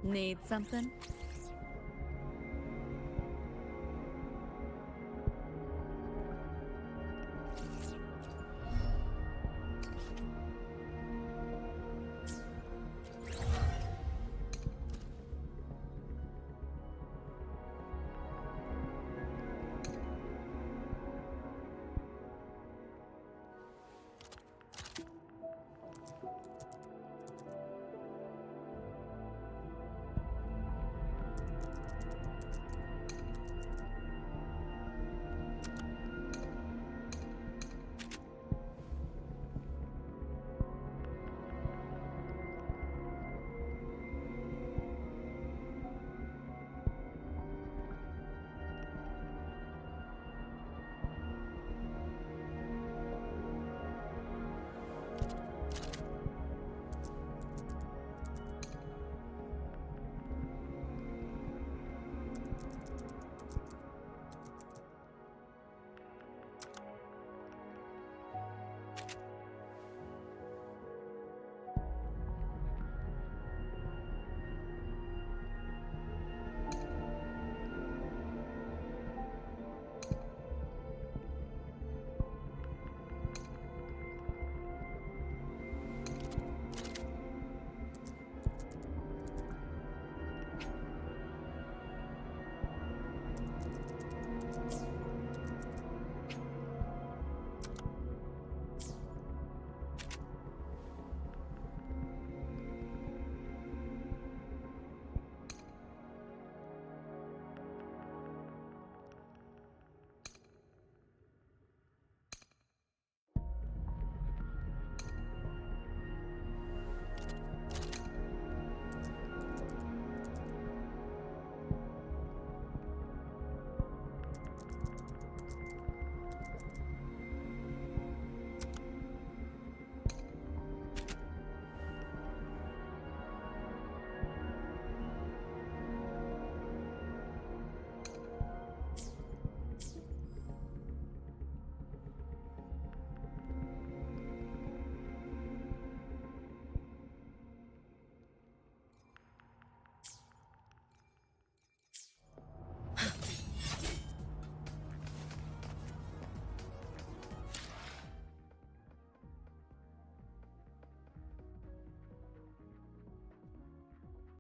Need something?